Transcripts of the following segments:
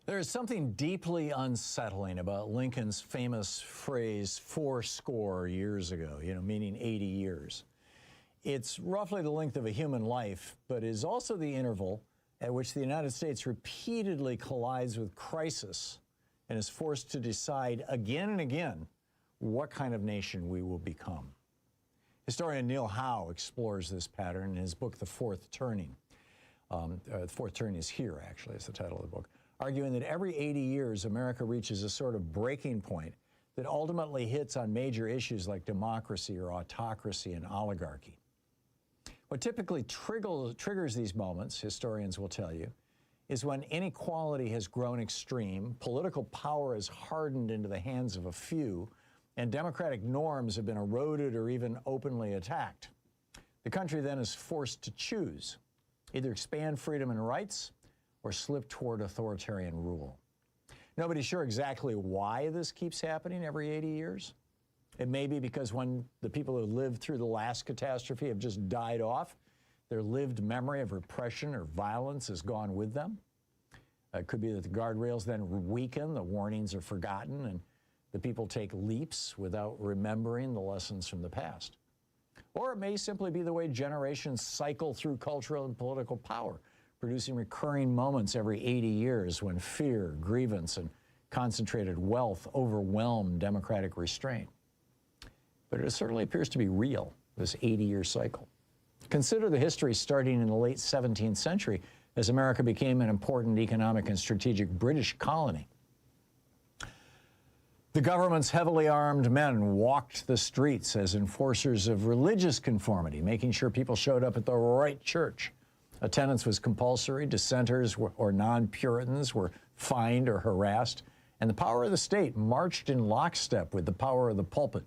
There is something deeply unsettling about Lincoln's famous phrase, 80 years ago, meaning 80 years. It's roughly the length of a human life, but is also the interval at which the United States repeatedly collides with crisis and is forced to decide again and again what kind of nation we will become. Historian Neil Howe explores this pattern in his book, The Fourth Turning. The Fourth Turning is here, actually, is the title of the book, arguing that every 80 years, America reaches a sort of breaking point that ultimately hits on major issues like democracy or autocracy and oligarchy. What typically triggers these moments, historians will tell you, is when inequality has grown extreme, political power has hardened into the hands of a few, and democratic norms have been eroded or even openly attacked. The country then is forced to choose, either expand freedom and rights or slip toward authoritarian rule. Nobody's sure exactly why this keeps happening every 80 years. It may be because when the people who lived through the last catastrophe have just died off, their lived memory of repression or violence has gone with them. It could be that the guardrails then weaken, the warnings are forgotten, and the people take leaps without remembering the lessons from the past. Or it may simply be the way generations cycle through cultural and political power, producing recurring moments every 80 years when fear, grievance, and concentrated wealth overwhelm democratic restraint. But it certainly appears to be real, this 80-year cycle. Consider the history starting in the late 17th century as America became an important economic and strategic British colony. The government's heavily armed men walked the streets as enforcers of religious conformity, making sure people showed up at the right church. Attendance was compulsory, dissenters or non-Puritans were fined or harassed, and the power of the state marched in lockstep with the power of the pulpit.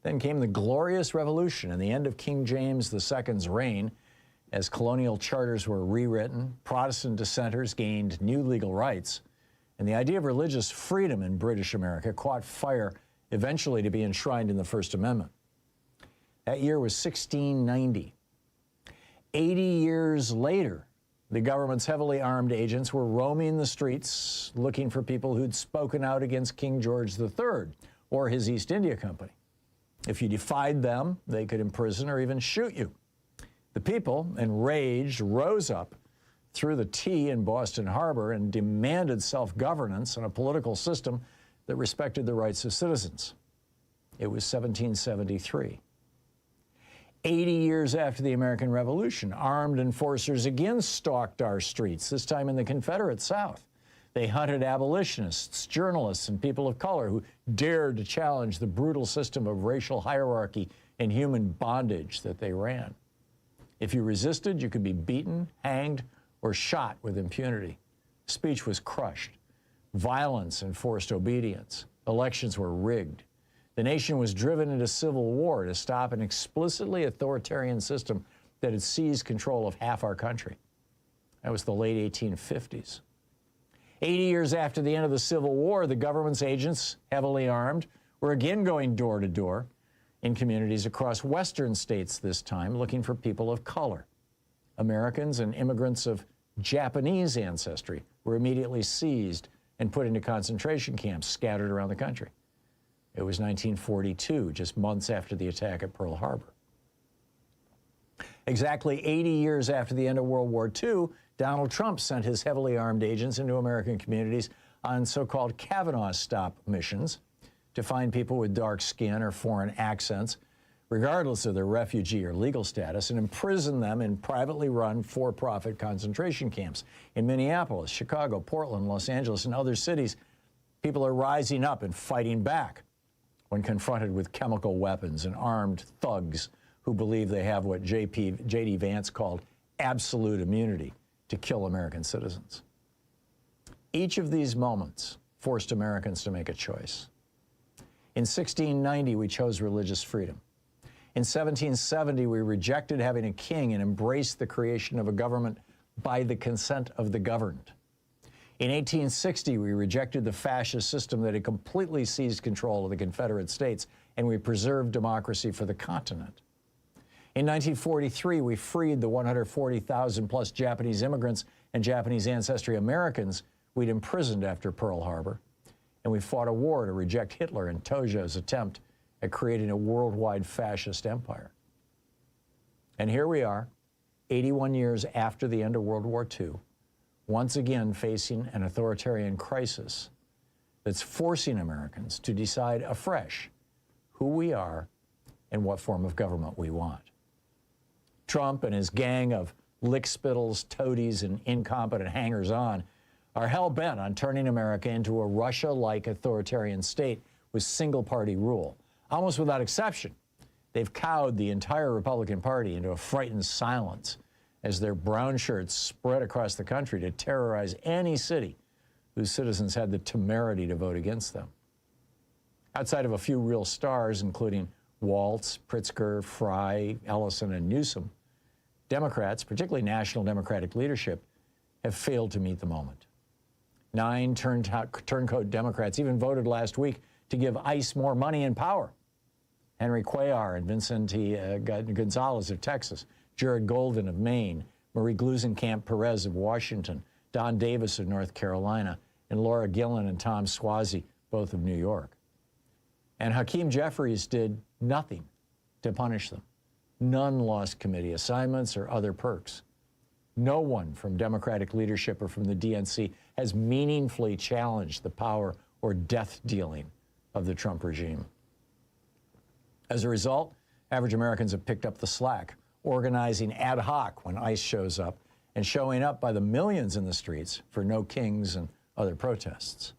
Then came the Glorious Revolution and the end of King James II's reign. As colonial charters were rewritten, Protestant dissenters gained new legal rights, and the idea of religious freedom in British America caught fire, eventually to be enshrined in the First Amendment. That year was 1690. 80 years later, the government's heavily armed agents were roaming the streets looking for people who'd spoken out against King George III or his East India Company. If you defied them, they could imprison or even shoot you. The people, enraged, rose up, threw the tea in Boston Harbor, and demanded self-governance and a political system that respected the rights of citizens. It was 1773. 80 years after the American Revolution, armed enforcers again stalked our streets, this time in the Confederate South. They hunted abolitionists, journalists, and people of color who dared to challenge the brutal system of racial hierarchy and human bondage that they ran. If you resisted, you could be beaten, hanged, or shot with impunity. Speech was crushed. Violence enforced obedience. Elections were rigged. The nation was driven into civil war to stop an explicitly authoritarian system that had seized control of half our country. That was the late 1850s. 80 years after the end of the Civil War, the government's agents, heavily armed, were again going door to door in communities across western states this time, looking for people of color. Americans and immigrants of Japanese ancestry were immediately seized and put into concentration camps scattered around the country. It was 1942, just months after the attack at Pearl Harbor. Exactly 80 years after the end of World War II, Donald Trump sent his heavily armed agents into American communities on so-called Kavanaugh stop missions to find people with dark skin or foreign accents, regardless of their refugee or legal status, and imprison them in privately run for-profit concentration camps. In Minneapolis, Chicago, Portland, Los Angeles, and other cities, people are rising up and fighting back when confronted with chemical weapons and armed thugs who believe they have what J.D. Vance called absolute immunity to kill American citizens. Each of these moments forced Americans to make a choice. In 1690, we chose religious freedom. In 1770, we rejected having a king and embraced the creation of a government by the consent of the governed. In 1860, we rejected the fascist system that had completely seized control of the Confederate States, and we preserved democracy for the continent. In 1943, we freed the 140,000 plus Japanese immigrants and Japanese ancestry Americans we'd imprisoned after Pearl Harbor, and we fought a war to reject Hitler and Tojo's attempt at creating a worldwide fascist empire. And here we are, 81 years after the end of World War II, once again facing an authoritarian crisis that's forcing Americans to decide afresh who we are and what form of government we want. Trump and his gang of lickspittles, toadies, and incompetent hangers-on are hell-bent on turning America into a Russia-like authoritarian state with single-party rule. Almost without exception, they've cowed the entire Republican Party into a frightened silence as their brown shirts spread across the country to terrorize any city whose citizens had the temerity to vote against them. Outside of a few real stars, including Waltz, Pritzker, Fry, Ellison, and Newsom, Democrats, particularly national Democratic leadership, have failed to meet the moment. 9 turncoat Democrats even voted last week to give ICE more money and power. Henry Cuellar and Vicente Gonzalez of Texas, Jared Golden of Maine, Marie Gluesenkamp Perez of Washington, Don Davis of North Carolina, and Laura Gillen and Tom Suozzi, both of New York. And Hakeem Jeffries did nothing to punish them. None lost committee assignments or other perks. No one from Democratic leadership or from the DNC has meaningfully challenged the power or death dealing of the Trump regime. As a result, average Americans have picked up the slack, organizing ad hoc when ICE shows up and showing up by the millions in the streets for No Kings and other protests.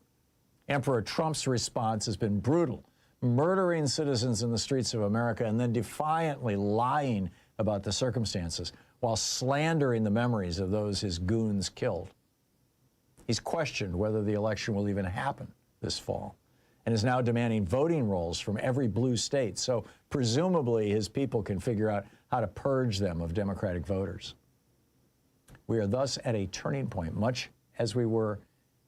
Emperor Trump's response has been brutal, murdering citizens in the streets of America and then defiantly lying about the circumstances while slandering the memories of those his goons killed. He's questioned whether the election will even happen this fall and is now demanding voting rolls from every blue state, so presumably his people can figure out how to purge them of Democratic voters. We are thus at a turning point, much as we were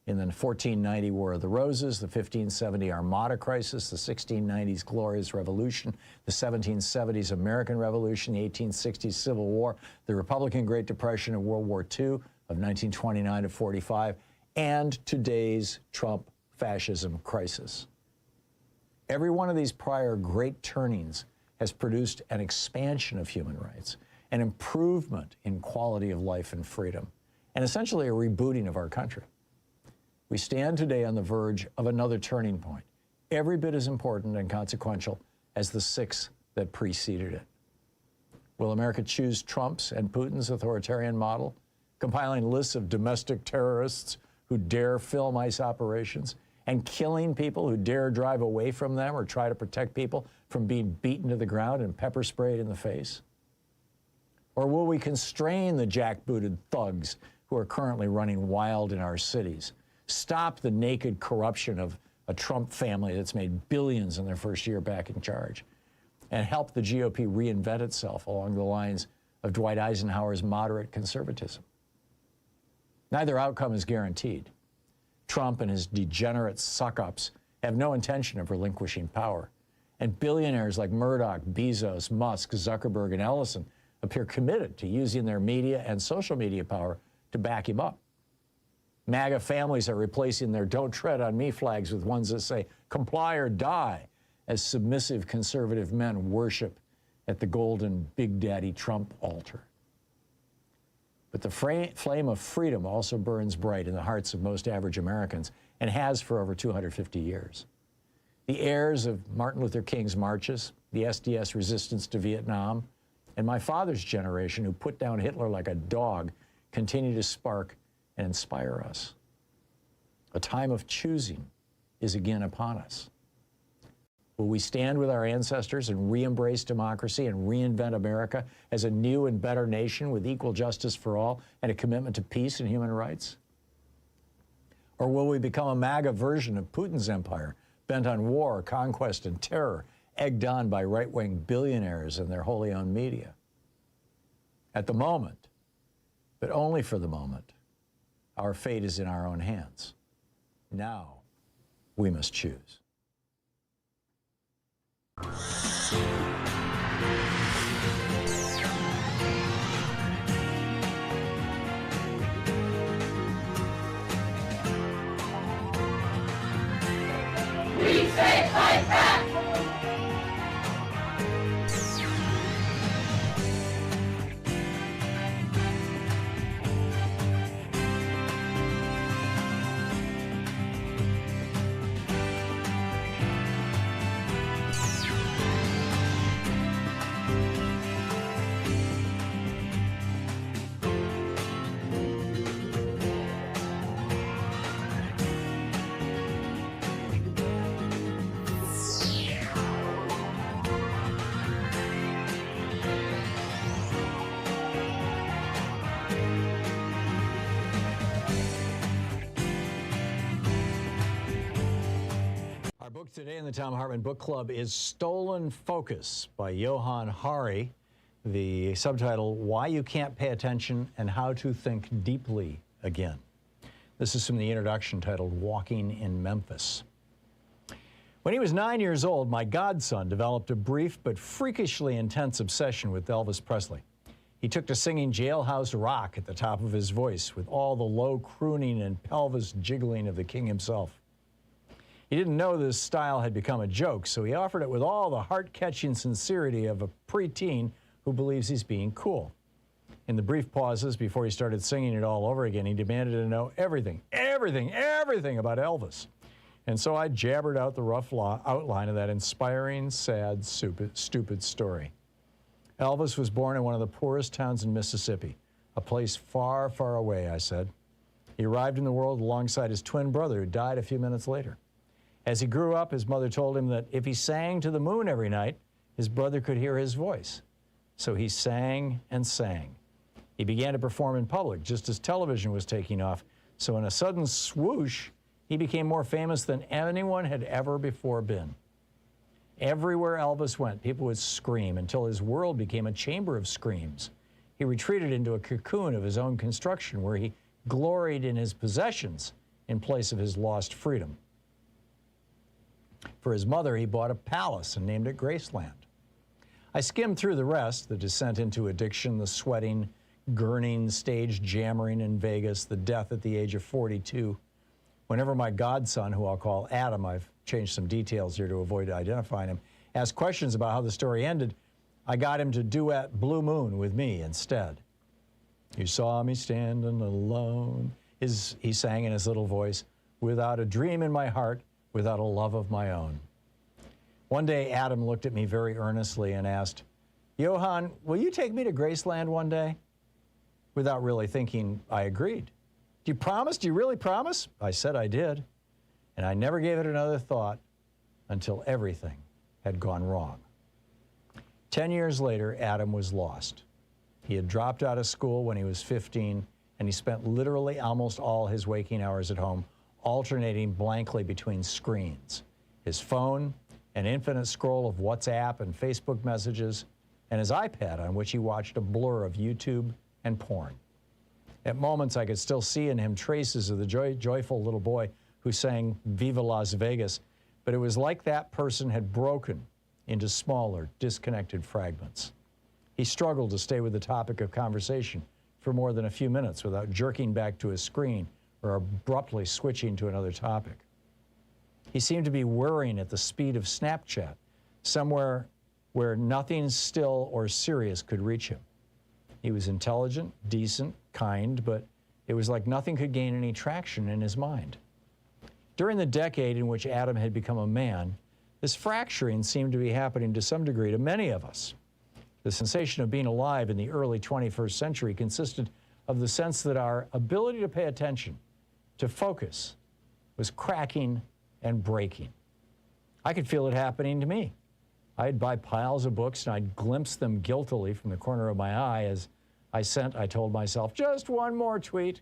in the 1490 War of the Roses, the 1570 Armada Crisis, the 1690s Glorious Revolution, the 1770s American Revolution, the 1860s Civil War, the Republican Great Depression of World War II of 1929 to 45, and today's Trump fascism crisis. Every one of these prior great turnings has produced an expansion of human rights, an improvement in quality of life and freedom, and essentially a rebooting of our country. We stand today on the verge of another turning point, every bit as important and consequential as the 6 that preceded it. Will America choose Trump's and Putin's authoritarian model, compiling lists of domestic terrorists who dare film ICE operations, and killing people who dare drive away from them or try to protect people from being beaten to the ground and pepper sprayed in the face? Or will we constrain the jackbooted thugs who are currently running wild in our cities, stop the naked corruption of a Trump family that's made billions in their first year back in charge, and help the GOP reinvent itself along the lines of Dwight Eisenhower's moderate conservatism? Neither outcome is guaranteed. Trump and his degenerate suck-ups have no intention of relinquishing power, and billionaires like Murdoch, Bezos, Musk, Zuckerberg, and Ellison appear committed to using their media and social media power to back him up. MAGA families are replacing their "Don't Tread on Me" flags with ones that say "Comply or Die," as submissive conservative men worship at the golden Big Daddy Trump altar. But the flame of freedom also burns bright in the hearts of most average Americans and has for over 250 years. The heirs of Martin Luther King's marches, the SDS resistance to Vietnam, and my father's generation who put down Hitler like a dog continue to spark and inspire us. A time of choosing is again upon us. Will we stand with our ancestors and re-embrace democracy and reinvent America as a new and better nation with equal justice for all and a commitment to peace and human rights? Or will we become a MAGA version of Putin's empire, bent on war, conquest, and terror, egged on by right-wing billionaires and their wholly owned media? At the moment, but only for the moment, our fate is in our own hands. Now, we must choose. book today in the Thom Hartmann Book Club is Stolen Focus by Johann Hari. The subtitle, Why You Can't Pay Attention and How to Think Deeply Again. This is from the introduction titled Walking in Memphis. When he was 9 years old, my godson developed a brief but freakishly intense obsession with Elvis Presley. He took to singing Jailhouse Rock at the top of his voice with all the low crooning and pelvis jiggling of the king himself. He didn't know this style had become a joke, so he offered it with all the heart-catching sincerity of a preteen who believes he's being cool. In the brief pauses before he started singing it all over again, he demanded to know everything about Elvis. And so I jabbered out the rough outline of that inspiring, sad, stupid story. Elvis was born in one of the poorest towns in Mississippi, a place far, far away, I said. He arrived in the world alongside his twin brother, who died a few minutes later. As he grew up, his mother told him that if he sang to the moon every night, his brother could hear his voice. So he sang and sang. He began to perform in public just as television was taking off. So in a sudden swoosh, he became more famous than anyone had ever before been. Everywhere Elvis went, people would scream until his world became a chamber of screams. He retreated into a cocoon of his own construction where he gloried in his possessions in place of his lost freedom. For his mother, he bought a palace and named it Graceland. I skimmed through the rest, the descent into addiction, the sweating, gurning, stage jammering in Vegas, the death at the age of 42. Whenever my godson, who I'll call Adam, I've changed some details here to avoid identifying him, asked questions about how the story ended, I got him to duet Blue Moon with me instead. You saw me standing alone, he sang in his little voice, without a dream in my heart, without a love of my own. One day, Adam looked at me very earnestly and asked, Johann, will you take me to Graceland one day? Without really thinking, I agreed. Do you promise? Do you really promise? I said I did. And I never gave it another thought until everything had gone wrong. 10 years later, Adam was lost. He had dropped out of school when he was 15, and he spent literally almost all his waking hours at home alternating blankly between screens, his phone, an infinite scroll of WhatsApp and Facebook messages, and his iPad on which he watched a blur of YouTube and porn. At moments, I could still see in him traces of the joyful little boy who sang Viva Las Vegas, but it was like that person had broken into smaller, disconnected fragments. He struggled to stay with the topic of conversation for more than a few minutes without jerking back to his screen or abruptly switching to another topic. He seemed to be whirring at the speed of Snapchat, somewhere where nothing still or serious could reach him. He was intelligent, decent, kind, but it was like nothing could gain any traction in his mind. During the decade in which Adam had become a man, this fracturing seemed to be happening to some degree to many of us. The sensation of being alive in the early 21st century consisted of the sense that our ability to pay attention, to focus, was cracking and breaking. I could feel it happening to me. I'd buy piles of books and I'd glimpse them guiltily from the corner of my eye as I told myself, just one more tweet.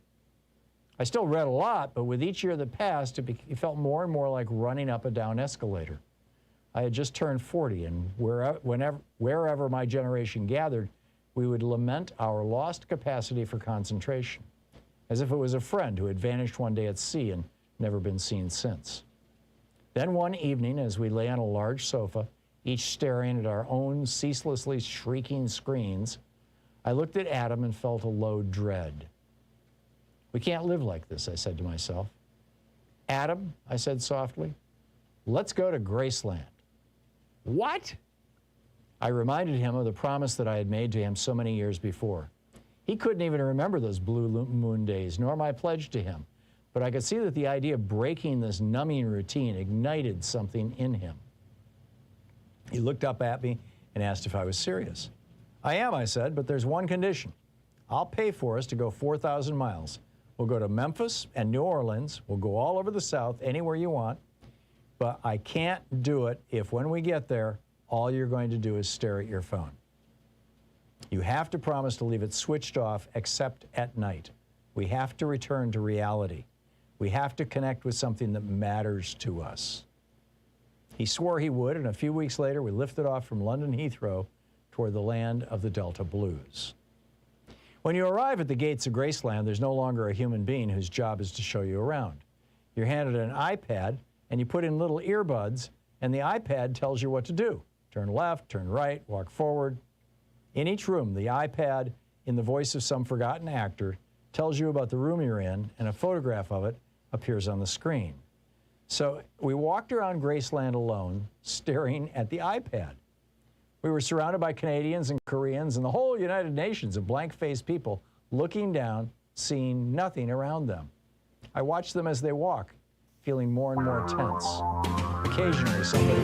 I still read a lot, but with each year that passed, it felt more and more like running up a down escalator. I had just turned 40, and wherever my generation gathered, we would lament our lost capacity for concentration, as if it was a friend who had vanished one day at sea and never been seen since. Then one evening, as we lay on a large sofa, each staring at our own ceaselessly shrieking screens, I looked at Adam and felt a low dread. We can't live like this, I said to myself. Adam, I said softly, let's go to Graceland. What? I reminded him of the promise that I had made to him so many years before. He couldn't even remember those blue moon days, nor my pledge to him, but I could see that the idea of breaking this numbing routine ignited something in him. He looked up at me and asked if I was serious. I am, I said, but there's one condition. I'll pay for us to go 4,000 miles. We'll go to Memphis and New Orleans. We'll go all over the South, anywhere you want. But I can't do it if when we get there, all you're going to do is stare at your phone. You have to promise to leave it switched off except at night. We have to return to reality. We have to connect with something that matters to us. He swore he would, and a few weeks later, we lifted off from London Heathrow toward the land of the Delta Blues. When you arrive at the gates of Graceland, there's no longer a human being whose job is to show you around. You're handed an iPad, and you put in little earbuds, and the iPad tells you what to do. Turn left, turn right, walk forward. In each room, the iPad, in the voice of some forgotten actor, tells you about the room you're in, and a photograph of it appears on the screen. So we walked around Graceland alone, staring at the iPad. We were surrounded by Canadians and Koreans and the whole United Nations of blank-faced people looking down, seeing nothing around them. I watched them as they walk, feeling more and more tense. Occasionally, somebody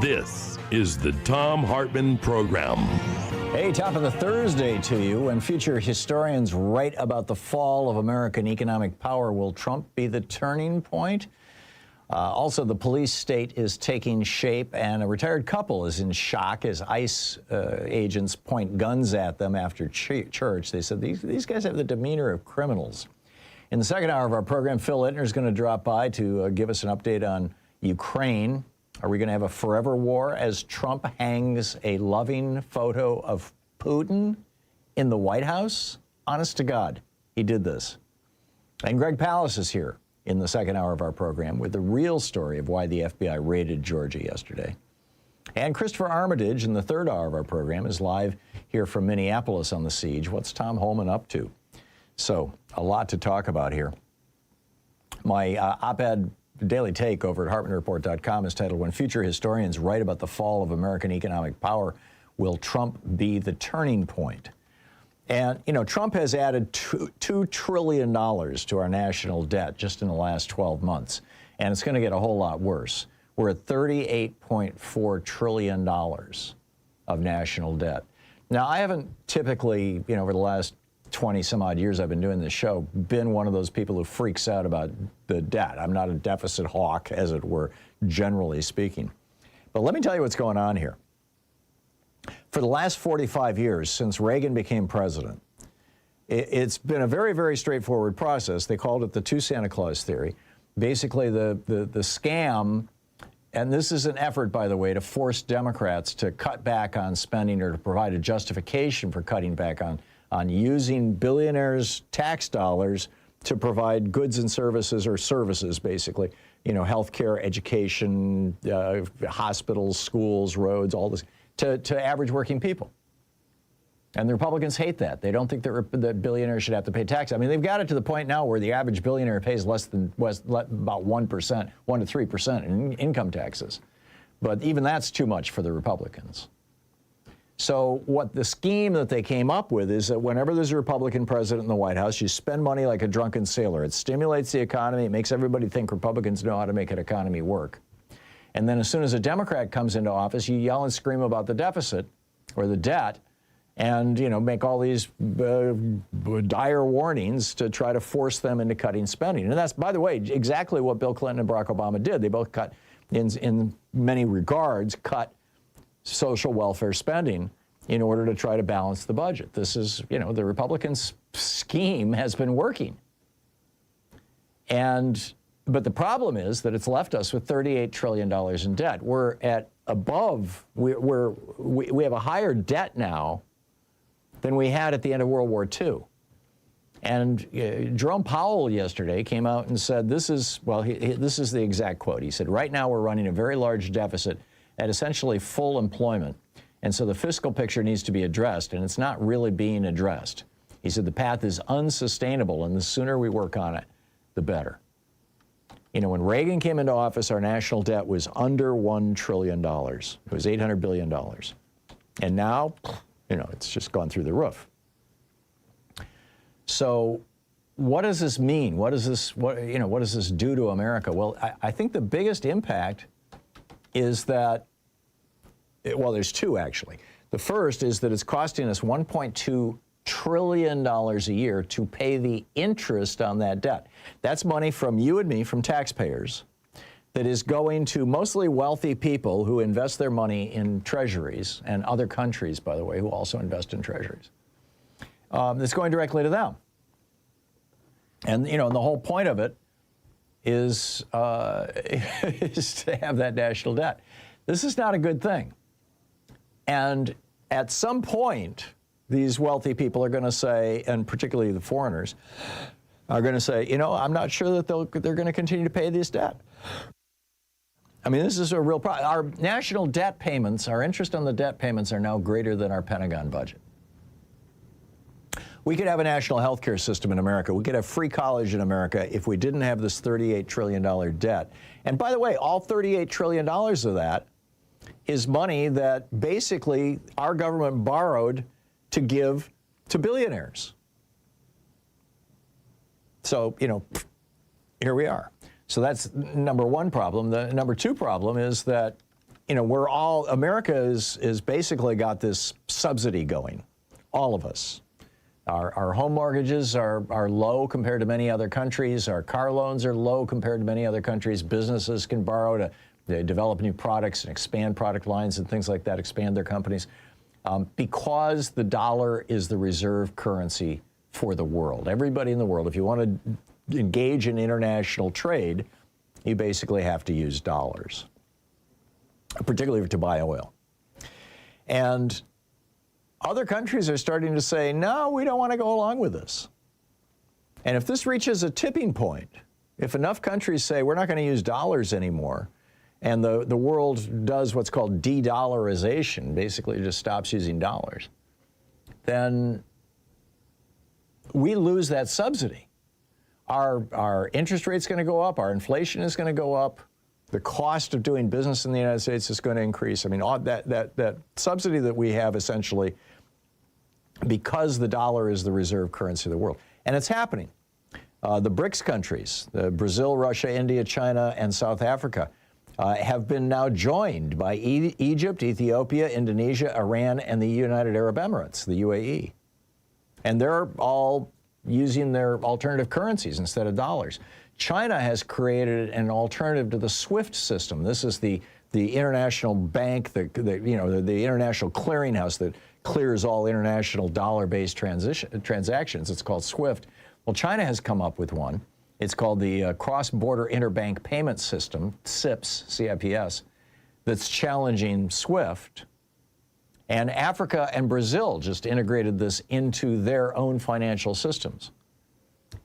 This is the Thom Hartmann Program. Hey, top of the Thursday to you. When future historians write about the fall of American economic power, will Trump be the turning point? Also, the police state is taking shape, and a retired couple is in shock as ICE agents point guns at them after church. They said these guys have the demeanor of criminals. In the second hour of our program, Phil Ittner is going to drop by to give us an update on Ukraine. Are we going to have a forever war as Trump hangs a loving photo of Putin in the White House? Honest to God, he did this. And Greg Palast is here in the second hour of our program with the real story of why the FBI raided Georgia yesterday. And Christopher Armitage in the third hour of our program is live here from Minneapolis on the siege. What's Tom Holman up to? So, a lot to talk about here. My op-ed daily take over at HartmannReport.com is titled, When Future Historians Write About the Fall of American Economic Power, Will Trump Be the Turning Point? And, you know, Trump has added $2 trillion to our national debt just in the last 12 months, and it's going to get a whole lot worse. We're at $38.4 trillion of national debt. Now, I haven't typically, you know, over the last 20 some odd years I've been doing this show, been one of those people who freaks out about the debt. I'm not a deficit hawk, as it were, generally speaking. But let me tell you what's going on here. For the last 45 years, since Reagan became president, it's been a very, very straightforward process. They called it the two Santa Claus theory. Basically, the scam, and this is an effort, by the way, to force Democrats to cut back on spending or to provide a justification for cutting back on using billionaires' tax dollars to provide goods and services, or services, basically, you know, healthcare, education, hospitals, schools, roads, all this, to average working people. And the Republicans hate that. They don't think that billionaires should have to pay tax. I mean, they've got it to the point now where the average billionaire pays about 1%, 1 to 3% in income taxes. But even that's too much for the Republicans. So what the scheme that they came up with is that whenever there's a Republican president in the White House, you spend money like a drunken sailor. It stimulates the economy. It makes everybody think Republicans know how to make an economy work. And then as soon as a Democrat comes into office, you yell and scream about the deficit or the debt and, you know, make all these dire warnings to try to force them into cutting spending. And that's, by the way, exactly what Bill Clinton and Barack Obama did. They both cut, in many regards, cut social welfare spending in order to try to balance the budget. This is, you know, the Republicans' scheme has been working. But the problem is that it's left us with $38 trillion in debt. We're at above, we have a higher debt now than we had at the end of World War II. And Jerome Powell yesterday came out and said, this is the exact quote. He said, right now we're running a very large deficit at essentially full employment. And so the fiscal picture needs to be addressed, and it's not really being addressed. He said the path is unsustainable, and the sooner we work on it, the better. You know, when Reagan came into office, our national debt was under $1 trillion. It was $800 billion. And now, you know, it's just gone through the roof. So what does this mean? What does this do to America? Well, I think the biggest impact is that, well, there's two, actually. The first is that it's costing us $1.2 trillion a year to pay the interest on that debt. That's money from you and me, from taxpayers, that is going to mostly wealthy people who invest their money in treasuries, and other countries, by the way, who also invest in treasuries. that's going directly to them. And, and the whole point of it is, is to have that national debt. This is not a good thing. And at some point, these wealthy people are going to say, and particularly the foreigners, are going to say, I'm not sure that they're going to continue to pay this debt. I mean, this is a real problem. Our national debt payments, our interest on the debt payments are now greater than our Pentagon budget. We could have a national health care system in America. We could have free college in America if we didn't have this $38 trillion debt. And by the way, all $38 trillion of that is money that basically our government borrowed to give to billionaires. So, here we are. So that's number one problem. The number two problem is that, America is basically got this subsidy going, all of us. Our home mortgages are low compared to many other countries. Our car loans are low compared to many other countries. Businesses can borrow to develop new products and expand product lines and things like that, expand their companies, because the dollar is the reserve currency for the world. Everybody in the world, if you want to engage in international trade, you basically have to use dollars, particularly to buy oil. And other countries are starting to say, no, we don't want to go along with this. And if this reaches a tipping point, if enough countries say we're not going to use dollars anymore, and the world does what's called de-dollarization, basically just stops using dollars, then we lose that subsidy. Our interest rate's going to go up, our inflation is going to go up, the cost of doing business in the United States is going to increase. I mean, all that subsidy that we have essentially because the dollar is the reserve currency of the world. And it's happening. The BRICS countries, Brazil, Russia, India, China, and South Africa, have been now joined by Egypt, Ethiopia, Indonesia, Iran, and the United Arab Emirates, the UAE. And they're all using their alternative currencies instead of dollars. China has created an alternative to the SWIFT system. This is the international bank, the international clearinghouse that clears all international dollar-based transactions. It's called SWIFT. Well, China has come up with one. It's called the Cross-Border Interbank Payment System, CIPS, C-I-P-S, that's challenging SWIFT. And Africa and Brazil just integrated this into their own financial systems.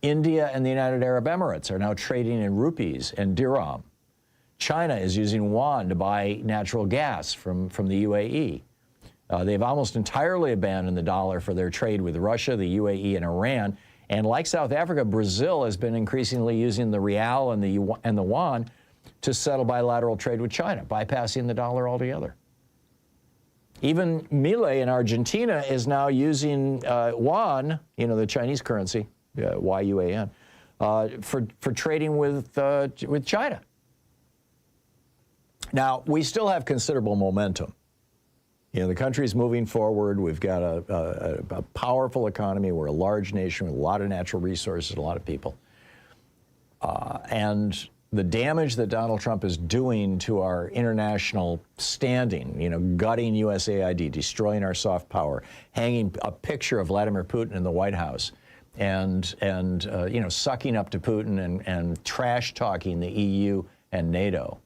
India and the United Arab Emirates are now trading in rupees and dirham. China is using yuan to buy natural gas from the UAE. They've almost entirely abandoned the dollar for their trade with Russia, the UAE, and Iran. And like South Africa, Brazil has been increasingly using the real and the yuan to settle bilateral trade with China, bypassing the dollar altogether. Even Milei in Argentina is now using yuan, the Chinese currency, Y-U-A-N, for trading with China. Now, we still have considerable momentum. The country's moving forward. We've got a powerful economy. We're a large nation with a lot of natural resources, a lot of people. And the damage that Donald Trump is doing to our international standing, gutting USAID, destroying our soft power, hanging a picture of Vladimir Putin in the White House, and sucking up to Putin and trash-talking the EU and NATO.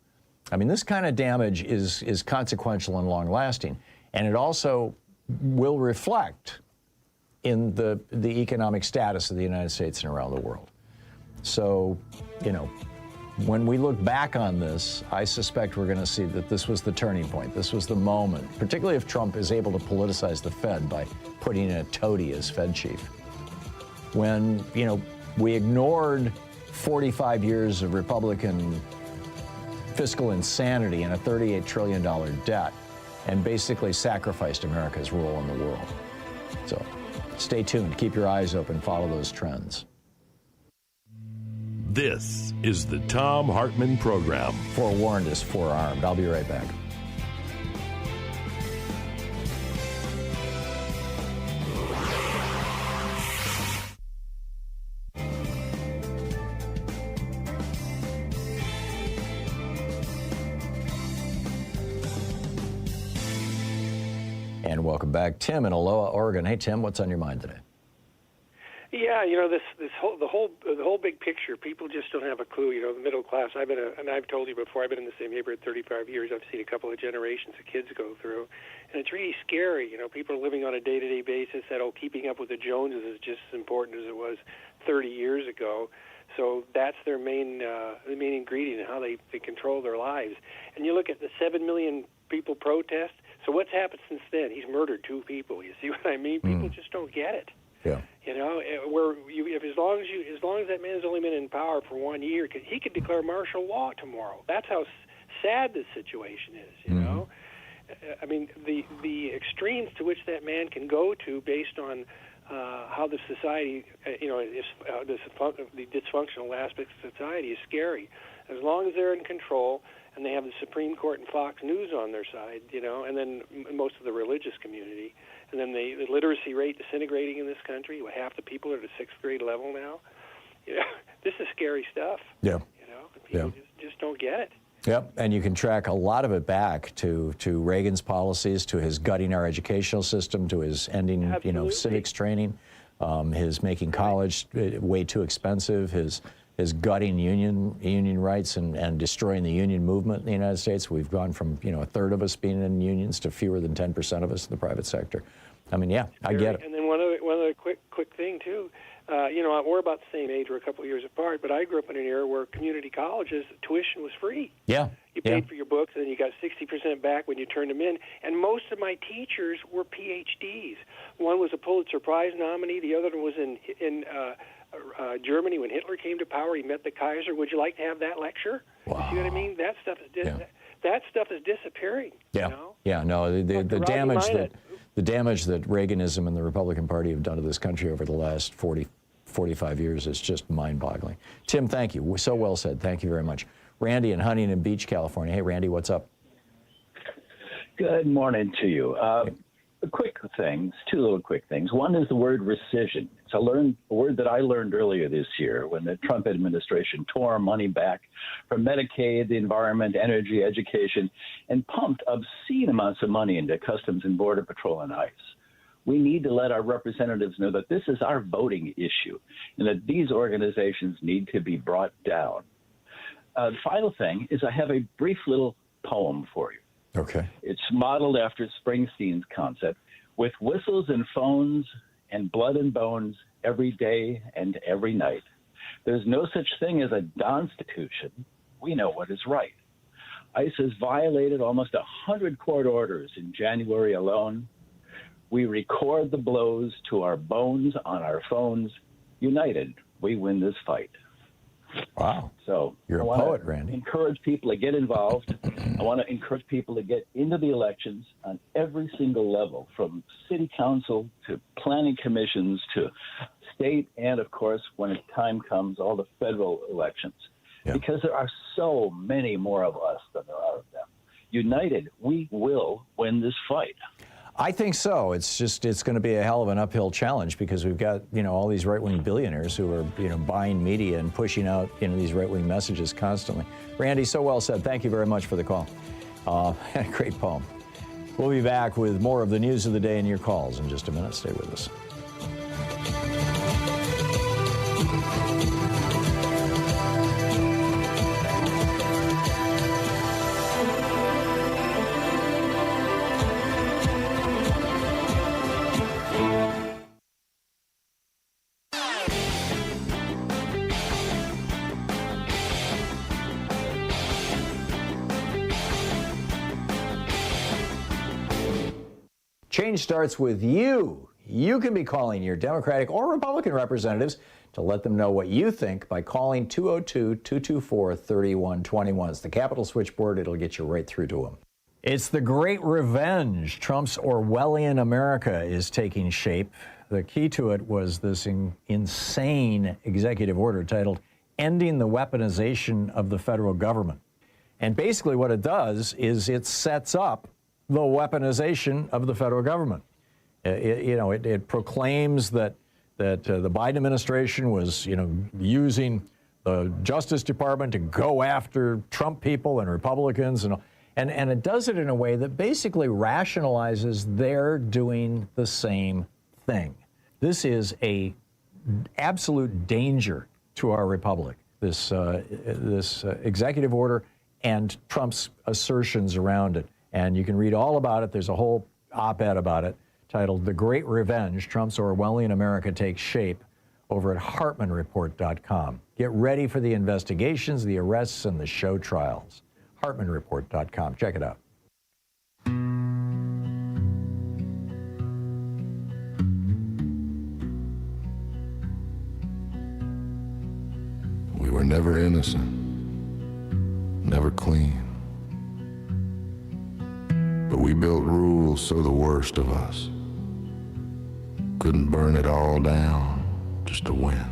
I mean, this kind of damage is consequential and long-lasting, and it also will reflect in the economic status of the United States and around the world. So, when we look back on this, I suspect we're going to see that this was the turning point. This was the moment, particularly if Trump is able to politicize the Fed by putting in a toady as Fed chief. When, we ignored 45 years of Republican fiscal insanity and a $38 trillion debt and basically sacrificed America's role in the world. So stay tuned. Keep your eyes open. Follow those trends. This is the Thom Hartmann Program. Forewarned is forearmed. I'll be right back. And welcome back. Tim in Aloha, Oregon. Hey, Tim, what's on your mind today? Yeah, the whole big picture. People just don't have a clue. The middle class. And I've told you before. I've been in the same neighborhood 35 years. I've seen a couple of generations of kids go through, and it's really scary. People are living on a day-to-day basis. Keeping up with the Joneses is just as important as it was 30 years ago. So that's their main ingredient in how they control their lives. And you look at the 7 million people protest. So what's happened since then? He's murdered 2 people. You see what I mean? People just don't get it. Yeah. As long as that man's only been in power for 1 year, he could declare martial law tomorrow. That's how sad this situation is. You know, I mean, the extremes to which that man can go to based on how the society, the dysfunctional aspects of society is scary. As long as they're in control and they have the Supreme Court and Fox News on their side, and then most of the religious community, and then the literacy rate disintegrating in this country. Half the people are at a 6th grade level now. This is scary stuff. Yeah. People just don't get it. Yep, and you can track a lot of it back to Reagan's policies, to his gutting our educational system, to his ending, civics training, his making college way too expensive, his gutting union rights and destroying the union movement in the United States. We've gone from a third of us being in unions to fewer than 10% of us in the private sector. I mean, I get it. And then one other quick thing too. We're about the same age. We're a couple of years apart, but I grew up in an era where community colleges tuition was free. Yeah. You paid for your books, and then you got 60% back when you turned them in. And most of my teachers were PhDs. One was a Pulitzer Prize nominee. The other one was in Germany when Hitler came to power. He met the Kaiser. Would you like to have that lecture? Wow. You see what I mean? That stuff is disappearing. Yeah. You know? Yeah. No. The damage that Reaganism and the Republican Party have done to this country over the last 45 years is just mind-boggling. Tim, thank you. So well said. Thank you very much. Randy in Huntington Beach, California. Hey, Randy, what's up? Good morning to you. Quick things, 2 little quick things. One is the word rescission. It's a word that I learned earlier this year when the Trump administration tore money back from Medicaid, the environment, energy, education, and pumped obscene amounts of money into Customs and Border Patrol and ICE. We need to let our representatives know that this is our voting issue and that these organizations need to be brought down. The final thing is I have a brief little poem for you. Okay. It's modeled after Springsteen's concept, with whistles and phones and blood and bones every day and every night. There's no such thing as a Donstitution. We know what is right. ICE has violated almost 100 court orders in January alone. We record the blows to our bones on our phones. United, we win this fight. Wow. So you're a poet, Randy. Encourage people to get involved. I want to encourage people to get into the elections on every single level, from city council to planning commissions to state and, of course, when time comes, all the federal elections. Yeah. Because there are so many more of us than there are of them. United, we will win this fight. I think so. It's going to be a hell of an uphill challenge because we've got, all these right-wing billionaires who are, buying media and pushing out, these right-wing messages constantly. Randy, so well said. Thank you very much for the call. Great poem. We'll be back with more of the news of the day and your calls in just a minute. Stay with us. Change starts with you. You can be calling your Democratic or Republican representatives to let them know what you think by calling 202-224-3121. It's the Capitol switchboard. It'll get you right through to them. It's the great revenge. Trump's Orwellian America is taking shape. The key to it was this insane executive order titled Ending the Weaponization of the Federal Government. And basically what it does is it sets up the weaponization of the federal government. It proclaims that the Biden administration was, using the Justice Department to go after Trump people and Republicans, and it does it in a way that basically rationalizes they're doing the same thing. This is a absolute danger to our republic, this executive order and Trump's assertions around it. And you can read all about it. There's a whole op-ed about it titled "The Great Revenge, Trump's Orwellian America Takes Shape," over at HartmannReport.com. Get ready for the investigations, the arrests, and the show trials. HartmannReport.com. Check it out. We were never innocent, never clean. But we built rules so the worst of us couldn't burn it all down just to win.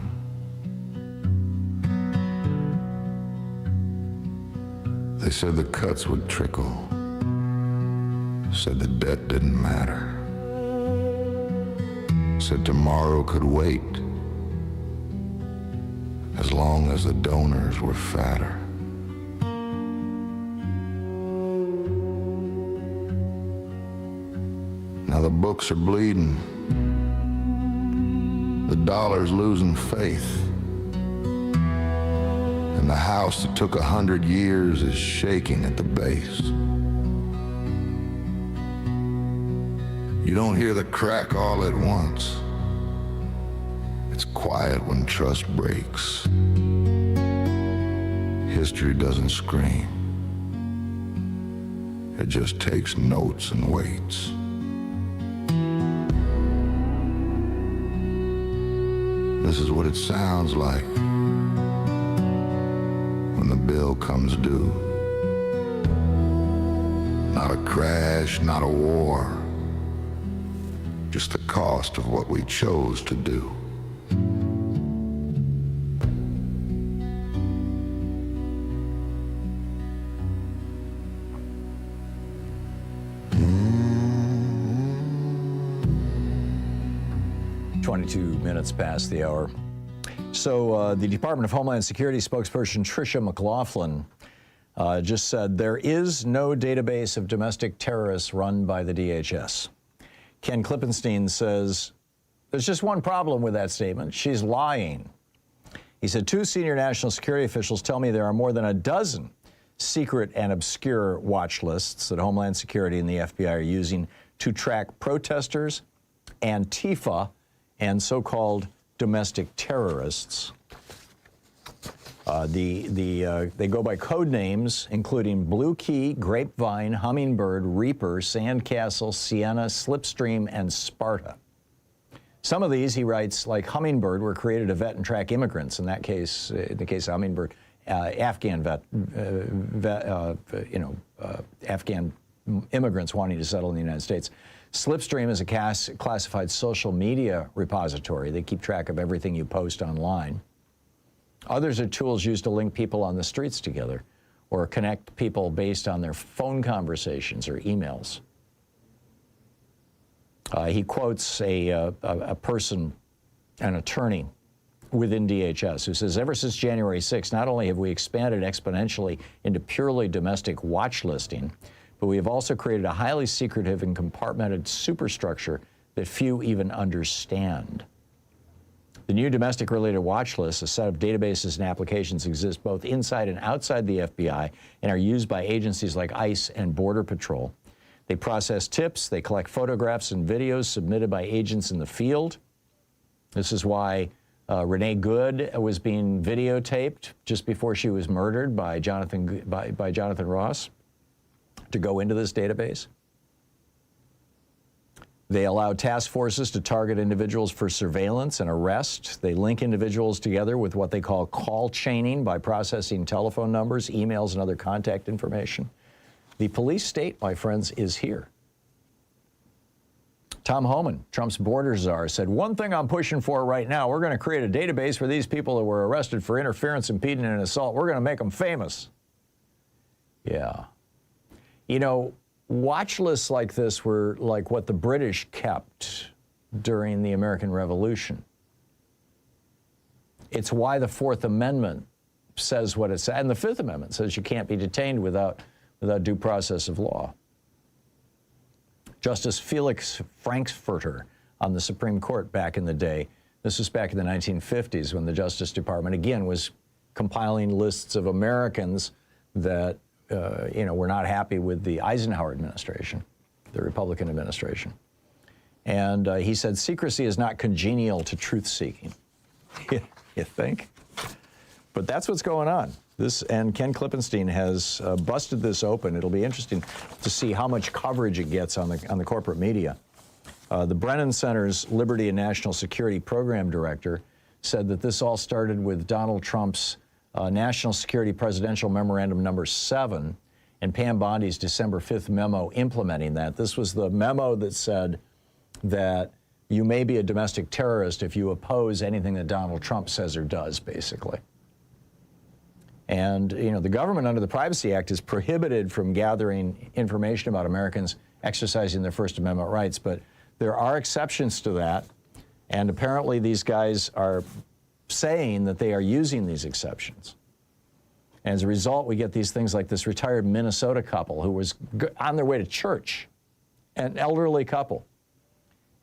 They said the cuts would trickle, said the debt didn't matter, said tomorrow could wait as long as the donors were fatter. Now the books are bleeding, the dollar's losing faith, and the house that took 100 years is shaking at the base. You don't hear the crack all at once. It's quiet when trust breaks. History doesn't scream. It just takes notes and waits. This is what it sounds like when the bill comes due. Not a crash, not a war, just the cost of what we chose to do. Minutes past the hour. So the Department of Homeland Security spokesperson Tricia McLaughlin just said there is no database of domestic terrorists run by the DHS. Ken Klippenstein says there's just one problem with that statement. She's lying. He said 2 senior national security officials tell me there are more than a dozen secret and obscure watch lists that Homeland Security and the FBI are using to track protesters, Antifa, and so-called domestic terrorists. They go by code names, including Blue Key, Grapevine, Hummingbird, Reaper, Sandcastle, Sienna, Slipstream, and Sparta. Some of these, he writes, like Hummingbird, were created to vet and track immigrants. In that case, in the case of Hummingbird, Afghan Afghan immigrants wanting to settle in the United States. Slipstream is a classified social media repository. They keep track of everything you post online. Others are tools used to link people on the streets together or connect people based on their phone conversations or emails. He quotes a person, an attorney within DHS, who says, ever since January 6, not only have we expanded exponentially into purely domestic watch listing, but we have also created a highly secretive and compartmented superstructure that few even understand. The new domestic-related watch list, a set of databases and applications, exist both inside and outside the FBI and are used by agencies like ICE and Border Patrol. They process tips, they collect photographs and videos submitted by agents in the field. This is why Renee Good was being videotaped just before she was murdered by Jonathan Ross to go into this database. They allow task forces to target individuals for surveillance and arrest. They link individuals together with what they call call chaining by processing telephone numbers, emails, and other contact information. The police state, my friends, is here. Tom Holman, Trump's border czar, said, one thing I'm pushing for right now, we're going to create a database for these people that were arrested for interference, impeding, and assault. We're going to make them famous. Yeah. You know, watch lists like this were like what the British kept during the American Revolution. It's why the Fourth Amendment says what it says, and the Fifth Amendment says you can't be detained without due process of law. Justice Felix Frankfurter on the Supreme Court back in the day This was back in the 1950s when the Justice Department, again, was compiling lists of Americans that, were not happy with the Eisenhower administration, the Republican administration. And he said, secrecy is not congenial to truth-seeking. You think? But that's what's going on. And Ken Klippenstein has busted this open. It'll be interesting to see how much coverage it gets on the corporate media. The Brennan Center's Liberty and National Security Program Director said that this all started with Donald Trump's National Security Presidential Memorandum number 7 and Pam Bondi's December 5th memo implementing that. This was the memo that said that you may be a domestic terrorist if you oppose anything that Donald Trump says or does, basically. And, the government under the Privacy Act is prohibited from gathering information about Americans exercising their First Amendment rights, but there are exceptions to that, and apparently these guys are saying that they are using these exceptions. And as a result, we get these things like this retired Minnesota couple who was on their way to church, an elderly couple.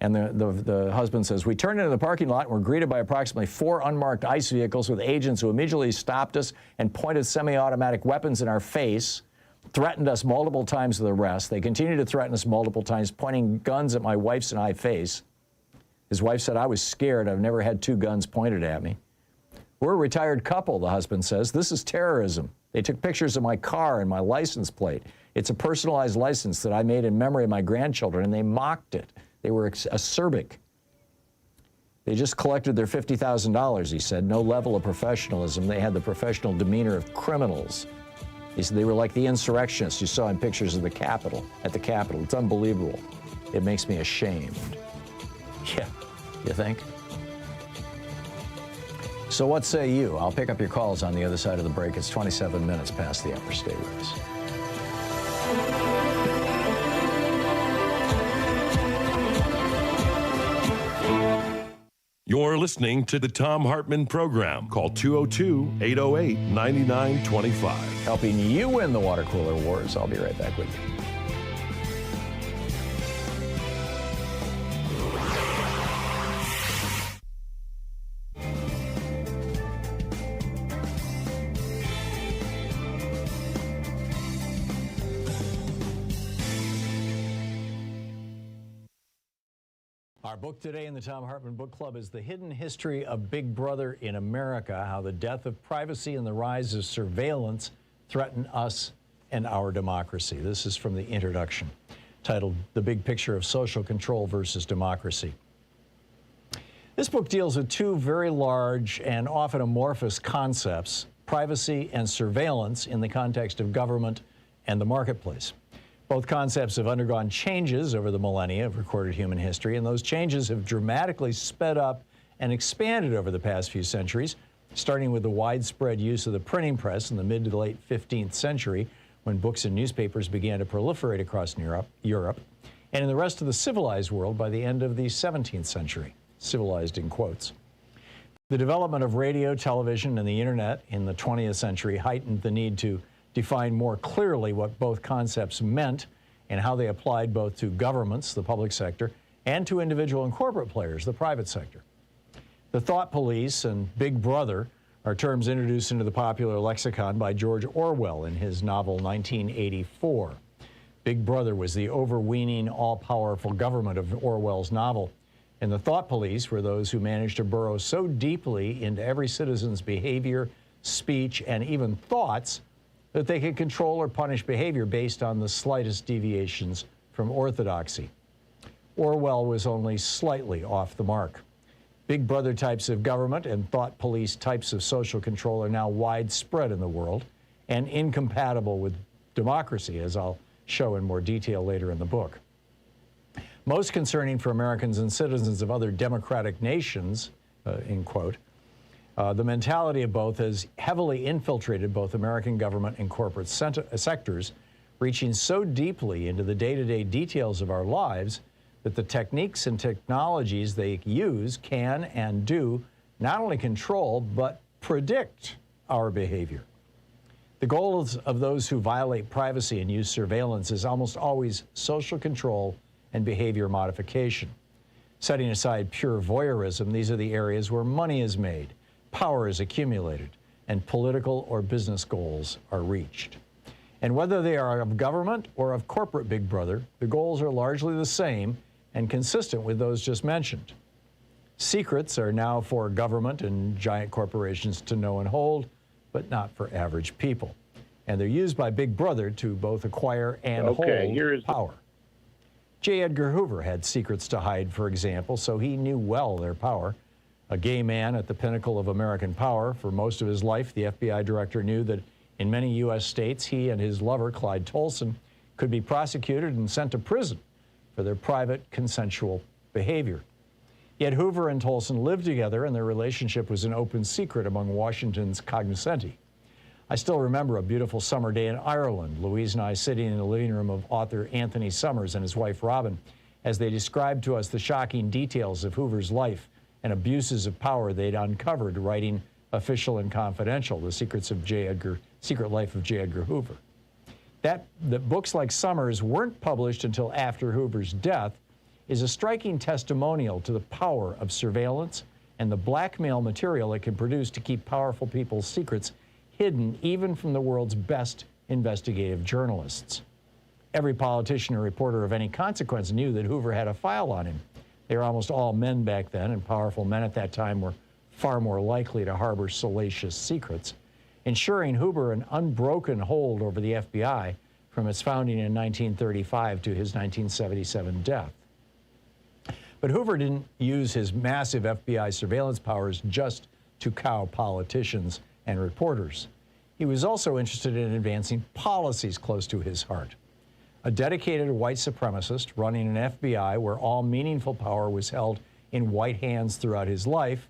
And the husband says, we turned into the parking lot and were greeted by approximately 4 unmarked ICE vehicles with agents who immediately stopped us and pointed semi-automatic weapons in our face, threatened us multiple times with arrest. They continued to threaten us multiple times, pointing guns at my wife's and I face. His wife said, I was scared. I've never had 2 guns pointed at me. We're a retired couple, the husband says. This is terrorism. They took pictures of my car and my license plate. It's a personalized license that I made in memory of my grandchildren, and they mocked it. They were acerbic. They just collected their $50,000, he said. No level of professionalism. They had the professional demeanor of criminals. He said they were like the insurrectionists you saw in pictures of the Capitol, at the Capitol. It's unbelievable. It makes me ashamed. Yeah, you think? So what say you? I'll pick up your calls on the other side of the break. It's 27 minutes past the hour. Stay with us. You're listening to the Thom Hartmann Program. Call 202-808-9925. Helping you win the water cooler wars. I'll be right back with you. Our book today in the Thom Hartmann Book Club is The Hidden History of Big Brother in America, How the Death of Privacy and the Rise of Surveillance Threaten Us and Our Democracy. This is from the introduction, titled The Big Picture of Social Control versus Democracy. This book deals with 2 very large and often amorphous concepts, privacy and surveillance in the context of government and the marketplace. Both concepts have undergone changes over the millennia of recorded human history, and those changes have dramatically sped up and expanded over the past few centuries, starting with the widespread use of the printing press in the mid to the late 15th century, when books and newspapers began to proliferate across Europe, and in the rest of the civilized world by the end of the 17th century, civilized in quotes. The development of radio, television, and the internet in the 20th century heightened the need to define more clearly what both concepts meant and how they applied both to governments, the public sector, and to individual and corporate players, the private sector. The thought police and Big Brother are terms introduced into the popular lexicon by George Orwell in his novel 1984. Big Brother was the overweening, all-powerful government of Orwell's novel, and the thought police were those who managed to burrow so deeply into every citizen's behavior, speech, and even thoughts that they could control or punish behavior based on the slightest deviations from orthodoxy. Orwell was only slightly off the mark. Big Brother types of government and thought police types of social control are now widespread in the world and incompatible with democracy, as I'll show in more detail later in the book. Most concerning for Americans and citizens of other democratic nations, in quote, the mentality of both has heavily infiltrated both American government and corporate sectors, reaching so deeply into the day-to-day details of our lives that the techniques and technologies they use can and do not only control, but predict our behavior. The goals of those who violate privacy and use surveillance is almost always social control and behavior modification. Setting aside pure voyeurism, these are the areas where money is made, power is accumulated, and political or business goals are reached. And whether they are of government or of corporate Big Brother, the goals are largely the same and consistent with those just mentioned. Secrets are now for government and giant corporations to know and hold, but not for average people. And they're used by Big Brother to both acquire and hold power. J. Edgar Hoover had secrets to hide, for example, so he knew well their power. A gay man at the pinnacle of American power for most of his life, the FBI director knew that in many U.S. states, he and his lover, Clyde Tolson, could be prosecuted and sent to prison for their private, consensual behavior. Yet Hoover and Tolson lived together, and their relationship was an open secret among Washington's cognoscenti. I still remember a beautiful summer day in Ireland, Louise and I sitting in the living room of author Anthony Summers and his wife Robin, as they described to us the shocking details of Hoover's life and abuses of power they'd uncovered writing Official and Confidential, The Secret Life of J. Edgar Hoover. That books like Summers weren't published until after Hoover's death is a striking testimonial to the power of surveillance and the blackmail material it can produce to keep powerful people's secrets hidden even from the world's best investigative journalists. Every politician or reporter of any consequence knew that Hoover had a file on him. They were almost all men back then, and powerful men at that time were far more likely to harbor salacious secrets, ensuring Hoover an unbroken hold over the FBI from its founding in 1935 to his 1977 death. But Hoover didn't use his massive FBI surveillance powers just to cow politicians and reporters. He was also interested in advancing policies close to his heart. A dedicated white supremacist running an FBI where all meaningful power was held in white hands throughout his life,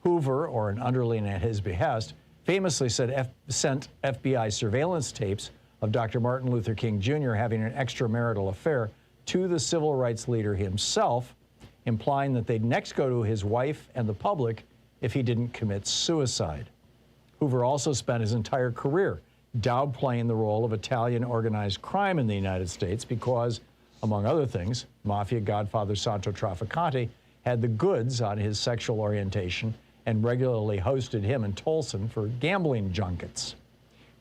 Hoover, or an underling at his behest, famously sent FBI surveillance tapes of Dr. Martin Luther King Jr. having an extramarital affair to the civil rights leader himself, implying that they'd next go to his wife and the public if he didn't commit suicide. Hoover also spent his entire career downplaying the role of Italian organized crime in the United States because, among other things, mafia godfather Santo Trafficante had the goods on his sexual orientation and regularly hosted him and Tolson for gambling junkets.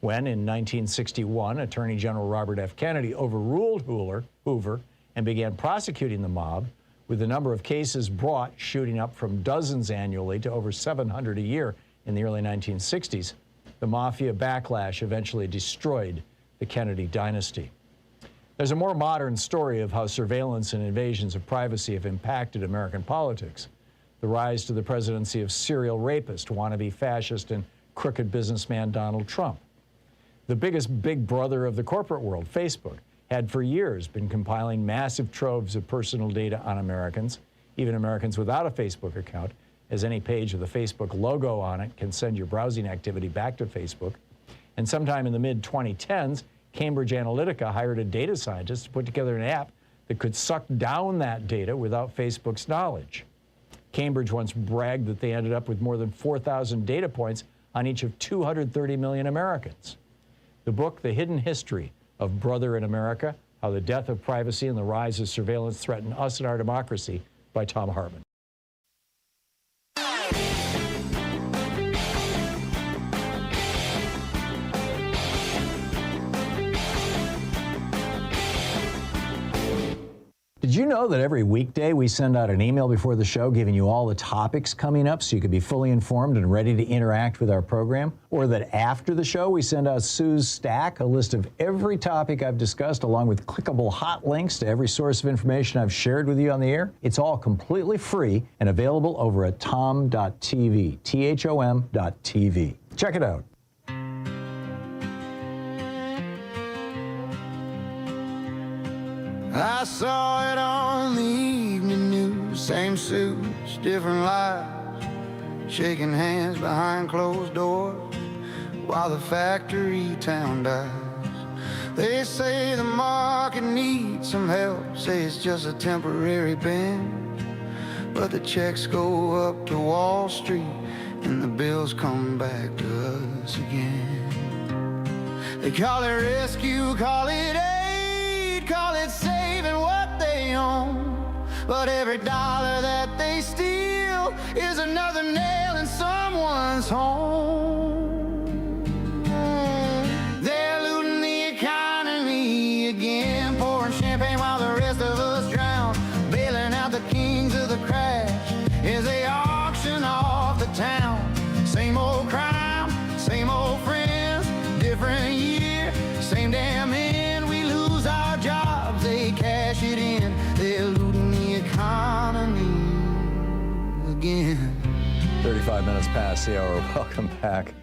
When, in 1961, Attorney General Robert F. Kennedy overruled Hoover and began prosecuting the mob, with the number of cases brought shooting up from dozens annually to over 700 a year in the early 1960s, the mafia backlash eventually destroyed the Kennedy dynasty. There's a more modern story of how surveillance and invasions of privacy have impacted American politics. The rise to the presidency of serial rapist, wannabe fascist, and crooked businessman Donald Trump. The biggest big brother of the corporate world, Facebook, had for years been compiling massive troves of personal data on Americans, even Americans without a Facebook account, as any page with a Facebook logo on it can send your browsing activity back to Facebook. And sometime in the mid-2010s, Cambridge Analytica hired a data scientist to put together an app that could suck down that data without Facebook's knowledge. Cambridge once bragged that they ended up with more than 4,000 data points on each of 230 million Americans. The book, The Hidden History of Brother in America, How the Death of Privacy and the Rise of Surveillance Threaten Us and Our Democracy, by Thom Hartmann. Did you know that every weekday we send out an email before the show giving you all the topics coming up so you can be fully informed and ready to interact with our program? Or that after the show we send out Sue's Stack, a list of every topic I've discussed along with clickable hot links to every source of information I've shared with you on the air? It's all completely free and available over at thom.tv, THOM.tv. Check it out. I saw it on the evening news, same suits, different lives, shaking hands behind closed doors while the factory town dies. They say the market needs some help, say it's just a temporary bend, but the checks go up to Wall Street and the bills come back to us again. They call it rescue, call it aid, call it saving what they own, but every dollar that they steal is another nail in someone's home. They're looting the economy again, pouring champagne while the rest of us drown, bailing out the kings of the crash as they auction off the town. Same old crime, same old friends, different year, same damn end. We lose our jobs, they cash it in. They're looting the economy again. 35 minutes past the hour. Welcome back.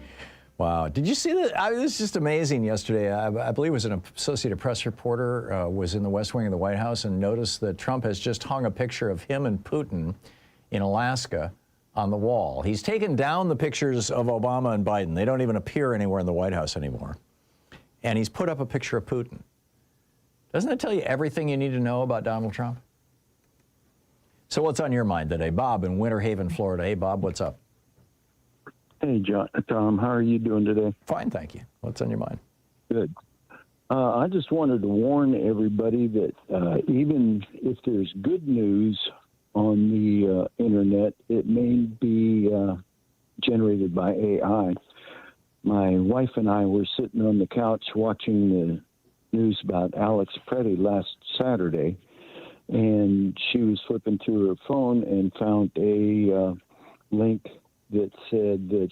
Wow. Did you see that? It was just amazing yesterday. I believe it was an Associated Press reporter was in the West Wing of the White House and noticed that Trump has just hung a picture of him and Putin in Alaska on the wall. He's taken down the pictures of Obama and Biden. They don't even appear anywhere in the White House anymore. And he's put up a picture of Putin. Doesn't that tell you everything you need to know about Donald Trump? So what's on your mind today? Bob in Winter Haven, Florida. Hey, Bob, what's up? Hey, Tom, how are you doing today? Fine, thank you. What's on your mind? Good. I just wanted to warn everybody that even if there's good news on the internet, it may be generated by AI. My wife and I were sitting on the couch watching the news about Alex Preddy last Saturday, and she was flipping through her phone and found a link that said that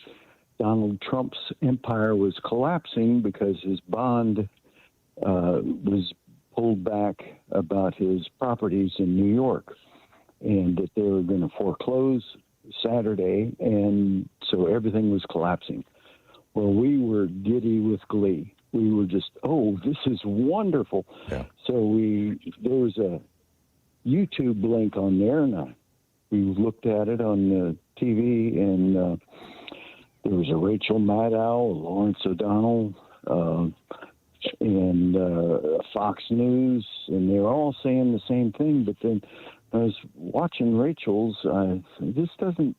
Donald Trump's empire was collapsing because his bond was pulled back about his properties in New York, and that they were going to foreclose Saturday, and so everything was collapsing. Well, we were giddy with glee. We were just, oh, this is wonderful. Yeah. So there was a YouTube link on there, and we looked at it on the TV, and there was a Rachel Maddow, a Lawrence O'Donnell, and Fox News, and they were all saying the same thing. But then I was watching Rachel's. This doesn't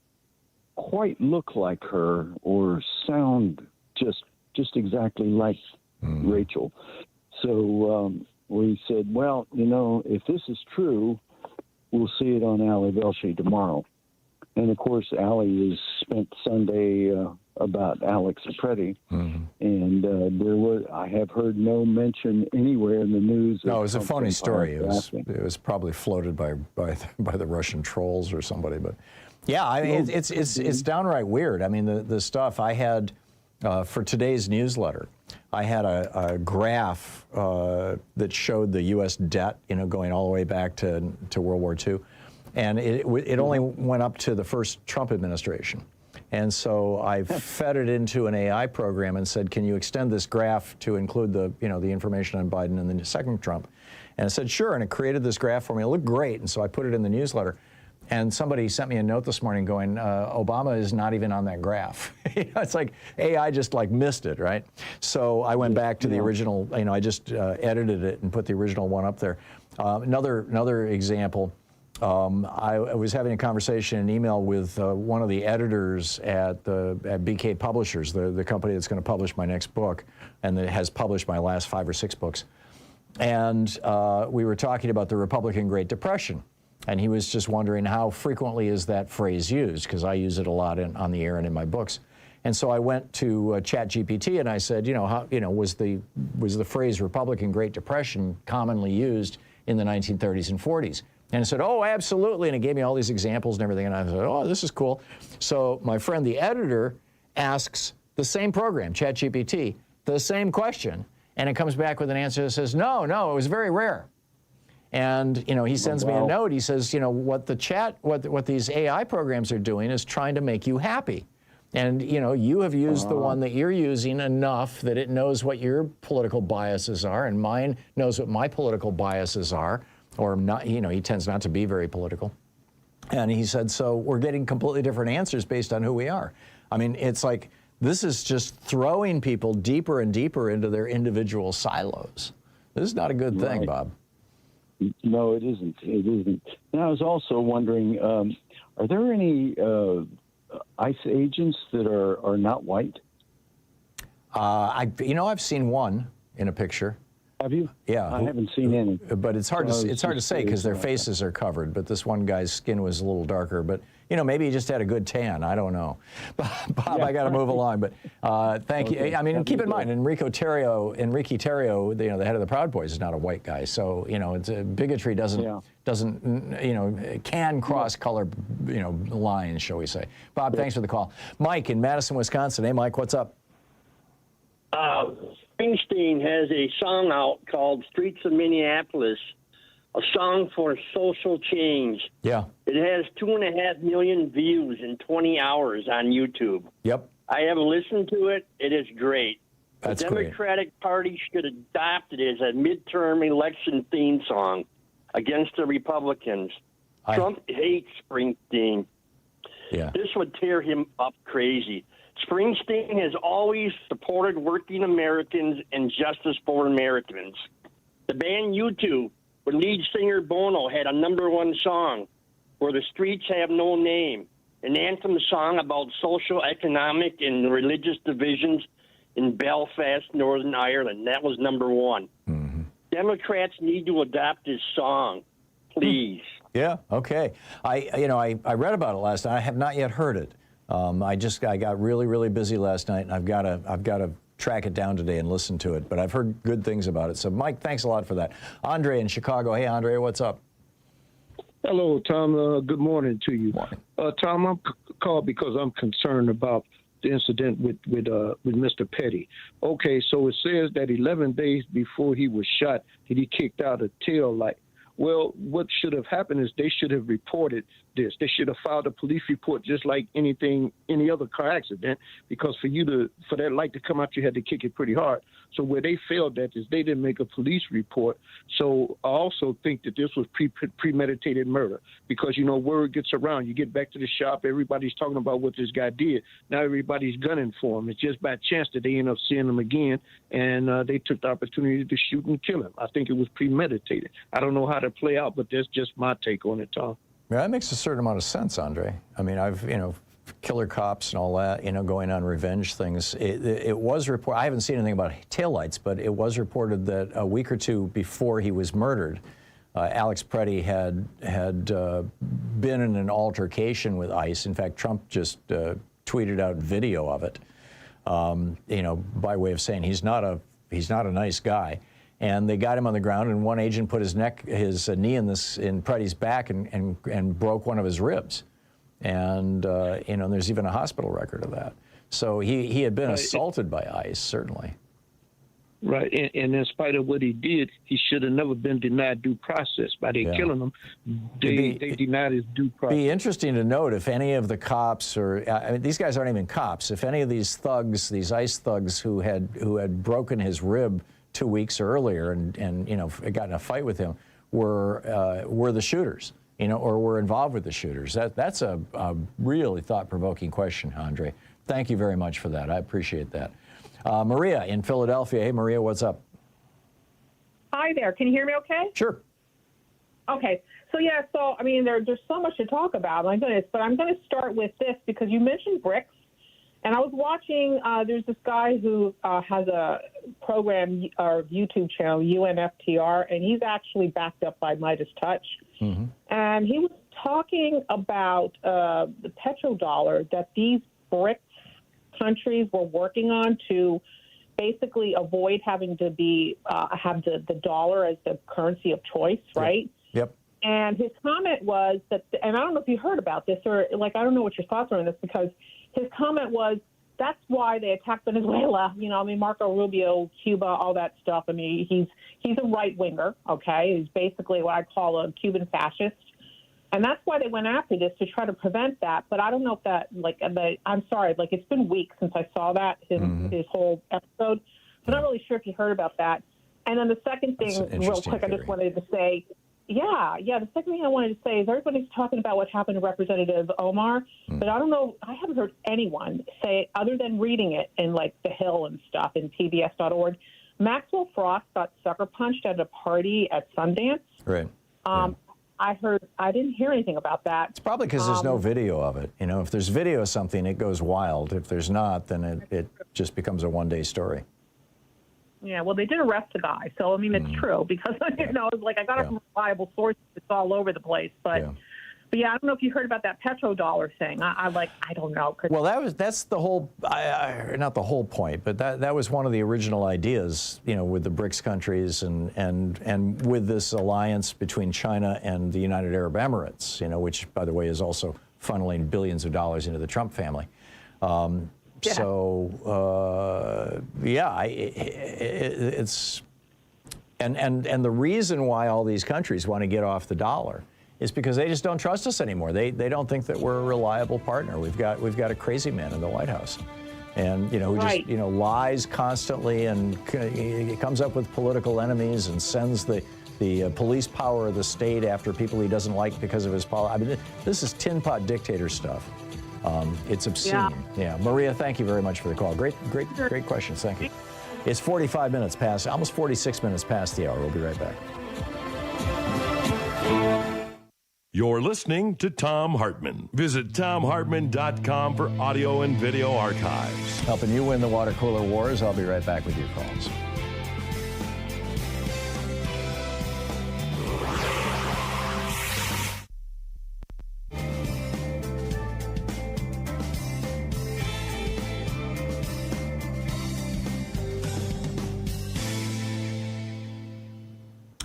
quite look like her or sound just exactly like Rachel. So we said, well, if this is true, we'll see it on Ali Velshi tomorrow. And of course, Ali has spent Sunday about Alex Preddy, and I have heard no mention anywhere in the news. No, it was a funny story. It was probably floated by the Russian trolls or somebody. But yeah, I mean, it's downright weird. I mean, the stuff I had for today's newsletter, I had a graph that showed the U.S. debt, going all the way back to World War II. And it only went up to the first Trump administration. And so I fed it into an AI program and said, can you extend this graph to include the information on Biden and the second Trump? And it said, sure. And it created this graph for me. It looked great. And so I put it in the newsletter. And somebody sent me a note this morning going, Obama is not even on that graph. It's like AI just missed it, right? So I went back to the original, I just edited it and put the original one up there. Another example. I was having a conversation, an email with one of the editors at BK Publishers, the company that's going to publish my next book, and that has published my last 5 or 6 books. And we were talking about the Republican Great Depression, and he was just wondering how frequently is that phrase used, because I use it a lot on the air and in my books. And so I went to ChatGPT and I said, was the phrase Republican Great Depression commonly used in the 1930s and 40s? And it said, oh, absolutely. And it gave me all these examples and everything. And I said, oh, this is cool. So my friend, the editor, asks the same program, ChatGPT, the same question. And it comes back with an answer that says, no, it was very rare. And, he sends me a note. He says, what these AI programs are doing is trying to make you happy. And, you have used the one that you're using enough that it knows what your political biases are, and mine knows what my political biases are. Or not, he tends not to be very political. And he said, so we're getting completely different answers based on who we are. I mean, it's like, this is just throwing people deeper and deeper into their individual silos. This is not a good thing, Bob. No, it isn't. It isn't. And I was also wondering, are there any ICE agents that are not white? I've seen one in a picture. Have you? Yeah. I haven't seen any. But it's hard to say because their faces are covered. But this one guy's skin was a little darker. But maybe he just had a good tan. I don't know. Bob, yeah. I got to move along. But thank you. I mean, keep in mind, Enrique Terrio, the head of the Proud Boys, is not a white guy. So bigotry doesn't can cross color lines, shall we say? Bob, thanks for the call. Mike in Madison, Wisconsin. Hey, Mike, what's up? Springsteen has a song out called Streets of Minneapolis, a song for social change. Yeah. It has 2.5 million views in 20 hours on YouTube. Yep. I have listened to it. It is great. That's the Democratic Party should adopt it as a midterm election theme song against the Republicans. Trump hates Springsteen. Yeah. This would tear him up crazy. Springsteen has always supported working Americans and justice for Americans. The band U2, with lead singer Bono, had a #1 song, Where the Streets Have No Name, an anthem song about social, economic, and religious divisions in Belfast, Northern Ireland. That was #1. Mm-hmm. Democrats need to adopt this song, please. Yeah, okay. I read about it last night. I have not yet heard it. I got really, really busy last night, and I've got to track it down today and listen to it. But I've heard good things about it. So, Mike, thanks a lot for that. Andre in Chicago. Hey, Andre, what's up? Hello, Tom. Good morning to you. Morning. Tom, I'm called because I'm concerned about the incident with Mr. Petty. Okay, so it says that 11 days before he was shot, that he kicked out a tail light. Well, what should have happened is they should have reported this. They should have filed a police report just like any other car accident, because for that light to come out, you had to kick it pretty hard. So where they failed at is they didn't make a police report. So I also think that this was premeditated murder, because, word gets around. You get back to the shop, everybody's talking about what this guy did. Now everybody's gunning for him. It's just by chance that they end up seeing him again, and they took the opportunity to shoot and kill him. I think it was premeditated. I don't know how to play out, but that's just my take on it, Tom. Yeah, that makes a certain amount of sense, Andre. I mean, I've, killer cops and all that, going on revenge things. It was reported, I haven't seen anything about taillights, but it was reported that a week or two before he was murdered, Alex Preddy had been in an altercation with ICE. In fact, Trump just tweeted out video of it, by way of saying he's not a nice guy. And they got him on the ground, and one agent put his knee in Preddy's back and broke one of his ribs. And there's even a hospital record of that. So he had been assaulted by ICE, certainly. Right, and in spite of what he did, he should have never been denied due process. By they killing him, they denied his due process. It'd be interesting to note if any of the cops, these guys aren't even cops, if any of these thugs, these ICE thugs who had broken his rib 2 weeks earlier and got in a fight with him were the shooters, or were involved with the shooters. That's a really thought-provoking question, Andre. Thank you very much for that. I appreciate that. Maria in Philadelphia. Hey, Maria, what's up? Hi there. Can you hear me okay? Sure. Okay. So there's so much to talk about, my goodness, but I'm going to start with this because you mentioned BRICS. And I was watching, there's this guy who has a program or YouTube channel, UNFTR, and he's actually backed up by Midas Touch. Mm-hmm. And he was talking about the petrodollar that these BRICS countries were working on to basically avoid having to have the dollar as the currency of choice, right? Yep. And his comment was that, and I don't know if you heard about this or I don't know what your thoughts are on this, because his comment was that's why they attacked Venezuela. Marco Rubio, Cuba, all that stuff. He's a right winger. Okay, he's basically what I call a Cuban fascist, and that's why they went after this to try to prevent that. But I don't know if that I'm sorry, it's been weeks since I saw that his whole episode. So I'm not really sure if you heard about that. And then the second thing, real quick, I just wanted to say. Yeah. The second thing I wanted to say is everybody's talking about what happened to Representative Omar, but I don't know, I haven't heard anyone say, other than reading it in The Hill and stuff in PBS.org, Maxwell Frost got sucker punched at a party at Sundance. Right. I didn't hear anything about that. It's probably because there's no video of it. If there's video of something, it goes wild. If there's not, then it just becomes a one-day story. Yeah, well, they did arrest the guy, so I mean it's true because you know, it's like I got it from reliable sources. It's all over the place, but yeah, I don't know if you heard about that petrodollar thing. I don't know. Well, that's the whole, not the whole point, but that was one of the original ideas, you know, with the BRICS countries and with this alliance between China and the United Arab Emirates, you know, which, by the way, is also funneling billions of dollars into the Trump family. It's and the reason why all these countries want to get off the dollar is because they just don't trust us anymore. They don't think that we're a reliable partner. We've got a crazy man in the White House, and you know, who just, you know, lies constantly and he comes up with political enemies and sends the police power of the state after people he doesn't like because of his policy. I mean, this is tin pot dictator stuff. It's obscene. Yeah. Maria, thank you very much for the call. Great questions. Thank you. It's 45 minutes past, almost 46 minutes past the hour. We'll be right back. You're listening to Thom Hartmann. Visit ThomHartmann.com for audio and video archives. Helping you win the water cooler wars. I'll be right back with your calls.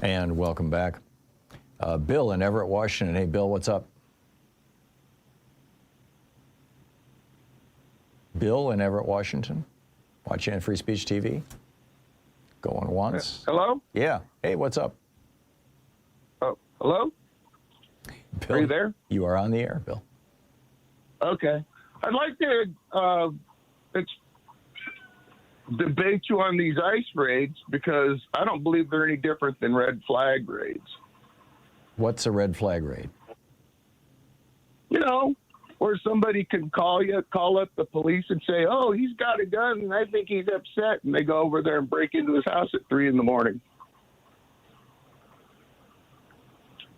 And welcome back. Bill in Everett, Washington. Hey, Bill, what's up? Bill in Everett, Washington. Watching on Free Speech TV. Going once. Hello? Yeah. Hey, what's up? Oh, hello? Bill, are you there? You are on the air, Bill. Okay. I'd like to debate you on these ICE raids because I don't believe they're any different than red flag raids. What's a red flag raid? You know, where somebody can call up the police and say, oh, he's got a gun and I think he's upset. And they go over there and break into his house at 3 a.m. A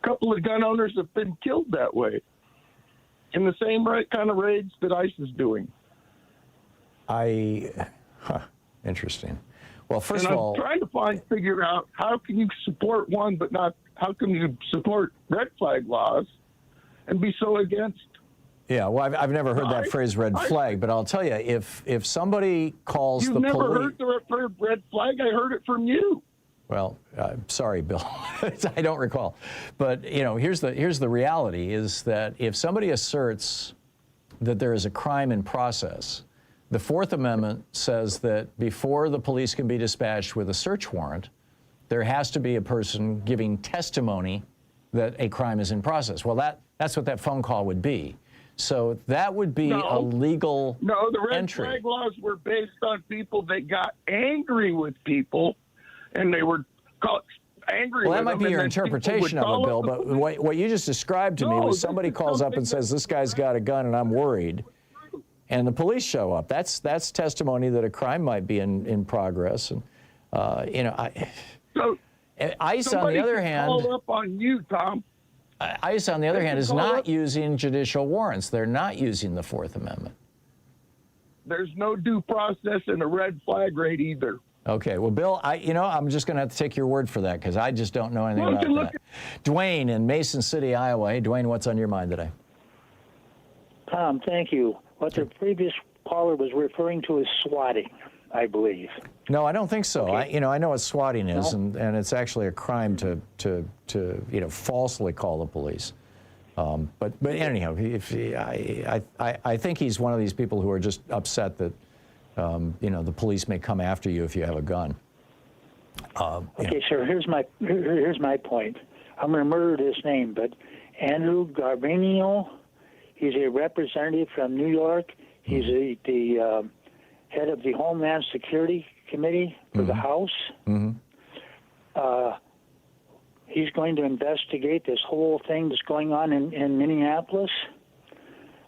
couple of gun owners have been killed that way in the same kind of raids that ICE is doing. Interesting. Well, first of all, I'm trying to figure out how can you support one, but not how can you support red flag laws and be so against? Yeah, well, I've never heard that phrase red flag, but I'll tell you, if somebody calls the police... You've never heard the red flag? I heard it from you. Well, sorry, Bill. I don't recall. But, you know, here's the reality is that if somebody asserts that there is a crime in process, the Fourth Amendment says that before the police can be dispatched with a search warrant, there has to be a person giving testimony that a crime is in process. Well, that's what that phone call would be. So that would be a legal entry. No, the red flag laws were based on people that got angry with people, and they were angry with them. Well, that might be your interpretation of it, Bill, but what you just described to me was somebody calls up and says, this guy's got a gun and I'm worried. And the police show up. That's testimony that a crime might be in progress. And you know, ICE on the other hand, call up on you, Tom. ICE on the other hand is not using judicial warrants. They're not using the Fourth Amendment. There's no due process in a red flag raid either. Okay, well, Bill, I'm just going to have to take your word for that because I just don't know anything about that. Dwayne in Mason City, Iowa. Hey, Dwayne, what's on your mind today? Tom, thank you. What the previous caller was referring to is swatting, I believe. No, I don't think so. Okay. I know what swatting is, and it's actually a crime to falsely call the police. But anyhow, I think he's one of these people who are just upset that the police may come after you if you have a gun. Okay, sir. Here's my point. I'm going to murder this name, but Andrew Garbino. He's a representative from New York. He's the head of the Homeland Security Committee for the House. He's going to investigate this whole thing that's going on in Minneapolis.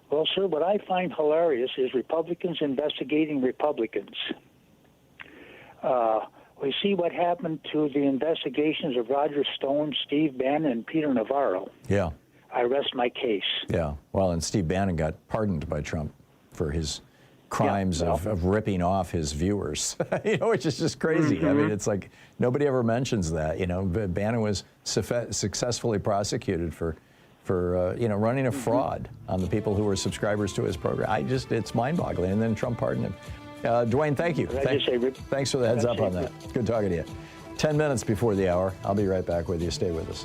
Well, sir, what I find hilarious is Republicans investigating Republicans. We see what happened to the investigations of Roger Stone, Steve Bannon, and Peter Navarro. Yeah. I rest my case. Yeah. Well, and Steve Bannon got pardoned by Trump for his crimes of ripping off his viewers, which is just crazy. I mean, it's like nobody ever mentions that. Bannon was successfully prosecuted for running a fraud on the people who were subscribers to his program. It's mind-boggling. And then Trump pardoned him. Dwayne, thank you. Thanks for the heads up on that. Good talking to you. 10 minutes before the hour. I'll be right back with you. Stay with us.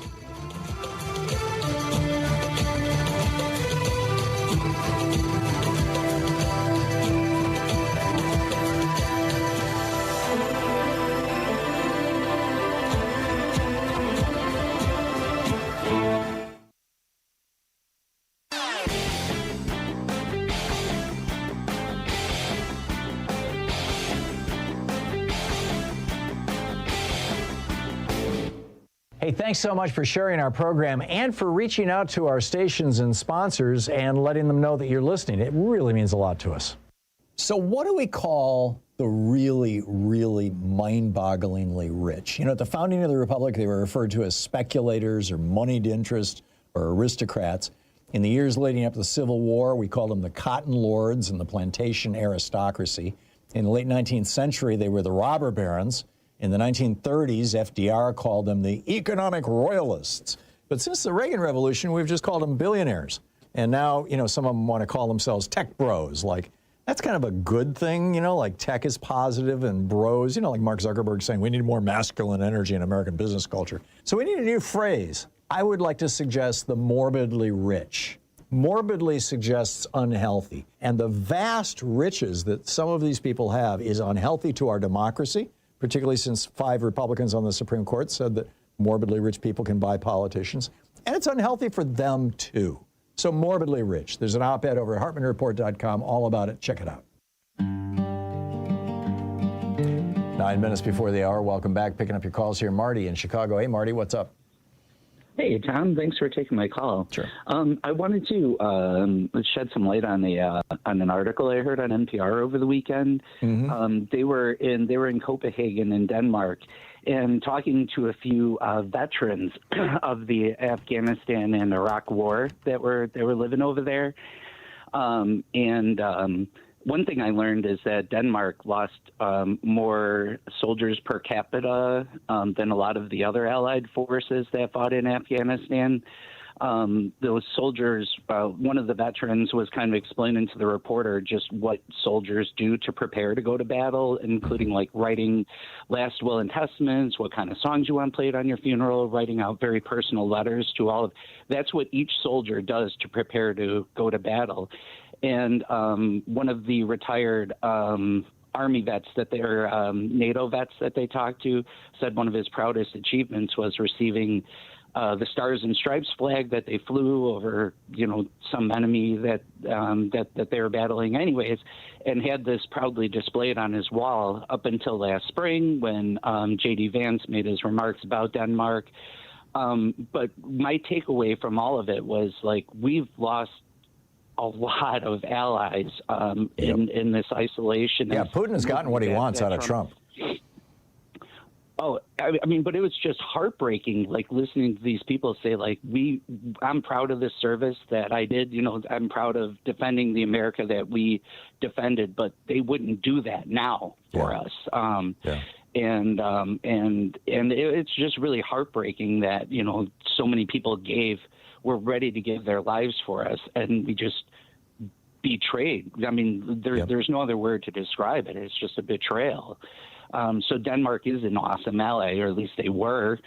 Hey, thanks so much for sharing our program and for reaching out to our stations and sponsors and letting them know that you're listening. It really means a lot to us. So what do we call the really, really mind-bogglingly rich? At the founding of the Republic, they were referred to as speculators or moneyed interest or aristocrats. In the years leading up to the Civil War, we called them the cotton lords and the plantation aristocracy. In the late 19th century, they were the robber barons. In the 1930s, FDR called them the economic royalists. But since the Reagan Revolution, we've just called them billionaires. And now, some of them want to call themselves tech bros. Like, that's kind of a good thing, like tech is positive and bros, like Mark Zuckerberg saying we need more masculine energy in American business culture. So we need a new phrase. I would like to suggest the morbidly rich. Morbidly suggests unhealthy. And the vast riches that some of these people have is unhealthy to our democracy, particularly since 5 Republicans on the Supreme Court said that morbidly rich people can buy politicians. And it's unhealthy for them, too. So morbidly rich. There's an op-ed over at HartmannReport.com all about it. Check it out. 9 minutes before the hour. Welcome back. Picking up your calls here. Marty in Chicago. Hey, Marty, what's up? Hey, Tom. Thanks for taking my call. Sure. I wanted to shed some light on an article I heard on NPR over the weekend. Mm-hmm. They were in Copenhagen in Denmark, and talking to a few veterans of the Afghanistan and Iraq war that were living over there. One thing I learned is that Denmark lost more soldiers per capita than a lot of the other allied forces that fought in Afghanistan. Those soldiers, one of the veterans was kind of explaining to the reporter just what soldiers do to prepare to go to battle, including like writing last will and testaments, what kind of songs you want played on your funeral, writing out very personal letters to all of. That's what each soldier does to prepare to go to battle. And one of the retired Army vets NATO vets that they talked to said one of his proudest achievements was receiving the Stars and Stripes flag that they flew over, some enemy that they were battling anyways, and had this proudly displayed on his wall up until last spring when J.D. Vance made his remarks about Denmark. But my takeaway from all of it was, like, we've lost a lot of allies in this isolation. Yeah, Putin has gotten what he wants out of Trump. Oh, I mean, but it was just heartbreaking, like, listening to these people say, like, I'm proud of this service that I did. I'm proud of defending the America that we defended, but they wouldn't do that now for us. And it's just really heartbreaking that, so many people were ready to give their lives for us, and we just betrayed. I mean, there's no other word to describe it. It's just a betrayal. So Denmark is an awesome ally, or at least they were.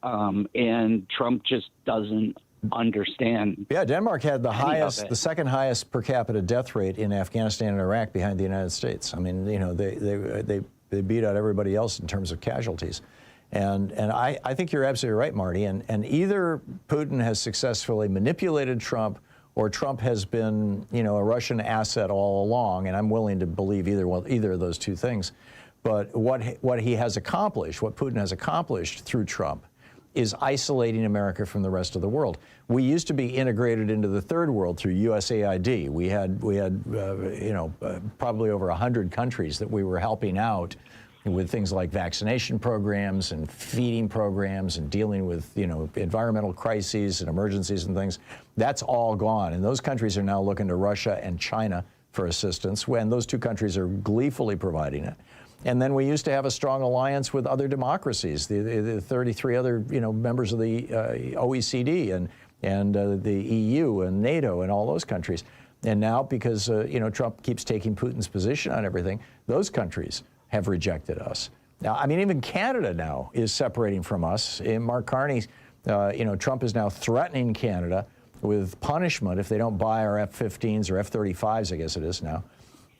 And Trump just doesn't understand. Yeah, Denmark had the second highest per capita death rate in Afghanistan and Iraq behind the United States. I mean, they beat out everybody else in terms of casualties. And I think you're absolutely right, Marty. And either Putin has successfully manipulated Trump, or Trump has been, a Russian asset all along. And I'm willing to believe either of those two things. But what he has accomplished, what Putin has accomplished through Trump, is isolating America from the rest of the world. We used to be integrated into the third world through USAID. We had probably over 100 countries that we were helping out with things like vaccination programs and feeding programs and dealing with, environmental crises and emergencies and things. That's all gone. And those countries are now looking to Russia and China for assistance, when those two countries are gleefully providing it. And then we used to have a strong alliance with other democracies, the 33 other members of the OECD and the EU and NATO and all those countries. And now, because Trump keeps taking Putin's position on everything, those countries have rejected us. Now, I mean, even Canada now is separating from us. Mark Carney, Trump is now threatening Canada with punishment if they don't buy our F-15s or F-35s, I guess it is now.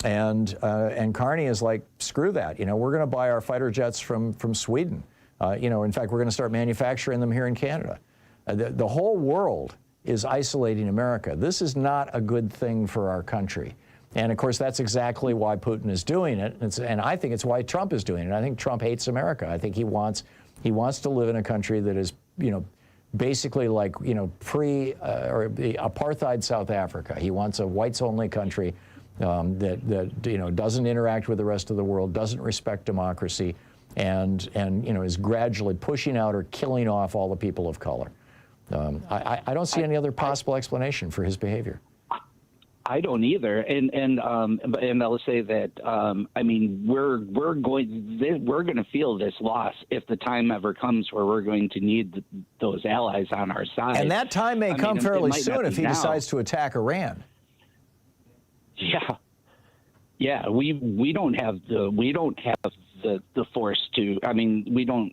And Carney is like, screw that. We're going to buy our fighter jets from Sweden. In fact, we're going to start manufacturing them here in Canada. The whole world is isolating America. This is not a good thing for our country. And of course, that's exactly why Putin is doing it. And I think it's why Trump is doing it. I think Trump hates America. I think he wants to live in a country that is, basically like, or the apartheid South Africa. He wants a whites-only country that doesn't interact with the rest of the world, doesn't respect democracy, and is gradually pushing out or killing off all the people of color. I don't see any other possible explanation for his behavior. I don't either, and I'll say that I mean we're going to feel this loss if the time ever comes where we're going to need those allies on our side. And that time may come fairly soon if he decides to attack Iran. Yeah, we don't have the force to. I mean, we don't.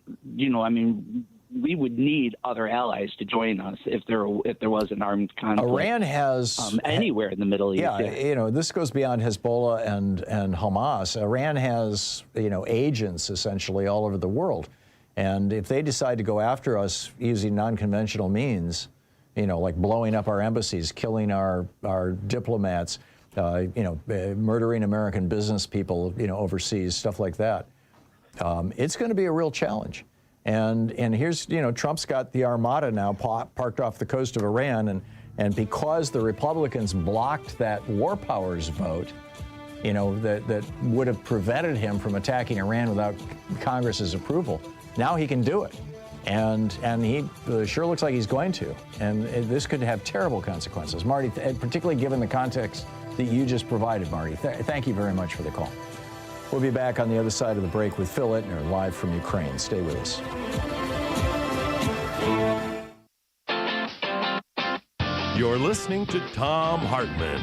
We would need other allies to join us if there was an armed conflict. Iran has anywhere in the Middle East. Yeah, this goes beyond Hezbollah and Hamas. Iran has agents essentially all over the world, and if they decide to go after us using non-conventional means, like blowing up our embassies, killing our diplomats, murdering American business people, overseas, stuff like that, it's going to be a real challenge. And here's, Trump's got the Armada now parked off the coast of Iran, and because the Republicans blocked that war powers vote, that would have prevented him from attacking Iran without Congress's approval, now he can do it. And he sure looks like he's going to. And this could have terrible consequences. Marty, particularly given the context that you just provided, Marty, thank you very much for the call. We'll be back on the other side of the break with Phil Ittner, live from Ukraine. Stay with us. You're listening to Thom Hartmann.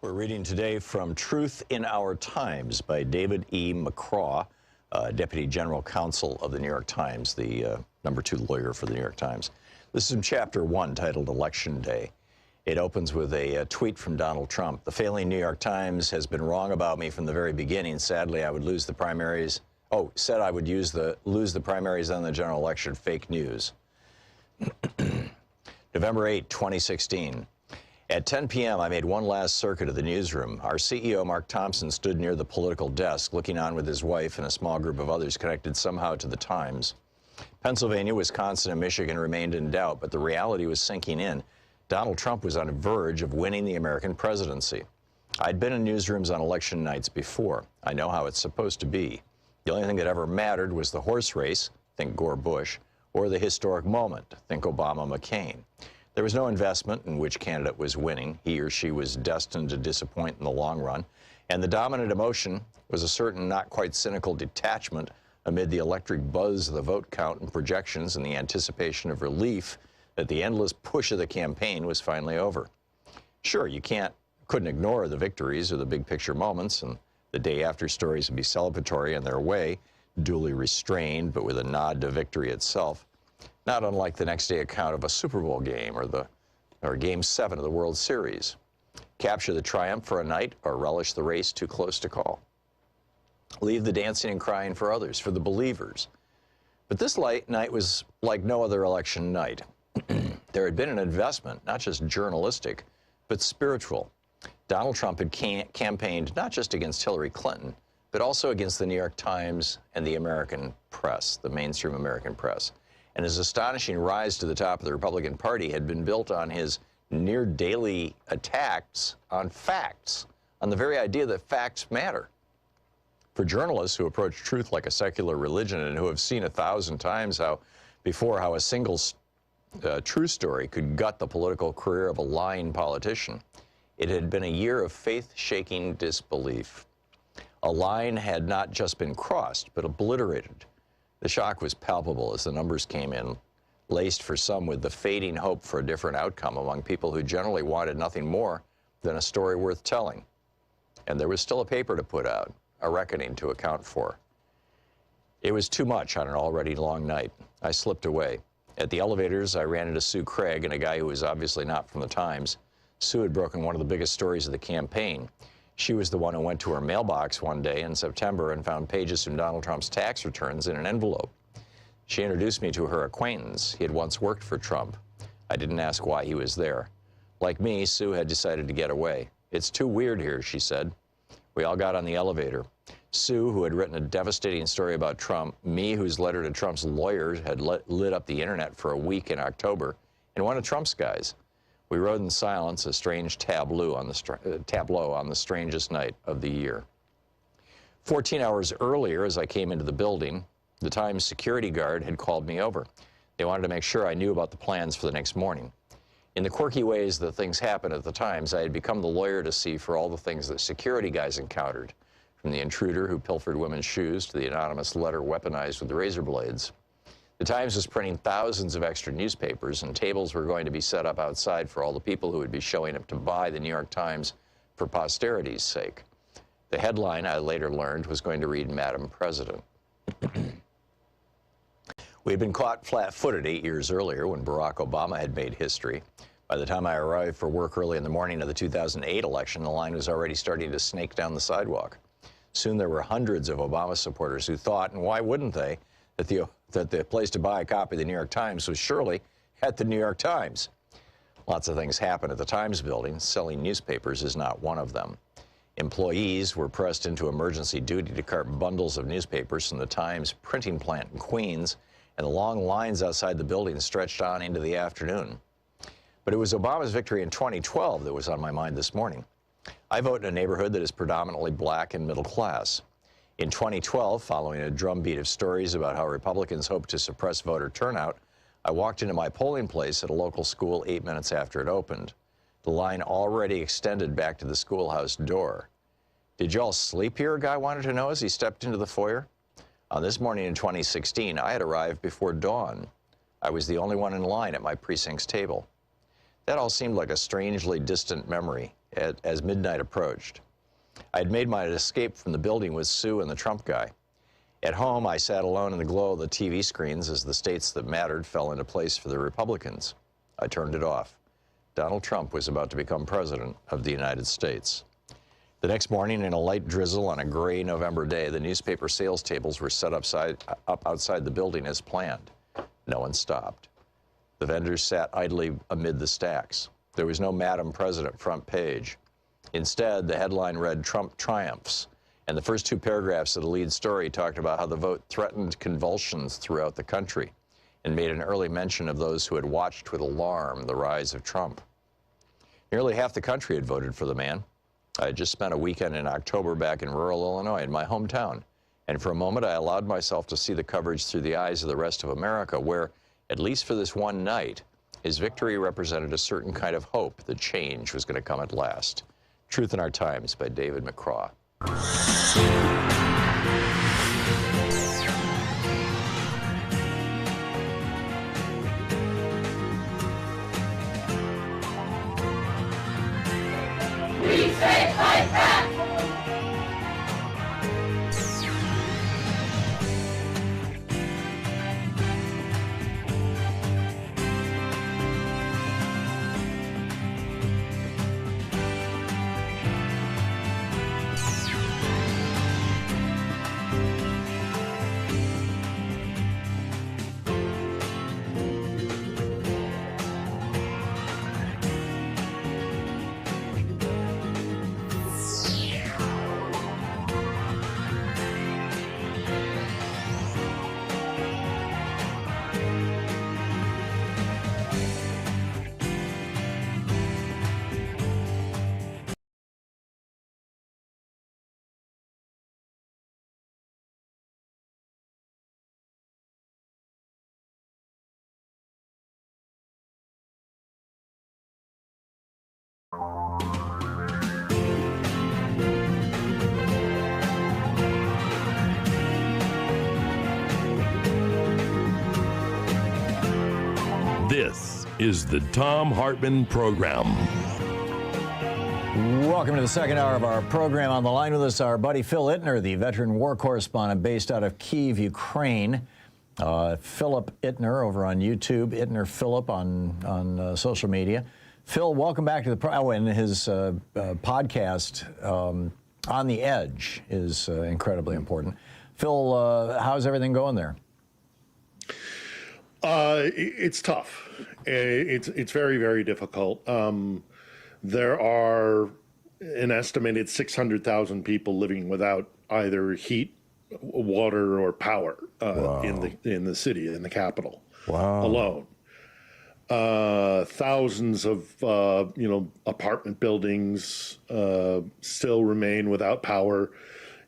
We're reading today from Truth in Our Times by David E. McCraw, Deputy General Counsel of the New York Times, the #2 lawyer for the New York Times. This is in Chapter 1, titled Election Day. It opens with a tweet from Donald Trump. The failing New York Times has been wrong about me from the very beginning. Sadly, I would lose the primaries. Oh, said I would lose the primaries on the general election. Fake news. November 8, 2016. At 10 p.m., I made one last circuit of the newsroom. Our CEO, Mark Thompson, stood near the political desk, looking on with his wife and a small group of others connected somehow to the Times. Pennsylvania, Wisconsin, and Michigan remained in doubt, but the reality was sinking in. Donald Trump was on the verge of winning the American presidency. I'd been in newsrooms on election nights before. I know how it's supposed to be. The only thing that ever mattered was the horse race, think Gore-Bush, or the historic moment, think Obama-McCain. There was no investment in which candidate was winning. He or she was destined to disappoint in the long run. And the dominant emotion was a certain not quite cynical detachment amid the electric buzz of the vote count and projections and the anticipation of relief that the endless push of the campaign was finally over. Sure, you couldn't ignore the victories or the big picture moments, and the day after stories would be celebratory in their way, duly restrained, but with a nod to victory itself. Not unlike the next day account of a Super Bowl game or Game 7 of the World Series. Capture the triumph for a night or relish the race too close to call. Leave the dancing and crying for others, for the believers. But this night was like no other election night. There had been an investment, not just journalistic, but spiritual. Donald Trump had campaigned not just against Hillary Clinton, but also against the New York Times and the American press, the mainstream American press. And his astonishing rise to the top of the Republican Party had been built on his near daily attacks on facts, on the very idea that facts matter. For journalists who approach truth like a secular religion and who have seen 1,000 times how a single true story could gut the political career of a lying politician, it had been a year of faith-shaking disbelief. A line had not just been crossed, but obliterated. The shock was palpable as the numbers came in, laced for some with the fading hope for a different outcome among people who generally wanted nothing more than a story worth telling. And there was still a paper to put out, a reckoning to account for. It was too much on an already long night. I slipped away. At the elevators, I ran into Sue Craig and a guy who was obviously not from the Times. Sue had broken one of the biggest stories of the campaign. She was the one who went to her mailbox one day in September and found pages from Donald Trump's tax returns in an envelope. She introduced me to her acquaintance. He had once worked for Trump. I didn't ask why he was there. Like me, Sue had decided to get away. "It's too weird here," she said. We all got on the elevator. Sue, who had written a devastating story about Trump, me, whose letter to Trump's lawyers had lit up the internet for a week in October, and one of Trump's guys. We rode in silence, a strange tableau on the strangest night of the year. 14 hours earlier, as I came into the building, the Times security guard had called me over. They wanted to make sure I knew about the plans for the next morning. In the quirky ways that things happen at the Times, I had become the lawyer to see for all the things that security guys encountered, from the intruder who pilfered women's shoes to the anonymous letter weaponized with razor blades. The Times was printing thousands of extra newspapers, and tables were going to be set up outside for all the people who would be showing up to buy the New York Times for posterity's sake. The headline, I later learned, was going to read, "Madam President." We had been caught flat-footed 8 years earlier when Barack Obama had made history. By the time I arrived for work early in the morning of the 2008 election, the line was already starting to snake down the sidewalk. Soon there were hundreds of Obama supporters who thought, and why wouldn't they, that the place to buy a copy of the New York Times was surely at the New York Times. Lots of things happen at the Times building. Selling newspapers is not one of them. Employees were pressed into emergency duty to cart bundles of newspapers from the Times printing plant in Queens, and the long lines outside the building stretched on into the afternoon. But it was Obama's victory in 2012 that was on my mind this morning. I vote in a neighborhood that is predominantly black and middle class. In 2012, following a drumbeat of stories about how Republicans hoped to suppress voter turnout, I walked into my polling place at a local school 8 minutes after it opened. The line already extended back to the schoolhouse door. "Did y'all sleep here?" a guy wanted to know as he stepped into the foyer. On this morning in 2016, I had arrived before dawn. I was the only one in line at my precinct's table. That all seemed like a strangely distant memory as midnight approached. I had made my escape from the building with Sue and the Trump guy. At home, I sat alone in the glow of the TV screens as the states that mattered fell into place for the Republicans. I turned it off. Donald Trump was about to become president of the United States. The next morning, in a light drizzle on a gray November day, the newspaper sales tables were set up outside the building as planned. No one stopped. The vendors sat idly amid the stacks. There was no Madam President front page. Instead, the headline read, "Trump Triumphs," and the first two paragraphs of the lead story talked about how the vote threatened convulsions throughout the country and made an early mention of those who had watched with alarm the rise of Trump. Nearly half the country had voted for the man. I had just spent a weekend in October back in rural Illinois, in my hometown, and for a moment I allowed myself to see the coverage through the eyes of the rest of America, where, at least for this one night, his victory represented a certain kind of hope that change was going to come at last. Truth in Our Times by David McCraw. This is the Thom Hartmann Program. Welcome to the second hour of our program. On the line with us, our buddy Phil Ittner, the veteran war correspondent based out of Kyiv, Ukraine. Philip Ittner over on YouTube, Ittner Philip on social media. Phil, welcome back to the and his podcast, On the Edge, is incredibly important. Phil, how's everything going there? It's tough. It's very, very difficult. There are an estimated 600,000 people living without either heat, water, or power in the city, in the capital alone. Thousands of apartment buildings still remain without power.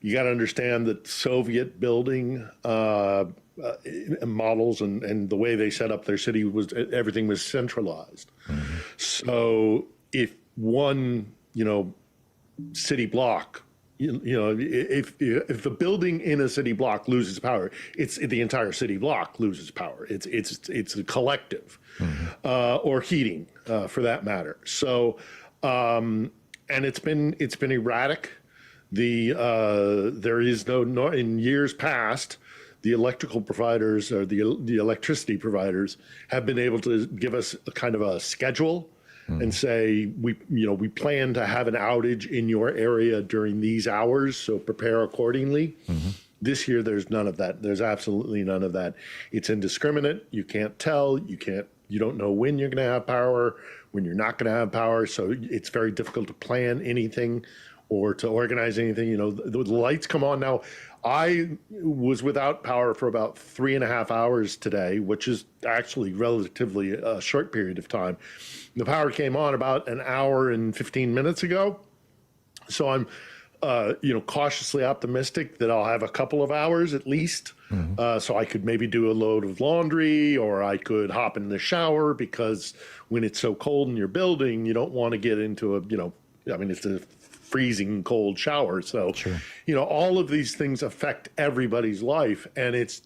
You got to understand that Soviet building models and the way they set up their city everything was centralized. Mm-hmm. So if one city block, if a building in a city block loses power, it's the entire city block loses power. It's a collective, or heating for that matter. So and it's been erratic. There is no in years past, the electrical providers or the electricity providers have been able to give us a kind of a schedule and say, we plan to have an outage in your area during these hours, so prepare accordingly. Mm-hmm. This year, there's none of that. There's absolutely none of that. It's indiscriminate. You can't tell. You don't know when you're going to have power, when you're not going to have power. So it's very difficult to plan anything or to organize anything. The lights come on now. I was without power for about 3.5 hours today, which is actually relatively a short period of time. The power came on about an hour and 15 minutes ago. So I'm, cautiously optimistic that I'll have a couple of hours at least. Mm-hmm. So I could maybe do a load of laundry, or I could hop in the shower, because when it's so cold in your building, you don't want to get into it's a freezing cold shower. So, sure. All of these things affect everybody's life, and it's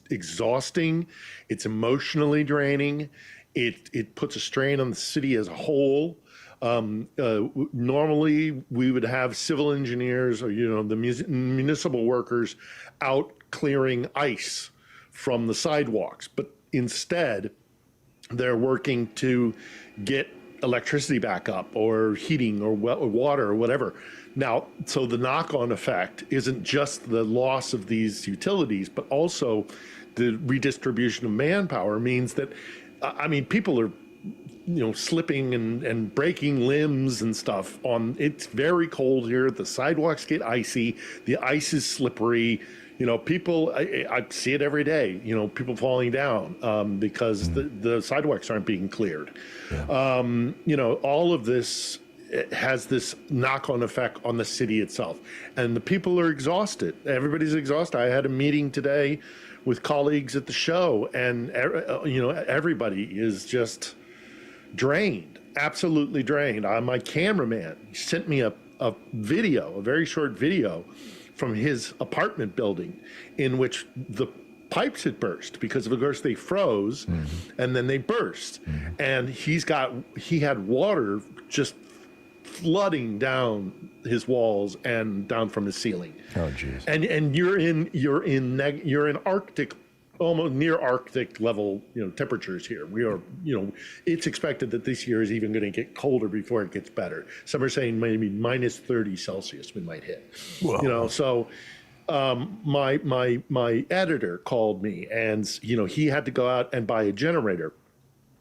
exhausting. It's emotionally draining. It puts a strain on the city as a whole. Normally we would have civil engineers or, the municipal workers out clearing ice from the sidewalks, but instead they're working to get electricity back up, or heating, or water, or whatever. Now, so the knock-on effect isn't just the loss of these utilities, but also the redistribution of manpower means that, people are, slipping and breaking limbs and stuff it's very cold here. The sidewalks get icy. The ice is slippery. People, I see it every day, people falling down because the sidewalks aren't being cleared. Yeah. All of this has this knock-on effect on the city itself. And the people are exhausted. Everybody's exhausted. I had a meeting today with colleagues at the show, and, everybody is just drained, absolutely drained. My cameraman sent me a video, a very short video, from his apartment building in which the pipes had burst because, of course, they froze and then they burst. And he had water just flooding down his walls and down from his ceiling. Oh, geez. And you're in Arctic, almost near Arctic level, temperatures here. We are, it's expected that this year is even going to get colder before it gets better. Some are saying maybe minus 30 Celsius we might hit. Whoa. So my editor called me, and he had to go out and buy a generator.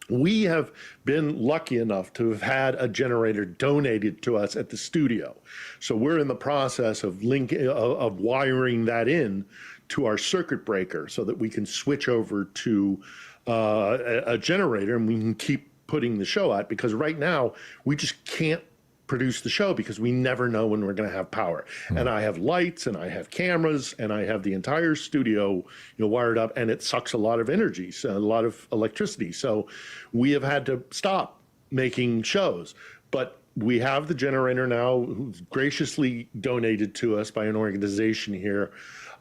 We have been lucky enough to have had a generator donated to us at the studio. So we're in the process of wiring that in to our circuit breaker so that we can switch over to a generator, and we can keep putting the show out, because right now we just can't produce the show because we never know when we're going to have power. And I have lights, and I have cameras, and I have the entire studio wired up, and it sucks a lot of energy, so a lot of electricity. So we have had to stop making shows. But we have the generator now, who's graciously donated to us by an organization here.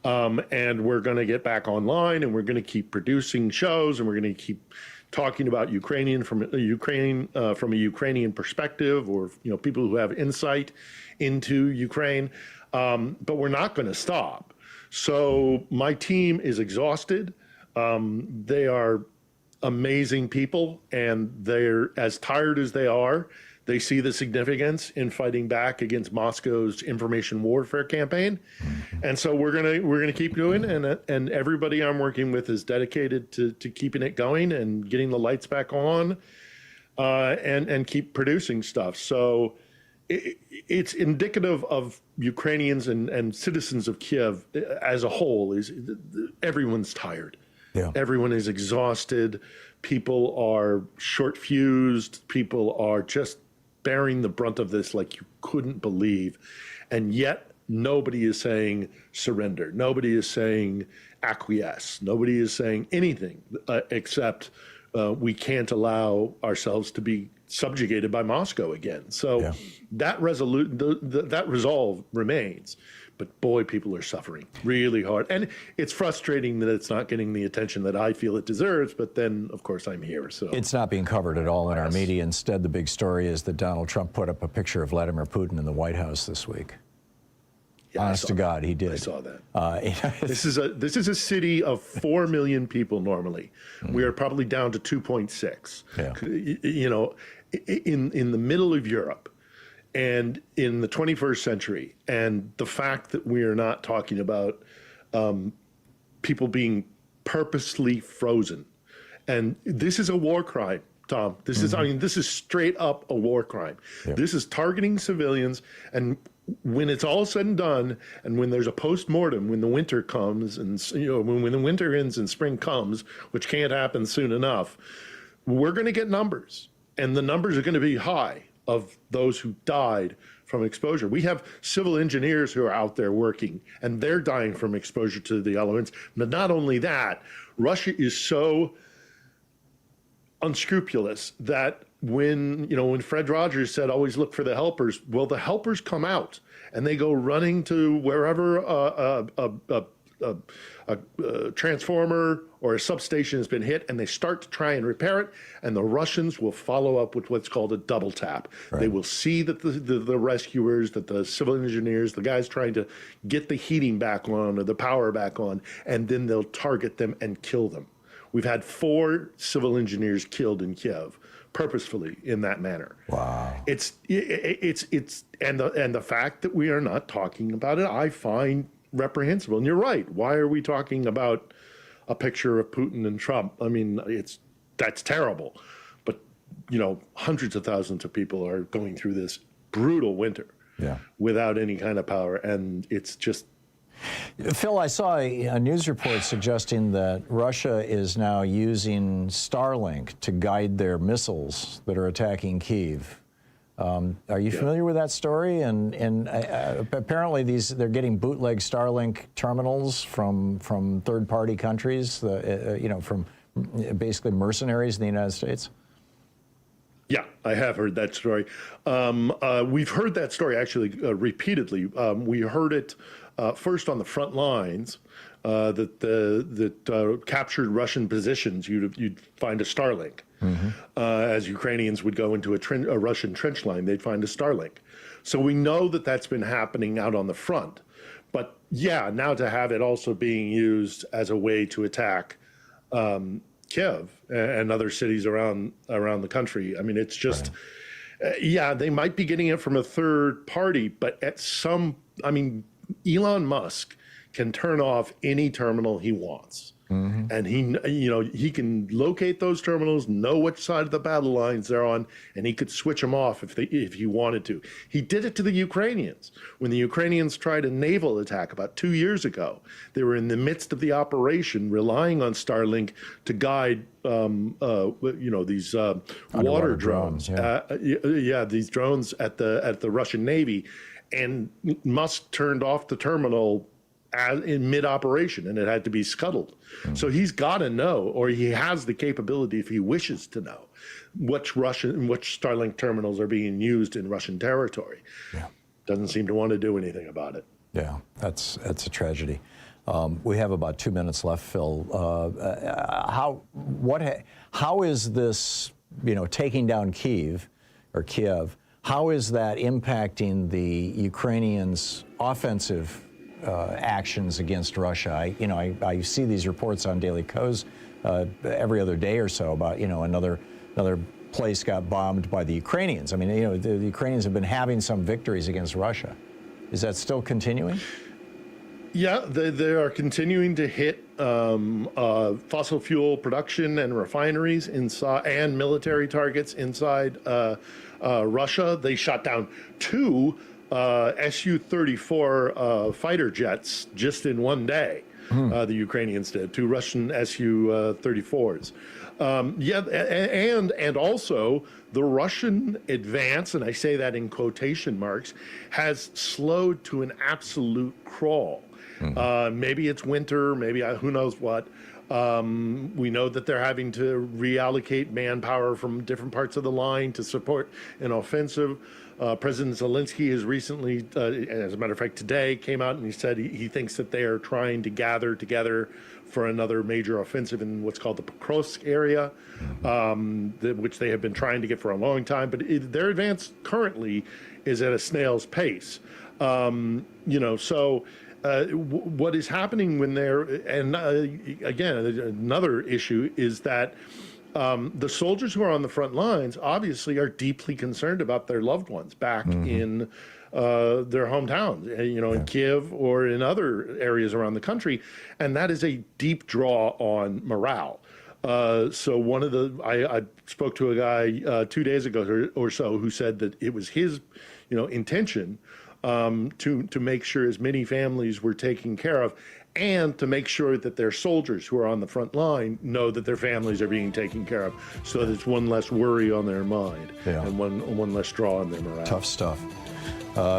And we're going to get back online, and we're going to keep producing shows, and we're going to keep talking about Ukraine from a Ukrainian perspective, or people who have insight into Ukraine. But we're not going to stop. So my team is exhausted. They are amazing people, and they're as tired as they are. They see the significance in fighting back against Moscow's information warfare campaign, and so we're gonna keep doing. And everybody I'm working with is dedicated to keeping it going and getting the lights back on, and keep producing stuff. So it's indicative of Ukrainians and citizens of Kiev as a whole. Is everyone's tired. Yeah. Everyone is exhausted. People are short-fused. People are just bearing the brunt of this like you couldn't believe. And yet nobody is saying surrender. Nobody is saying acquiesce. Nobody is saying anything except we can't allow ourselves to be subjugated by Moscow again. So that resolve remains. But boy, people are suffering really hard. And it's frustrating that it's not getting the attention that I feel it deserves. But then, of course, I'm here. So it's not being covered at all in our media. Instead, the big story is that Donald Trump put up a picture of Vladimir Putin in the White House this week. Yeah, honest to God, he did. I saw that. This is a city of 4 million people normally. We are probably down to 2.6. Yeah. In the middle of Europe. And in the 21st century, and the fact that we are not talking about people being purposely frozen. And this is a war crime, Tom. This is, this is straight up a war crime. Yeah. This is targeting civilians. And when it's all said and done, and when there's a post-mortem, when the winter comes, and when the winter ends and spring comes, which can't happen soon enough, we're going to get numbers. And the numbers are going to be high of those who died from exposure. We have civil engineers who are out there working, and they're dying from exposure to the elements. But not only that, Russia is so unscrupulous that when Fred Rogers said, always look for the helpers, well, the helpers come out, and they go running to wherever a transformer or a substation has been hit, and they start to try and repair it, and the Russians will follow up with what's called a double tap. Right. They will see that the rescuers, that the civil engineers, the guys trying to get the heating back on or the power back on, and then they'll target them and kill them. We've had 4 civil engineers killed in Kiev purposefully in that manner. Wow. It's and the fact that we are not talking about it, I find reprehensible. And you're right. Why are we talking about a picture of Putin and Trump? I mean, that's terrible. But, hundreds of thousands of people are going through this brutal winter without any kind of power. And it's just... Phil, I saw a news report suggesting that Russia is now using Starlink to guide their missiles that are attacking Kyiv. Are you familiar with that story? And apparently they're getting bootleg Starlink terminals from third-party countries, from basically mercenaries in the United States. Yeah, I have heard that story. We've heard that story actually repeatedly. We heard it first on the front lines. That captured Russian positions, you'd find a Starlink. As Ukrainians would go into a Russian trench line, they'd find a Starlink. So we know that that's been happening out on the front. But yeah, now to have it also being used as a way to attack Kiev and other cities around the country. I mean, it's just, they might be getting it from a third party, but Elon Musk can turn off any terminal he wants. And he can locate those terminals, know which side of the battle lines they're on, and he could switch them off if he wanted to. He did it to the Ukrainians. When the Ukrainians tried a naval attack about 2 years ago, they were in the midst of the operation, relying on Starlink to guide these water drones. These drones at the Russian Navy, and Musk turned off the terminal in mid-operation, and it had to be scuttled. So he's got to know, or he has the capability, if he wishes to know, which Starlink terminals are being used in Russian territory. Yeah. Doesn't seem to want to do anything about it. Yeah, that's a tragedy. We have about 2 minutes left, Phil. How is this, taking down Kiev, how is that impacting the Ukrainians' offensive actions against Russia? I see these reports on Daily Kos every other day or so about, another place got bombed by the Ukrainians. I mean, the Ukrainians have been having some victories against Russia. Is that still continuing? Yeah, they are continuing to hit fossil fuel production and refineries inside, and military targets inside Russia. They shot down 2 Su-34 fighter jets just in one day. The Ukrainians did, 2 Russian Su-34s. And also the Russian advance, and I say that in quotation marks, has slowed to an absolute crawl. Maybe it's winter, maybe who knows what. We know that they're having to reallocate manpower from different parts of the line to support an offensive. President Zelensky has recently, as a matter of fact, today came out and he said he thinks that they are trying to gather together for another major offensive in what's called the Pokrovsk area, which they have been trying to get for a long time. But their advance currently is at a snail's pace. What is happening when they're, and again, another issue is that the soldiers who are on the front lines obviously are deeply concerned about their loved ones back in their hometowns, in Kiev or in other areas around the country. And that is a deep draw on morale. So I spoke to a guy 2 days ago or so who said that it was his, intention to make sure as many families were taken care of, and to make sure that their soldiers who are on the front line know that their families are being taken care of, so that it's one less worry on their mind and one less draw on their morale. Tough stuff.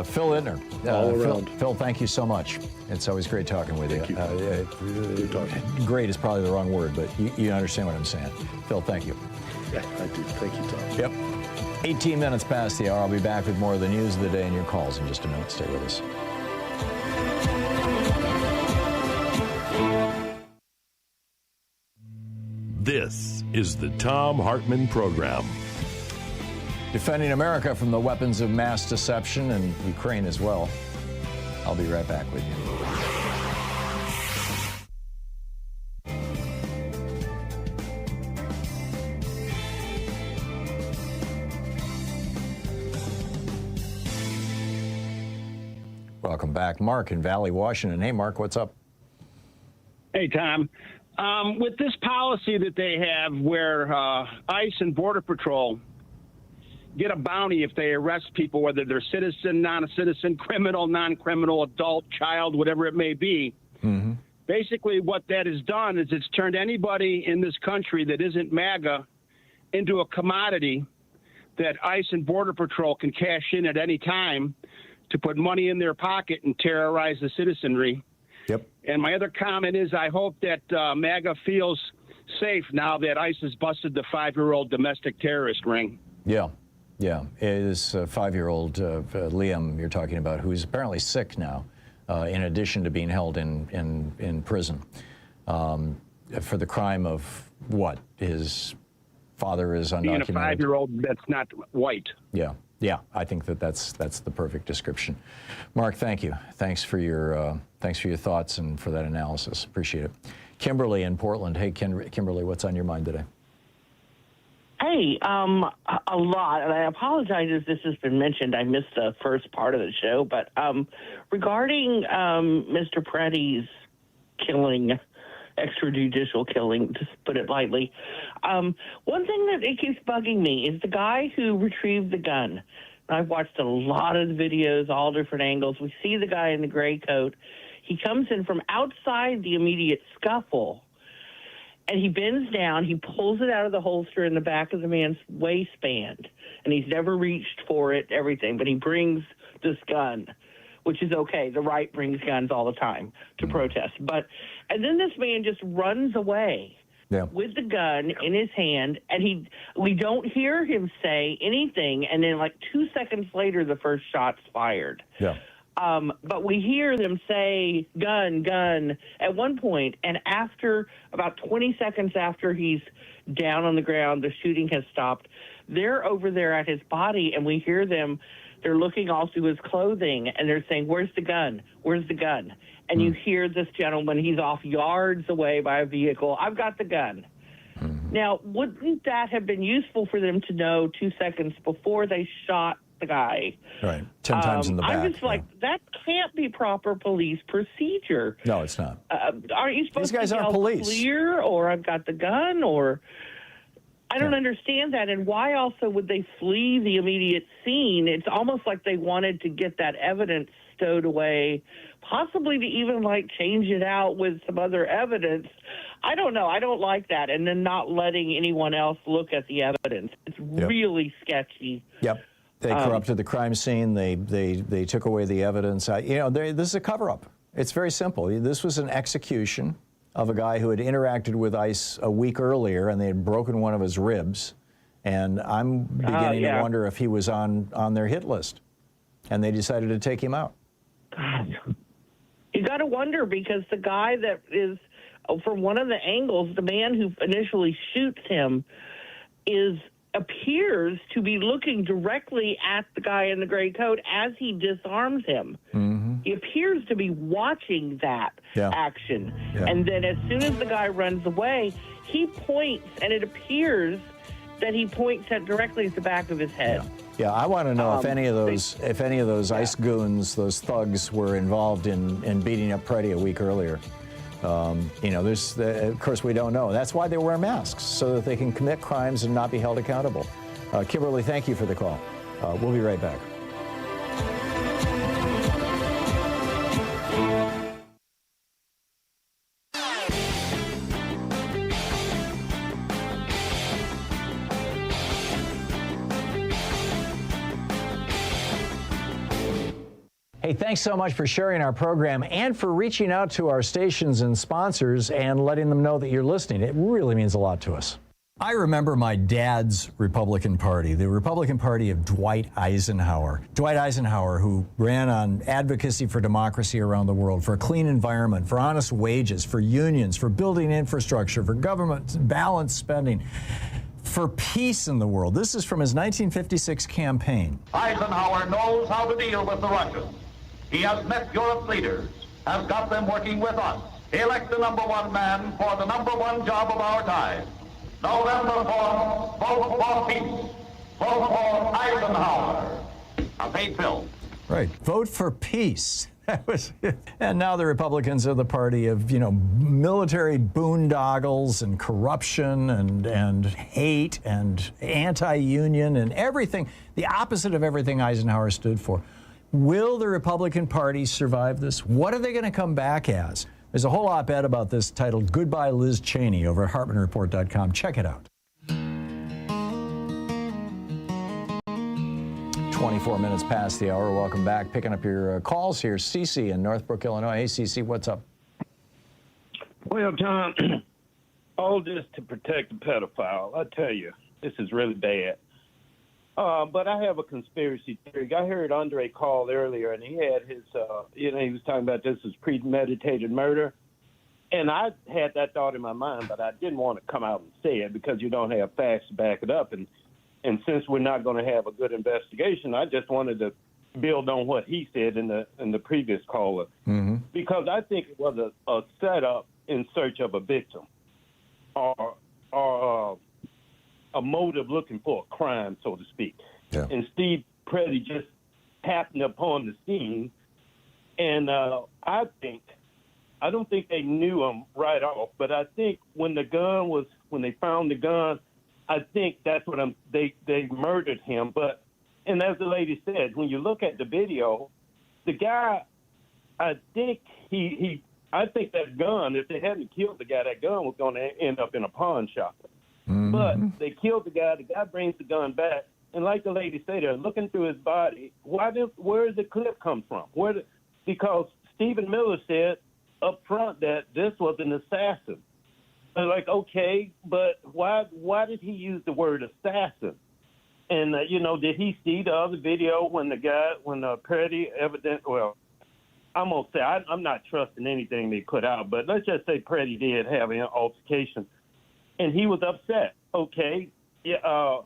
Phil Ittner. All around. Phil, thank you so much. It's always great talking with you. Good talking. Great is probably the wrong word, but you understand what I'm saying. Phil, thank you. Yeah, I do. Thank you, Tom. Yep. 18 minutes past the hour. I'll be back with more of the news of the day and your calls in just a minute. Stay with us. This is the Thom Hartmann Program. Defending America from the weapons of mass deception, and Ukraine as well. I'll be right back with you. Welcome back. Mark in Valley, Washington. Hey, Mark, what's up? Hey, Tom. With this policy that they have where ICE and Border Patrol get a bounty if they arrest people, whether they're citizen, non-citizen, criminal, non-criminal, adult, child, whatever it may be. Basically, what that has done is it's turned anybody in this country that isn't MAGA into a commodity that ICE and Border Patrol can cash in at any time to put money in their pocket and terrorize the citizenry. Yep. And my other comment is I hope that MAGA feels safe now that ICE has busted the 5-year-old domestic terrorist ring. Yeah. Yeah. It is 5-year-old Liam you're talking about, who's apparently sick now, in addition to being held in prison for the crime of what? His father is undocumented. Being a 5-year-old that's not white. Yeah. Yeah, I think that's the perfect description. Mark, thank you. Thanks for your thoughts and for that analysis. Appreciate it. Kimberly in Portland. Hey, Kimberly, what's on your mind today? Hey, a lot, and I apologize if this has been mentioned. I missed the first part of the show, but regarding Mr. Preddy's killing, extrajudicial killing, to put it lightly, one thing that it keeps bugging me is the guy who retrieved the gun. I've watched a lot of the videos, all different angles. We see the guy in the gray coat. He comes in from outside the immediate scuffle, and he bends down. He pulls it out of the holster in the back of the man's waistband, and he's never reached for it, everything. But he brings this gun which is okay. The right brings guns all the time to protest. And then this man just runs away with the gun in his hand, and we don't hear him say anything, and then like 2 seconds later, the first shot's fired. Yeah. But we hear them say gun, gun at one point, and after about 20 seconds after he's down on the ground, the shooting has stopped. They're over there at his body, and we hear them. They're looking all through his clothing, and they're saying, "Where's the gun? Where's the gun?" And you hear this gentleman, he's off yards away by a vehicle. "I've got the gun." Now, wouldn't that have been useful for them to know 2 seconds before they shot the guy? Right, 10 times in the back. I'm just like, that can't be proper police procedure. No, it's not. Aren't you supposed These guys to aren't yell police. clear, or "I've got the gun," or... I don't understand that. And why also would they flee the immediate scene? It's almost like they wanted to get that evidence stowed away, possibly to even like change it out with some other evidence. I don't know. I don't like that. And then not letting anyone else look at the evidence. It's really sketchy. Yep. They corrupted the crime scene. They took away the evidence. This is a cover-up. It's very simple. This was an execution of a guy who had interacted with ICE a week earlier, and they had broken one of his ribs. And I'm beginning to wonder if he was on their hit list. And they decided to take him out. God. You got to wonder, because the guy that is, from one of the angles, the man who initially shoots him appears to be looking directly at the guy in the gray coat as he disarms him. He appears to be watching that action. And then as soon as the guy runs away, he points, and it appears that he points directly at the back of his head. Yeah, I want to know if any of those ICE goons, those thugs, were involved in beating up Preddy a week earlier. Of course, we don't know. That's why they wear masks, so that they can commit crimes and not be held accountable. Kimberly, thank you for the call. We'll be right back. Hey, thanks so much for sharing our program and for reaching out to our stations and sponsors and letting them know that you're listening. It really means a lot to us. I remember my dad's Republican Party, the Republican Party of Dwight Eisenhower. Dwight Eisenhower, who ran on advocacy for democracy around the world, for a clean environment, for honest wages, for unions, for building infrastructure, for government balanced spending, for peace in the world. This is from his 1956 campaign. Eisenhower knows how to deal with the Russians. He has met Europe's leaders, has got them working with us. Elect the #1 man for the #1 job of our time. November 4th, vote for peace. Vote for Eisenhower. A paid bill. Right. Vote for peace. That was it. And now the Republicans are the party of, military boondoggles and corruption and hate and anti-union and everything, the opposite of everything Eisenhower stood for. Will the Republican Party survive this? What are they going to come back as? There's a whole op-ed about this titled "Goodbye Liz Cheney" over at HartmannReport.com. Check it out. 24 minutes past the hour. Welcome back. Picking up your calls here. Cece in Northbrook, Illinois. Hey, Cece, what's up? Well, Tom, all this to protect the pedophile. I tell you, this is really bad. But I have a conspiracy theory. I heard Andre call earlier, and he had his, he was talking about this as premeditated murder. And I had that thought in my mind, but I didn't want to come out and say it because you don't have facts to back it up. And since we're not going to have a good investigation, I just wanted to build on what he said in the previous caller, because I think it was a setup in search of a victim, or a motive looking for a crime, so to speak. Yeah. And Steve Preddy just happened upon the scene, and I don't think they knew him right off, but I think when they found the gun, I think that's what they murdered him. But, and as the lady said, when you look at the video, the guy, I think I think that gun, if they hadn't killed the guy, that gun was going to end up in a pawn shop. But they killed the guy brings the gun back, and like the lady said, they're looking through his body. Where did the clip come from? Where because Stephen Miller said up front that this was an assassin. And like, okay, but why did he use the word assassin? And, did he see the other video when Petty well, I'm going to say I'm not trusting anything they put out, but let's just say Petty did have an altercation, and he was upset. Okay, yeah,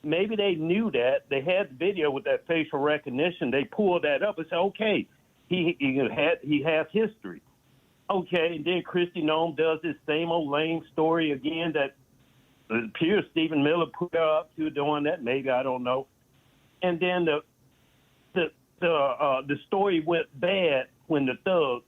maybe they knew that. They had the video with that facial recognition. They pulled that up and said, okay, he has history. Okay, and then Christy Nome does this same old lame story again that it appears Stephen Miller put her up to doing that. Maybe, I don't know. And then the story went bad when the thugs,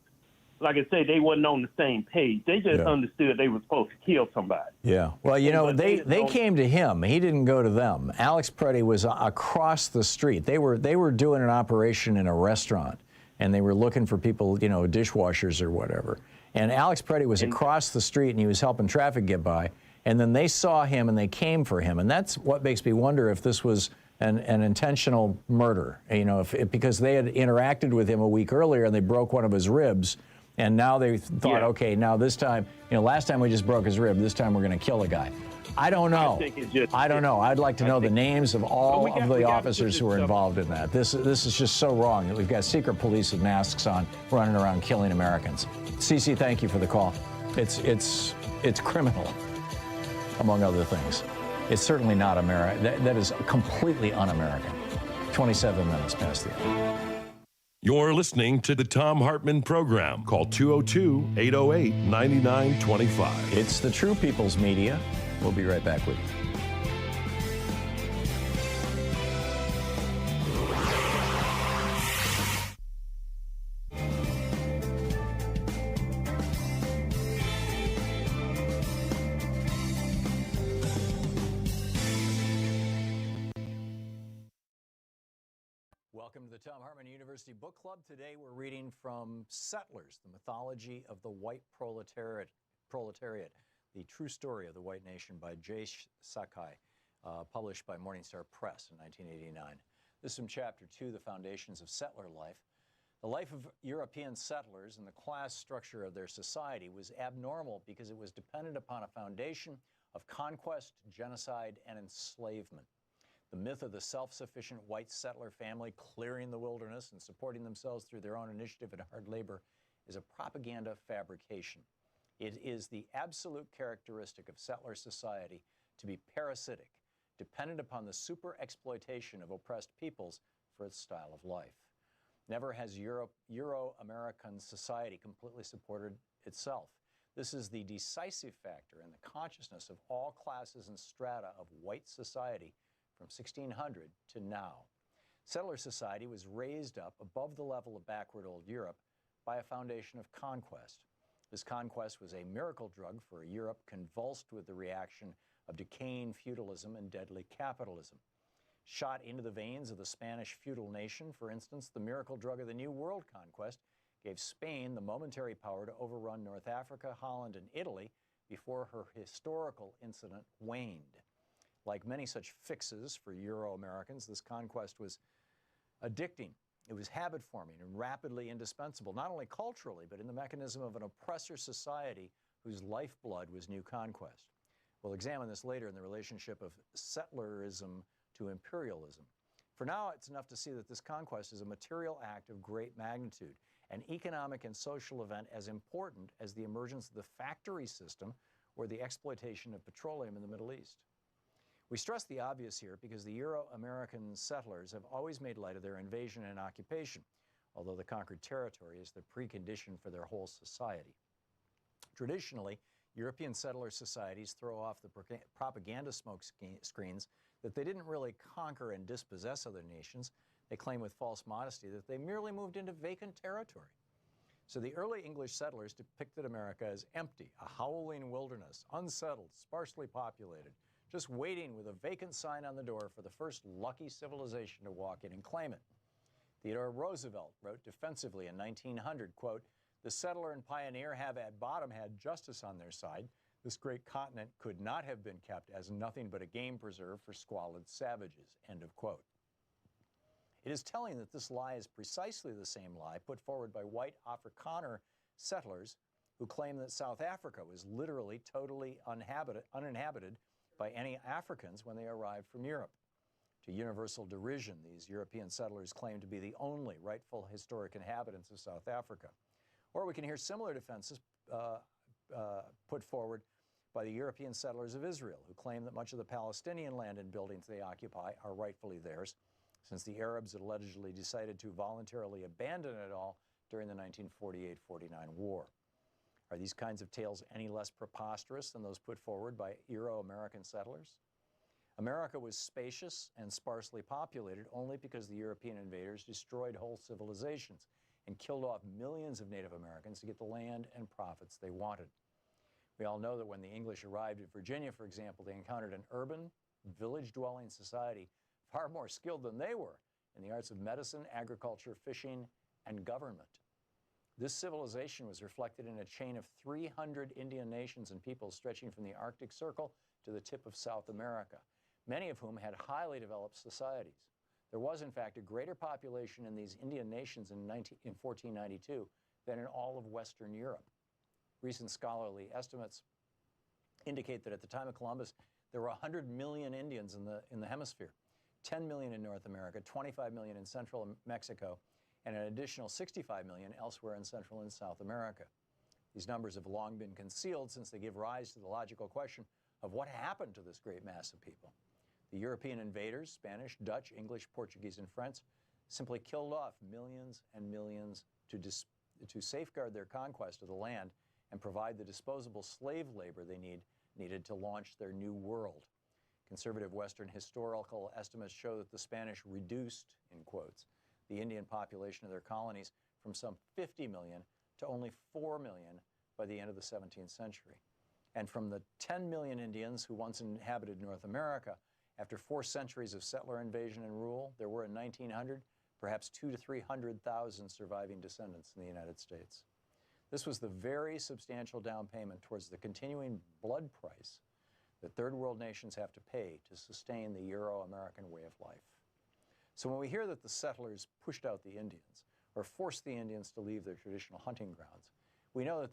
like I say, they wasn't on the same page. They just understood they were supposed to kill somebody. Yeah. Well, they came to him. He didn't go to them. Alex Preddy was across the street. They were doing an operation in a restaurant, and they were looking for people, dishwashers or whatever. And Alex Preddy was across the street, and he was helping traffic get by. And then they saw him, and they came for him. And that's what makes me wonder if this was an intentional murder. Because they had interacted with him a week earlier, and they broke one of his ribs. And now they thought, okay, now this time, last time we just broke his rib, this time we're going to kill a guy. I don't know. I don't know. I'd like to know the names of all of the officers who were involved in that. This is just so wrong that we've got secret police with masks on running around killing Americans. Cece, thank you for the call. It's criminal, among other things. It's certainly not American. That is completely un-American. 27 minutes past the hour. You're listening to the Thom Hartmann Program. Call 202-808-9925. It's the True People's Media. We'll be right back with you. Welcome to the Thom Hartmann University Book Club. Today we're reading from Settlers, the Mythology of the White Proletariat, the True Story of the White Nation by J. Sakai, published by Morningstar Press in 1989. This is from Chapter 2, The Foundations of Settler Life. The life of European settlers and the class structure of their society was abnormal because it was dependent upon a foundation of conquest, genocide, and enslavement. The myth of the self-sufficient white settler family clearing the wilderness and supporting themselves through their own initiative and hard labor is a propaganda fabrication. It is the absolute characteristic of settler society to be parasitic, dependent upon the super-exploitation of oppressed peoples for its style of life. Never has Euro-American society completely supported itself. This is the decisive factor in the consciousness of all classes and strata of white society from 1600 to now. Settler society was raised up above the level of backward old Europe by a foundation of conquest. This conquest was a miracle drug for a Europe convulsed with the reaction of decaying feudalism and deadly capitalism. Shot into the veins of the Spanish feudal nation, for instance, the miracle drug of the New World conquest gave Spain the momentary power to overrun North Africa, Holland, and Italy before her historical incident waned. Like many such fixes for Euro-Americans, this conquest was addicting. It was habit-forming and rapidly indispensable, not only culturally, but in the mechanism of an oppressor society whose lifeblood was new conquest. We'll examine this later in the relationship of settlerism to imperialism. For now, it's enough to see that this conquest is a material act of great magnitude, an economic and social event as important as the emergence of the factory system or the exploitation of petroleum in the Middle East. We stress the obvious here because the Euro-American settlers have always made light of their invasion and occupation, although the conquered territory is the precondition for their whole society. Traditionally, European settler societies throw off the propaganda smoke screens that they didn't really conquer and dispossess other nations. They claim with false modesty that they merely moved into vacant territory. So the early English settlers depicted America as empty, a howling wilderness, unsettled, sparsely populated, just waiting with a vacant sign on the door for the first lucky civilization to walk in and claim it. Theodore Roosevelt wrote defensively in 1900, quote, "The settler and pioneer have at bottom had justice on their side. This great continent could not have been kept as nothing but a game preserve for squalid savages," end of quote. It is telling that this lie is precisely the same lie put forward by white Afrikaner settlers who claim that South Africa was literally totally uninhabited by any Africans when they arrived from Europe. To universal derision, these European settlers claim to be the only rightful historic inhabitants of South Africa. Or we can hear similar defenses put forward by the European settlers of Israel, who claim that much of the Palestinian land and buildings they occupy are rightfully theirs, since the Arabs had allegedly decided to voluntarily abandon it all during the 1948-49 war. Are these kinds of tales any less preposterous than those put forward by Euro-American settlers? America was spacious and sparsely populated only because the European invaders destroyed whole civilizations and killed off millions of Native Americans to get the land and profits they wanted. We all know that when the English arrived at Virginia, for example, they encountered an urban, village-dwelling society far more skilled than they were in the arts of medicine, agriculture, fishing, and government. This civilization was reflected in a chain of 300 Indian nations and peoples stretching from the Arctic Circle to the tip of South America, many of whom had highly developed societies. There was, in fact, a greater population in these Indian nations in 1492 than in all of Western Europe. Recent scholarly estimates indicate that at the time of Columbus, there were 100 million Indians in the hemisphere, 10 million in North America, 25 million in Central Mexico, and an additional 65 million elsewhere in Central and South America. These numbers have long been concealed since they give rise to the logical question of what happened to this great mass of people. The European invaders, Spanish, Dutch, English, Portuguese, and French, simply killed off millions and millions to safeguard their conquest of the land and provide the disposable slave labor they needed to launch their new world. Conservative Western historical estimates show that the Spanish reduced, in quotes, the Indian population of their colonies from some 50 million to only 4 million by the end of the 17th century. And from the 10 million Indians who once inhabited North America, after 4 centuries of settler invasion and rule, there were in 1900 perhaps 200,000 to 300,000 surviving descendants in the United States. This was the very substantial down payment towards the continuing blood price that third world nations have to pay to sustain the Euro-American way of life. So when we hear that the settlers pushed out the Indians or forced the Indians to leave their traditional hunting grounds, we know that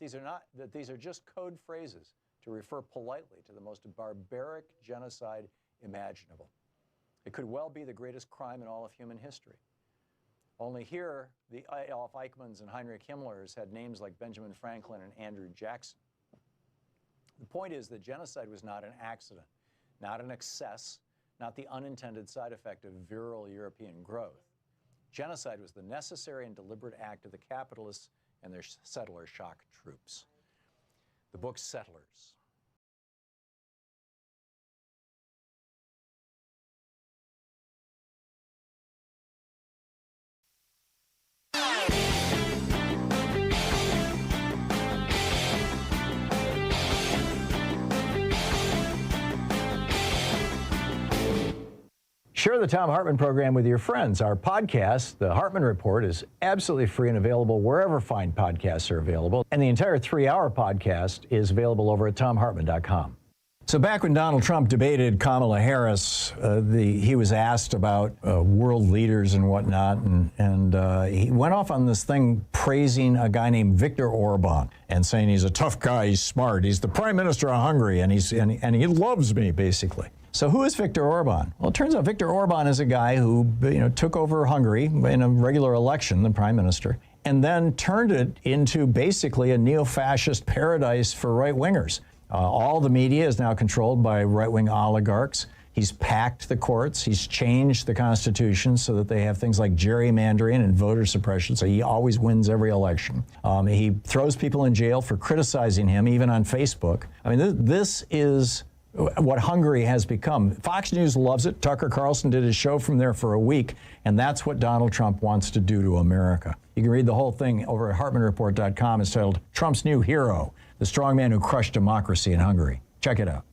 these are just code phrases to refer politely to the most barbaric genocide imaginable. It could well be the greatest crime in all of human history. Only here, the Adolf Eichmanns and Heinrich Himmlers had names like Benjamin Franklin and Andrew Jackson. The point is that genocide was not an accident, not an excess, not the unintended side effect of virile European growth. Genocide was the necessary and deliberate act of the capitalists and their settler shock troops. The book Settlers. Share the Thom Hartmann program with your friends. Our podcast, The Hartmann Report, is absolutely free and available wherever fine podcasts are available. And the entire 3-hour podcast is available over at thomhartmann.com. So back when Donald Trump debated Kamala Harris, he was asked about world leaders and whatnot, and he went off on this thing praising a guy named Viktor Orban and saying he's a tough guy, he's smart, he's the prime minister of Hungary, and he loves me, basically. So who is Viktor Orban? Well, it turns out Viktor Orban is a guy who took over Hungary in a regular election, the prime minister, and then turned it into basically a neo-fascist paradise for right-wingers. All the media is now controlled by right-wing oligarchs. He's packed the courts. He's changed the Constitution so that they have things like gerrymandering and voter suppression, so he always wins every election. He throws people in jail for criticizing him, even on Facebook. I mean, this is what Hungary has become. Fox News loves it. Tucker Carlson did his show from there for a week, and that's what Donald Trump wants to do to America. You can read the whole thing over at HartmannReport.com. It's titled Trump's New Hero, the strongman who crushed democracy in Hungary. Check it out.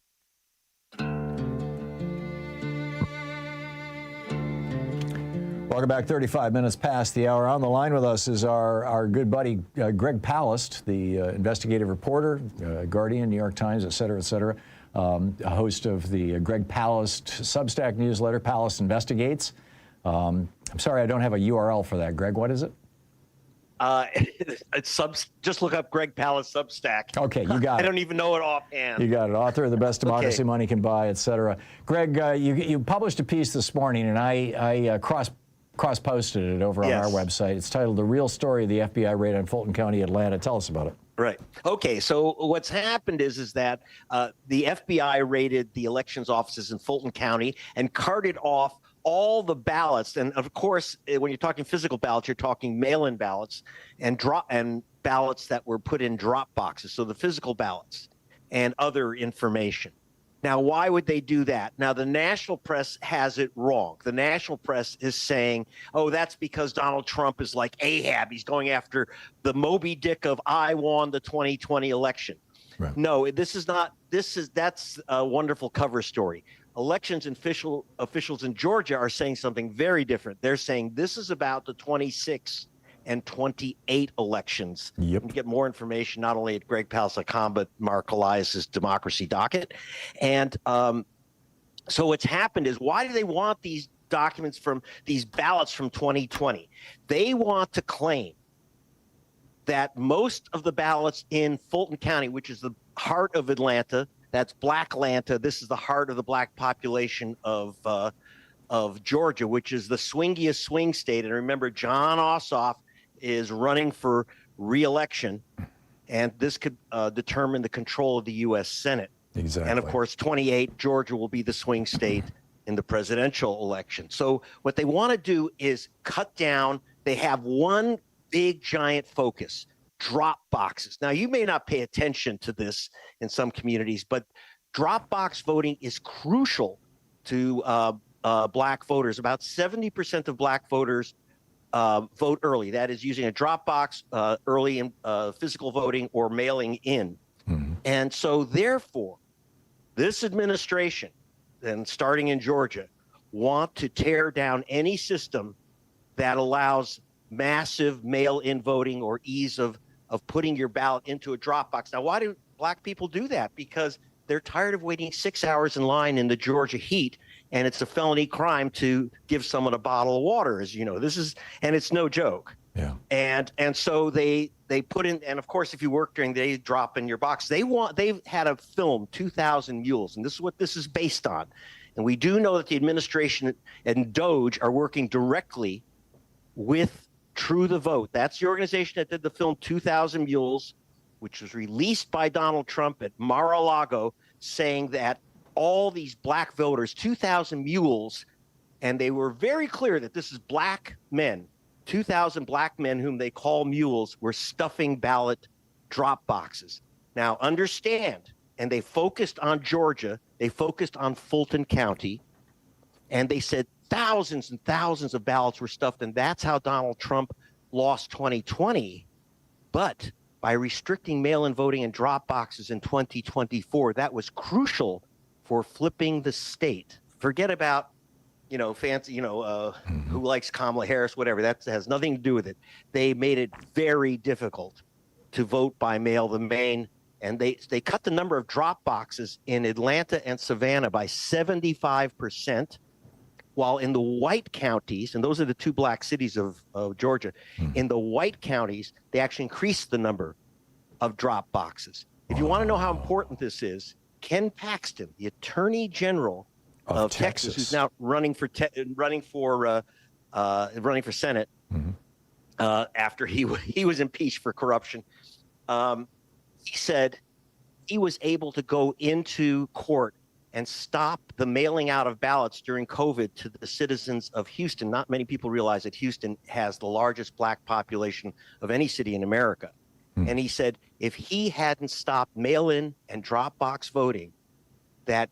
Welcome back. 35 minutes past the hour. On the line with us is our good buddy Greg Palast, the investigative reporter, Guardian, New York Times, et cetera, host of the Greg Palast Substack newsletter, Palast Investigates. I'm sorry, I don't have a URL for that. Greg, what is it? It's just look up Greg Palast Substack. Okay, you got it. I don't even know it offhand. You got it. Author of The Best Democracy Money Can Buy, etc. Greg, you published a piece this morning, and I cross-posted it over on our website. It's titled "The Real Story of the FBI Raid on Fulton County, Atlanta." Tell us about it. Right. Okay. So what's happened is that the FBI raided the elections offices in Fulton County and carted off all the ballots. And of course, when you're talking physical ballots, you're talking mail-in ballots and ballots that were put in drop boxes. So the physical ballots and other information. Now, why would they do that? Now, the national press has it wrong. The national press is saying, oh, that's because Donald Trump is like Ahab. He's going after the Moby Dick of I won the 2020 election. Right. No, that's a wonderful cover story. Elections and officials in Georgia are saying something very different. They're saying this is about the 26 and 28 elections. Yep. You can get more information not only at gregpalast.com, but Mark Elias's Democracy Docket. And so what's happened is, why do they want these documents from these ballots from 2020? They want to claim that most of the ballots in Fulton County, which is the heart of Atlanta, that's Black Atlanta. This is the heart of the Black population of Georgia, which is the swingiest swing state. And remember, John Ossoff is running for re-election, and this could determine the control of the U.S. Senate. Exactly. And of course, 28, Georgia will be the swing state in the presidential election. So what they want to do is cut down. They have one big giant focus: drop boxes. Now, you may not pay attention to this in some communities, but drop box voting is crucial to Black voters. About 70% of Black voters vote early. That is using a drop box early in physical voting or mailing in. Mm-hmm. And so therefore, this administration, and starting in Georgia, want to tear down any system that allows massive mail-in voting or ease of putting your ballot into a drop box. Now, why do Black people do that? Because they're tired of waiting 6 hours in line in the Georgia heat, and it's a felony crime to give someone a bottle of water, as you know. And it's no joke. Yeah. And so they put in, and of course, if you work during the day, drop in your box. They've had a film, 2,000 Mules, and this is what this is based on. And we do know that the administration and DOJ are working directly with True the Vote. That's the organization that did the film 2,000 Mules, which was released by Donald Trump at Mar-a-Lago, saying that all these Black voters, 2,000 mules, and they were very clear that this is Black men, 2,000 Black men whom they call mules, were stuffing ballot drop boxes. Now, understand, and they focused on Georgia, they focused on Fulton County, and they said thousands and thousands of ballots were stuffed, and that's how Donald Trump lost 2020. But by restricting mail-in voting and drop boxes in 2024, that was crucial for flipping the state. Forget about, fancy, who likes Kamala Harris, whatever. That has nothing to do with it. They made it very difficult to vote by mail. And they cut the number of drop boxes in Atlanta and Savannah by 75%, while in the white counties, and those are the two Black cities of Georgia, in the white counties, they actually increased the number of drop boxes. If you want to know how important this is, Ken Paxton, the Attorney General of Texas, who's now running for Senate, after he was impeached for corruption, he said he was able to go into court and stop the mailing out of ballots during COVID to the citizens of Houston. Not many people realize that Houston has the largest Black population of any city in America. And he said if he hadn't stopped mail-in and drop box voting, that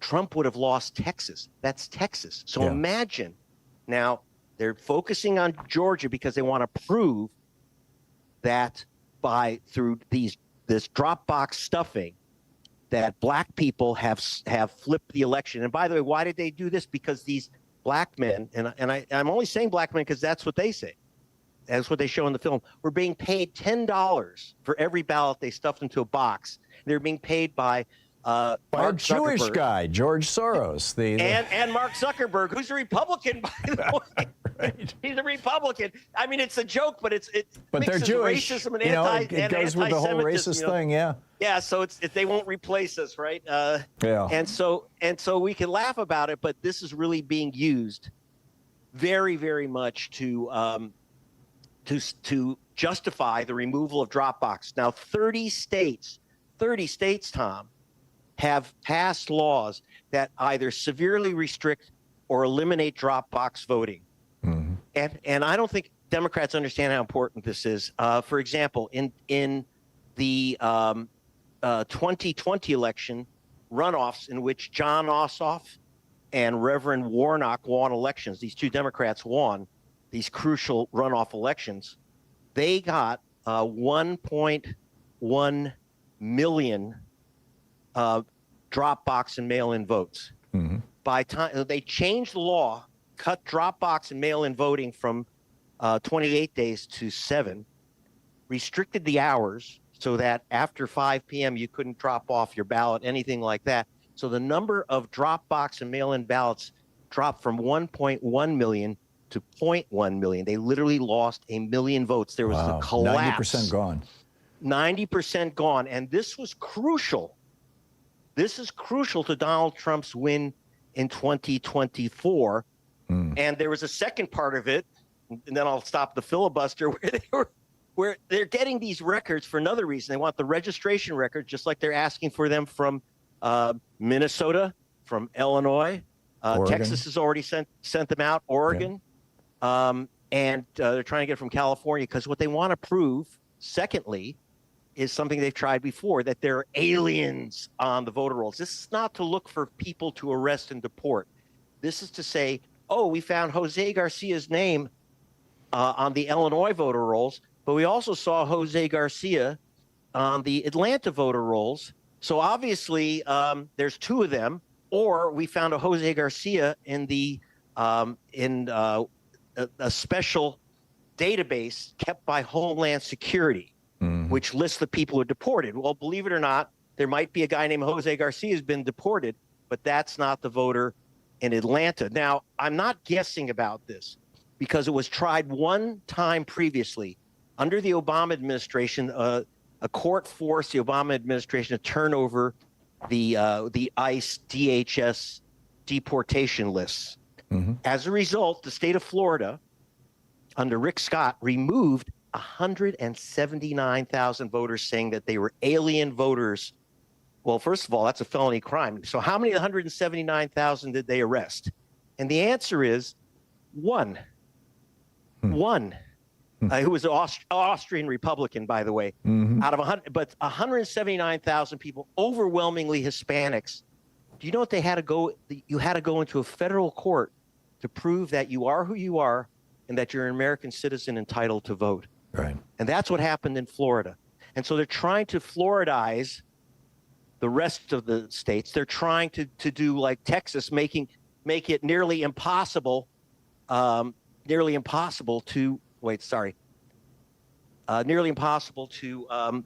Trump would have lost Texas. That's Texas. So imagine, now they're focusing on Georgia because they want to prove that through this drop box stuffing, that Black people have flipped the election. And by the way, why did they do this? Because these Black men, and I'm only saying Black men because that's what they say. That's what they show in the film. Were being paid $10 for every ballot they stuffed into a box. They're being paid by By a Jewish guy, George Soros. And Mark Zuckerberg, who's a Republican, by the way. Right. He's a Republican. I mean, it's a joke, but but they're Jewish. Racism and it goes with the whole racist thing, yeah. Yeah, so they won't replace us, right? Yeah. And so we can laugh about it, but this is really being used very, very much to justify the removal of Dropbox. Now, 30 states, Tom, have passed laws that either severely restrict or eliminate Dropbox voting. Mm-hmm. And I don't think Democrats understand how important this is. For example, in the 2020 election runoffs in which John Ossoff and Reverend Warnock won elections, these two Democrats won these crucial runoff elections, they got 1.1 million Dropbox and mail-in votes. Mm-hmm. By time they changed the law, cut Dropbox and mail-in voting from 28 days to 7, restricted the hours so that after 5 p.m. you couldn't drop off your ballot, anything like that. So the number of Dropbox and mail-in ballots dropped from 1.1 million to 0.1 million. They literally lost 1 million votes. There was a collapse. 90% gone. 90% gone. And this was crucial. This is crucial to Donald Trump's win in 2024. And there was a second part of it, and then I'll stop the filibuster, where they're getting these records for another reason. They want the registration record, just like they're asking for them from Minnesota, from Illinois. Texas has already sent them out, Oregon. Yeah. And they're trying to get it from California, because what they want to prove, secondly, is something they've tried before, that there are aliens on the voter rolls. This is not to look for people to arrest and deport. This is to say, oh, we found Jose Garcia's name on the Illinois voter rolls, but we also saw Jose Garcia on the Atlanta voter rolls. So obviously there's two of them, or we found a Jose Garcia in the a special database kept by Homeland Security, which lists the people who are deported. Well, believe it or not, there might be a guy named Jose Garcia who's been deported, but that's not the voter in Atlanta. Now, I'm not guessing about this because it was tried one time previously under the Obama administration. A court forced the Obama administration to turn over the ICE DHS deportation lists. Mm-hmm. As a result, the state of Florida, under Rick Scott, removed 179,000 voters, saying that they were alien voters. Well, first of all, that's a felony crime. So how many of the 179,000 did they arrest? And the answer is one. One. Who was an Austrian Republican, by the way, out of 100, but 179,000 people, overwhelmingly Hispanics. Do you know what they had to go? You had to go into a federal court to prove that you are who you are and that you're an American citizen entitled to vote. Right. And that's what happened in Florida. And so they're trying to Floridize the rest of the states. They're trying to do like Texas, make it nearly impossible to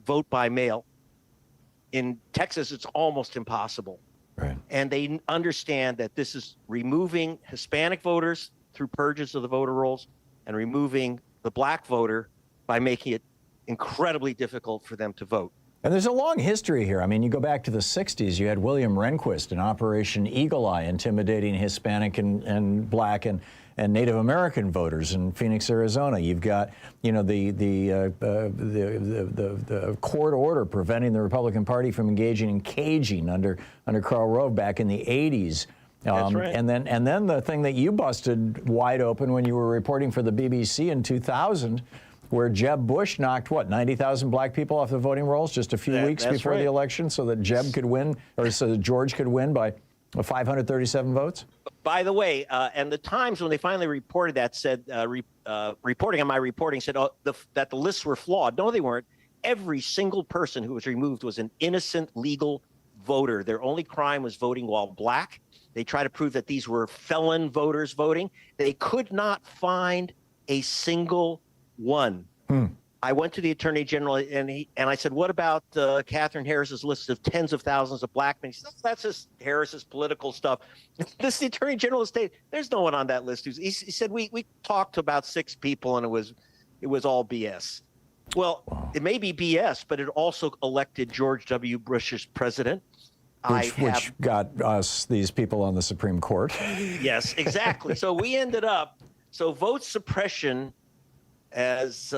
vote by mail. In Texas, it's almost impossible. Right. And they understand that this is removing Hispanic voters through purges of the voter rolls and removing the black voter by making it incredibly difficult for them to vote. And there's a long history here. I mean, you go back to the 60s, you had William Rehnquist in Operation Eagle Eye intimidating Hispanic and black and Native American voters in Phoenix, Arizona. You've got, the court order preventing the Republican Party from engaging in caging under Karl Rove back in the 80s. That's right. And then the thing that you busted wide open when you were reporting for the BBC in 2000, where Jeb Bush knocked, 90,000 black people off the voting rolls just a few weeks before the election so that Jeb could win, or so that George could win by 537 votes? By the way, and the Times, when they finally reported that, said, reporting on my reporting, said that the lists were flawed. No, they weren't. Every single person who was removed was an innocent legal voter. Their only crime was voting while black. They tried to prove that these were felon voters voting. They could not find a single one. I went to the Attorney General and I said, what about Catherine Harris's list of tens of thousands of black men? He said, that's just Harris's political stuff. This is the Attorney General of the state. There's no one on that list. He said, we talked to about 6 people and it was all BS. Well, It may be BS, but it also elected George W. Bush as president. Which got us, these people on the Supreme Court. Yes, exactly. So we ended up, vote suppression, as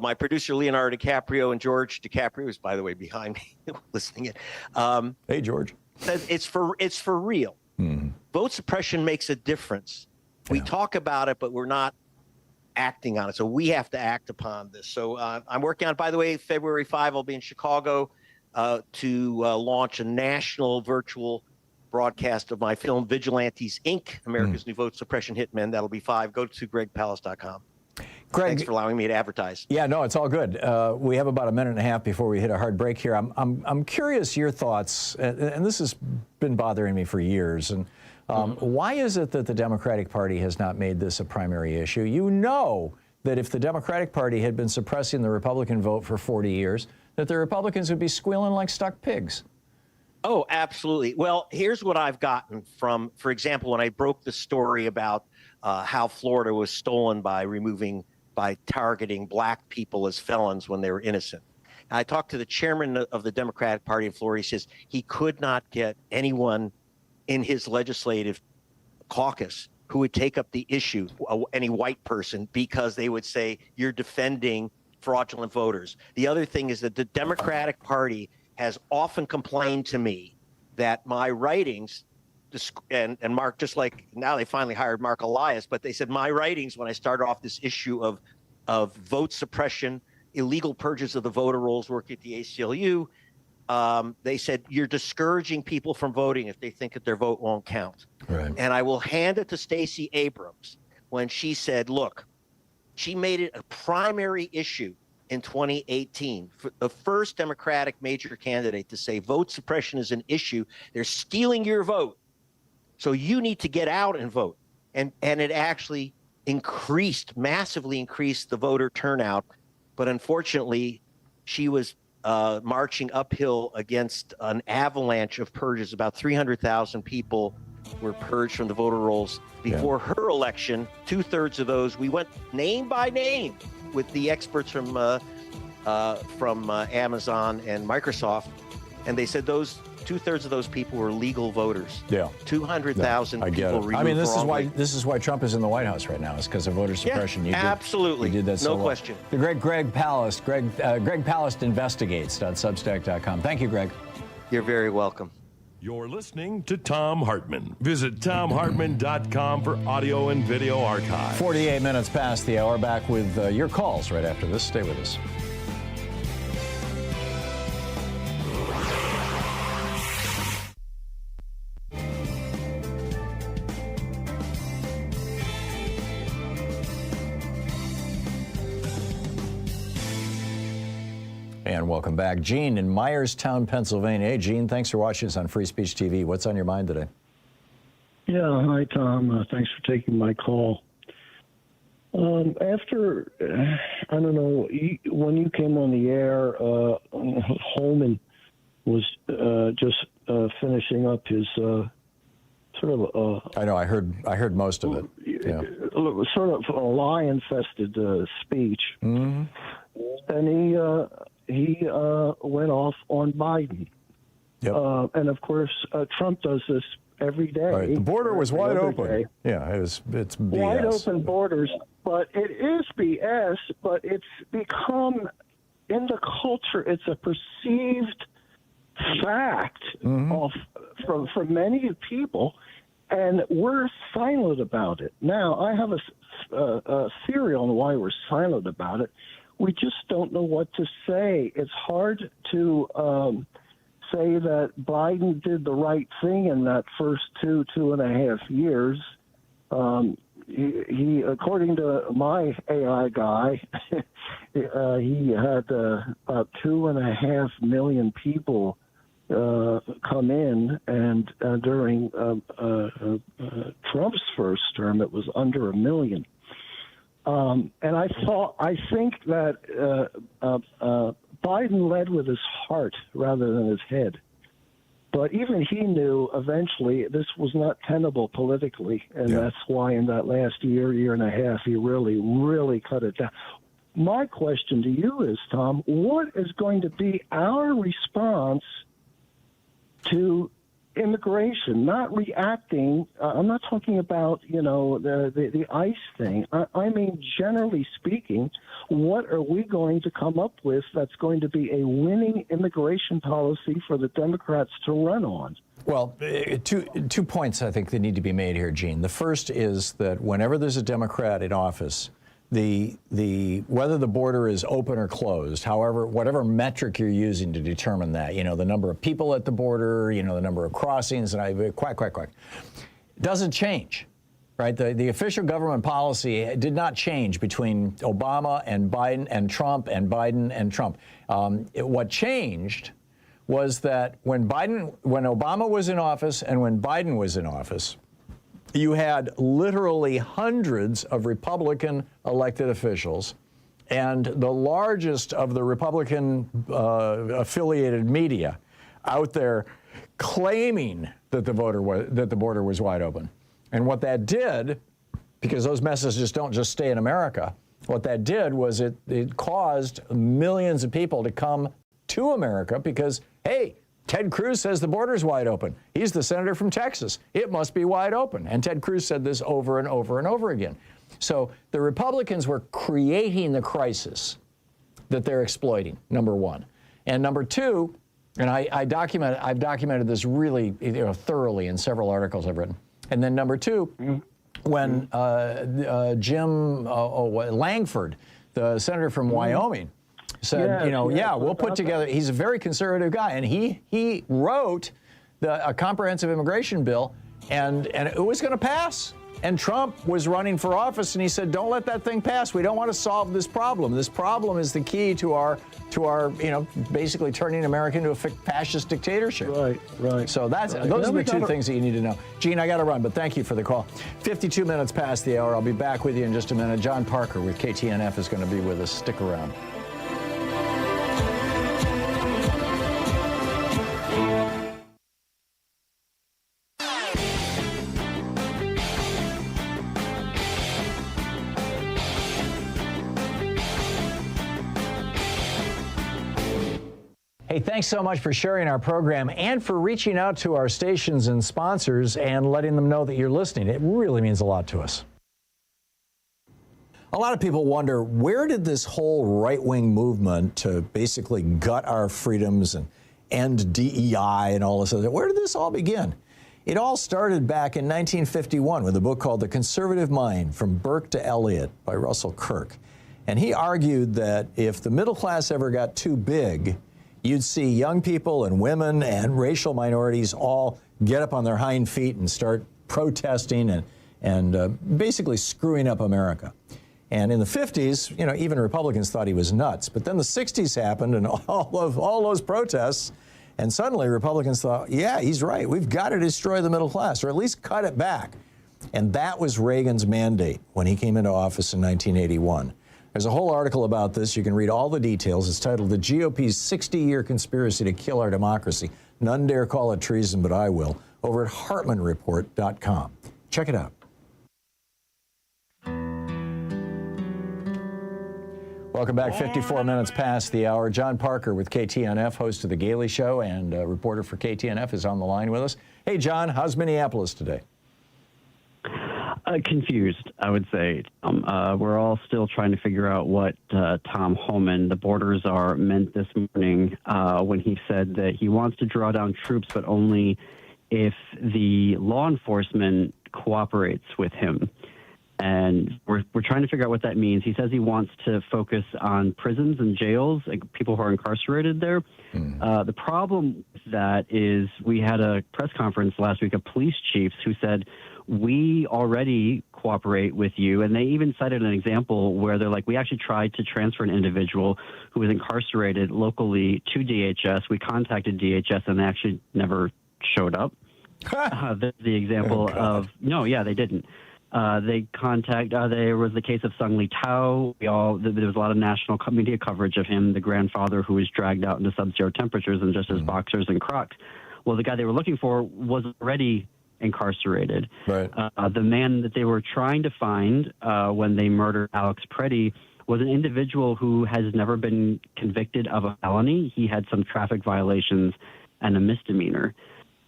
my producer Leonardo DiCaprio and George DiCaprio, who's by the way behind me listening in. Hey, George. Says it's for real. Mm-hmm. Vote suppression makes a difference. Yeah. We talk about it, but we're not acting on it. So we have to act upon this. So I'm working on, by the way, February 5, I'll be in Chicago to launch a national virtual broadcast of my film Vigilantes, Inc., America's New Vote Suppression Hitmen. That'll be 5. Go to GregPalast.com. Greg, thanks for allowing me to advertise. Yeah, no, it's all good. We have about a minute and a half before we hit a hard break here. I'm curious your thoughts, and this has been bothering me for years. And why is it that the Democratic Party has not made this a primary issue? You know that if the Democratic Party had been suppressing the Republican vote for 40 years, that the Republicans would be squealing like stuck pigs. Oh, absolutely. Well, here's what I've gotten from, for example, when I broke the story about how Florida was stolen by targeting black people as felons when they were innocent. I talked to the chairman of the Democratic Party in Florida. He says he could not get anyone in his legislative caucus who would take up the issue, any white person, because they would say you're defending fraudulent voters. The other thing is that the Democratic Party has often complained to me that my writings, and Mark, just like now they finally hired Mark Elias, but they said my writings when I started off this issue of vote suppression, illegal purges of the voter rolls, working at the ACLU, they said you're discouraging people from voting if they think that their vote won't count. Right. And I will hand it to Stacey Abrams when she said, look, she made it a primary issue in 2018, the first Democratic major candidate to say vote suppression is an issue. They're stealing your vote. So you need to get out and vote. And it actually massively increased the voter turnout. But unfortunately, she was marching uphill against an avalanche of purges. About 300,000 people were purged from the voter rolls before her election. 2/3 of those, we went name by name with the experts from Amazon and Microsoft, and they said those 2/3 of those people were legal voters. Yeah, 200,000 people removed. I mean, this is why Trump is in the White House right now. Is because of voter suppression. Yeah, absolutely. You did that so no question. The Greg Palast, Greg Palast investigates.substack.com. Thank you, Greg. You're very welcome. You're listening to Thom Hartmann. Visit ThomHartmann.com for audio and video archive. 48 minutes past the hour. Back with your calls right after this. Stay with us. And welcome back. Gene in Myerstown, Pennsylvania. Hey, Gene, thanks for watching us on Free Speech TV. What's on your mind today? Yeah, hi, Tom. Thanks for taking my call. After, I don't know, when you came on the air, Holman was just finishing up his sort of... I know, I heard most of it. Yeah. Sort of a lie-infested speech. Mm-hmm. And he went off on Biden. Yep. And of course, Trump does this every day. Right. The border was wide open. Day. Yeah, it's BS. Wide open borders, but it is BS, but it's become, in the culture, it's a perceived fact for many people, and we're silent about it. Now, I have a theory on why we're silent about it. We just don't know what to say. It's hard to say that Biden did the right thing in that first 2.5 years. He, according to my AI guy, he had about 2.5 million people come in, and during Trump's first term, it was under 1 million. And I think that Biden led with his heart rather than his head. But even he knew eventually this was not tenable politically, and that's why in that last year and a half, he really, really cut it down. My question to you is, Tom, what is going to be our response to immigration, not reacting? I'm not talking about, the ICE thing. I mean, generally speaking, what are we going to come up with that's going to be a winning immigration policy for the Democrats to run on? Well, two points I think that need to be made here, Gene. The first is that whenever there's a Democrat in office, whether the border is open or closed, whatever metric you're using to determine that, the number of people at the border, the number of crossings, and doesn't change, right? The official government policy did not change between Obama and Biden and Trump and Biden and Trump. What changed was that when Obama was in office and when Biden was in office, you had literally hundreds of Republican elected officials, and the largest of the Republican affiliated media out there claiming that the border was wide open. And what that did, because those messages don't just stay in America, what that did was it caused millions of people to come to America because, hey, Ted Cruz says the border's wide open. He's the senator from Texas. It must be wide open. And Ted Cruz said this over and over and over again. So the Republicans were creating the crisis that they're exploiting, number one. And number two, and I've documented this really thoroughly in several articles I've written. And then number two, when Jim Langford, the senator from Wyoming, said, we'll put together, he's a very conservative guy, and he wrote a comprehensive immigration bill, and it was going to pass. And Trump was running for office, and he said, don't let that thing pass. We don't want to solve this problem. This problem is the key to our basically turning America into a fascist dictatorship. Right. So those are the two things that you need to know. Gene, I got to run, but thank you for the call. 52 minutes past the hour. I'll be back with you in just a minute. John Parker with KTNF is going to be with us. Stick around. Hey, thanks so much for sharing our program and for reaching out to our stations and sponsors and letting them know that you're listening. It really means a lot to us. A lot of people wonder, where did this whole right-wing movement to basically gut our freedoms and end DEI and all this other, where did this all begin? It all started back in 1951 with a book called The Conservative Mind, From Burke to Eliot by Russell Kirk. And he argued that if the middle class ever got too big, you'd see young people and women and racial minorities all get up on their hind feet and start protesting and basically screwing up America. And in the 50s, even Republicans thought he was nuts. But then the 60s happened and all those protests, and suddenly Republicans thought, yeah, he's right. We've got to destroy the middle class, or at least cut it back. And that was Reagan's mandate when he came into office in 1981. There's a whole article about this. You can read all the details. It's titled The GOP's 60-Year Conspiracy to Kill Our Democracy. None dare call it treason, but I will. Over at HartmanReport.com. Check it out. Welcome back. 54 minutes past the hour. John Parker with KTNF, host of The Gailey Show and reporter for KTNF, is on the line with us. Hey, John, how's Minneapolis today? Confused, I would say. We're all still trying to figure out what Tom Holman, the border czar, meant this morning when he said that he wants to draw down troops, but only if the law enforcement cooperates with him. And we're trying to figure out what that means. He says he wants to focus on prisons and jails, like people who are incarcerated there. The problem with that is we had a press conference last week of police chiefs who said, we already cooperate with you. And they even cited an example where they're like, we actually tried to transfer an individual who was incarcerated locally to DHS. We contacted DHS and they actually never showed up. That's the example of, no, yeah, they didn't. There was the case of Sung Lee Tao. There was a lot of national media coverage of him, the grandfather who was dragged out into sub-zero temperatures and just as boxers and Crocs. Well, the guy they were looking for was already incarcerated. Right. The man that they were trying to find when they murdered Alex Preddy was an individual who has never been convicted of a felony. He had some traffic violations and a misdemeanor.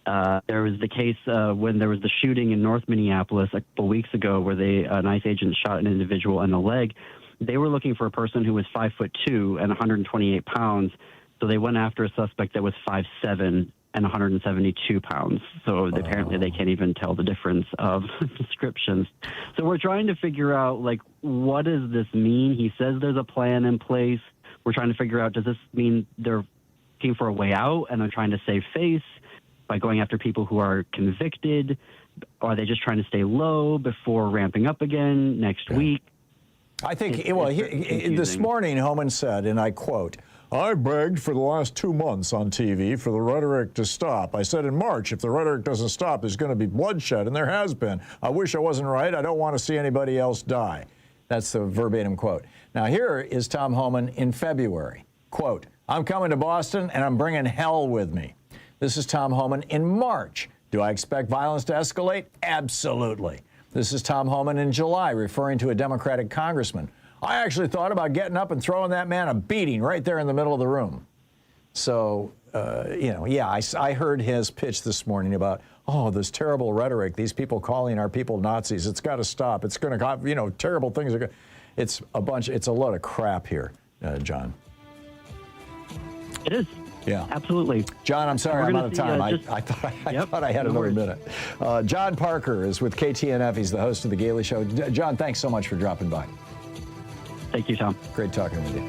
There was the case when there was the shooting in North Minneapolis a couple weeks ago where an ICE agent shot an individual in the leg. They were looking for a person who was 5'2" and 128 pounds. So they went after a suspect that was 5'7" and 172 pounds. So apparently they can't even tell the difference of descriptions. So we're trying to figure out, like, what does this mean? He says there's a plan in place. We're trying to figure out, does this mean they're looking for a way out and they're trying to save face by going after people who are convicted? Or are they just trying to stay low before ramping up again next week? I think, this morning, Holman said, and I quote, "I begged for the last 2 months on TV for the rhetoric to stop. I said in March, if the rhetoric doesn't stop, there's going to be bloodshed, and there has been. I wish I wasn't right. I don't want to see anybody else die." That's the verbatim quote. Now, here is Tom Holman in February. Quote, "I'm coming to Boston, and I'm bringing hell with me." This is Tom Holman in March. Do I expect violence to escalate? Absolutely. This is Tom Holman in July, referring to a Democratic congressman. "I actually thought about getting up and throwing that man a beating right there in the middle of the room." So, I heard his pitch this morning about, this terrible rhetoric, these people calling our people Nazis. It's got to stop. It's going to, terrible things are going to. It's a load of crap here, John. It is. Yeah. Absolutely. John, I'm sorry, I'm out of time. I thought I had another minute. John Parker is with KTNF. He's the host of The Gailey Show. John, thanks so much for dropping by. Thank you, Tom. Great talking with you.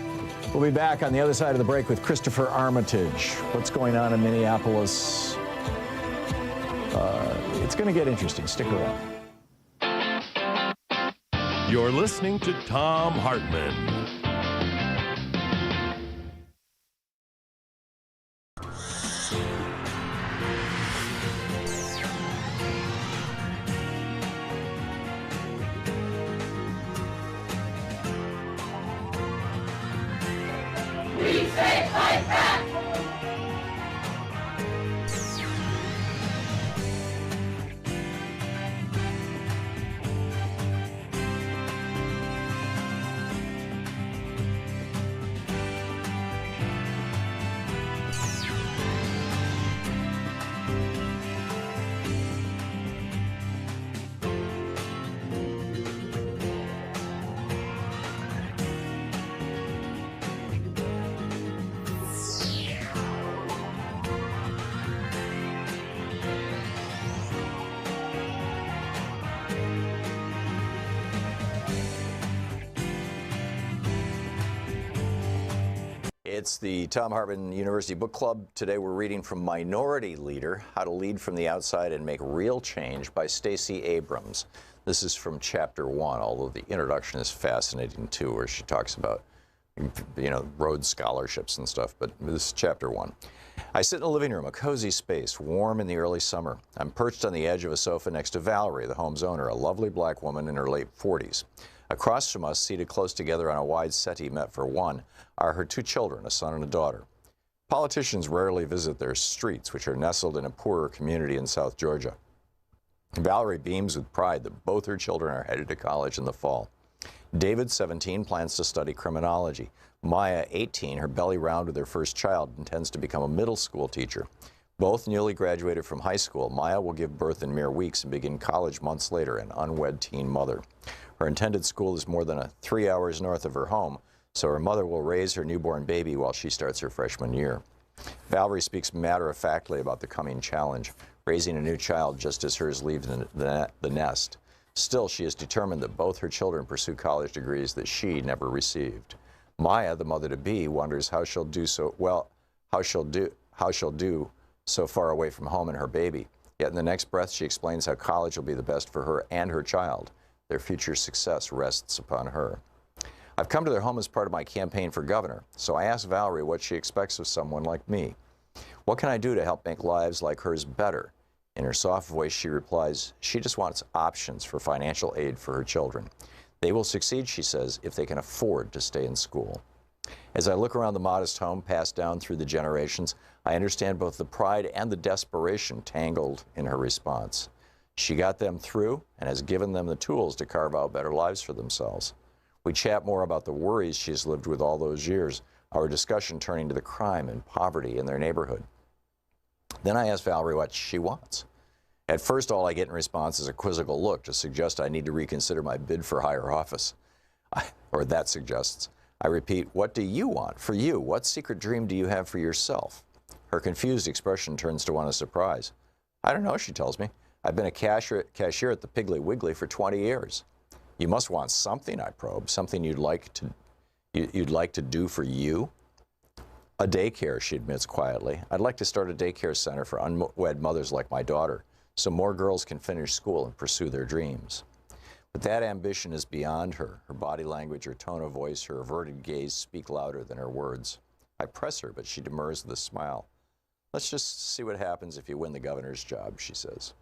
We'll be back on the other side of the break with Christopher Armitage. What's going on in Minneapolis? It's going to get interesting. Stick around. You're listening to Thom Hartmann. We say fight back! It's the Thom Hartmann University Book Club. Today we're reading from Minority Leader, How to Lead from the Outside and Make Real Change by Stacey Abrams. This is from Chapter 1, although the introduction is fascinating too, where she talks about, Rhodes scholarships and stuff, but this is Chapter 1. I sit in the living room, a cozy space, warm in the early summer. I'm perched on the edge of a sofa next to Valerie, the home's owner, a lovely black woman in her late 40s. Across from us, seated close together on a wide settee meant for one, are her 2 children, a son and a daughter. Politicians rarely visit their streets, which are nestled in a poorer community in South Georgia. Valerie beams with pride that both her children are headed to college in the fall. David, 17, plans to study criminology. Maya, 18, her belly round with her first child, intends to become a middle school teacher. Both newly graduated from high school, Maya will give birth in mere weeks and begin college months later, an unwed teen mother. Her intended school is more than 3 hours north of her home, so her mother will raise her newborn baby while she starts her freshman year. Valerie speaks matter-of-factly about the coming challenge, raising a new child just as hers leaves the nest. Still, she is determined that both her children pursue college degrees that she never received. Maya, the mother-to-be, wonders how she'll do so far away from home and her baby. Yet in the next breath, she explains how college will be the best for her and her child. Their future success rests upon her. I've come to their home as part of my campaign for governor, so I asked Valerie what she expects of someone like me. What can I do to help make lives like hers better? In her soft voice, she replies, she just wants options for financial aid for her children. They will succeed, she says, if they can afford to stay in school. As I look around the modest home passed down through the generations, I understand both the pride and the desperation tangled in her response. She got them through and has given them the tools to carve out better lives for themselves. We chat more about the worries she's lived with all those years, our discussion turning to the crime and poverty in their neighborhood. Then I ask Valerie what she wants. At first, all I get in response is a quizzical look to suggest I need to reconsider my bid for higher office. Or that suggests. I repeat, what do you want for you? What secret dream do you have for yourself? Her confused expression turns to one of surprise. I don't know, she tells me. I've been a cashier at the Piggly Wiggly for 20 years. You must want something, I probe, something you'd like to do for you? A daycare, she admits quietly. I'd like to start a daycare center for unwed mothers like my daughter, so more girls can finish school and pursue their dreams. But that ambition is beyond her. Her body language, her tone of voice, her averted gaze speak louder than her words. I press her, but she demurs with a smile. Let's just see what happens if you win the governor's job, she says.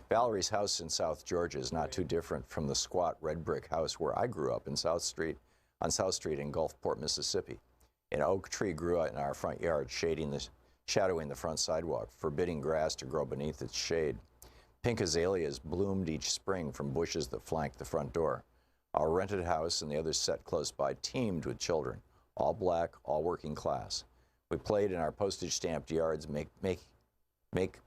Valerie's house in South Georgia is not too different from the squat red brick house where I grew up on South Street in Gulfport, Mississippi. An oak tree grew out in our front yard, shadowing the front sidewalk, forbidding grass to grow beneath its shade. Pink azaleas bloomed each spring from bushes that flanked the front door. Our rented house and the others set close by teemed with children, all black, all working class. We played in our postage-stamped yards, make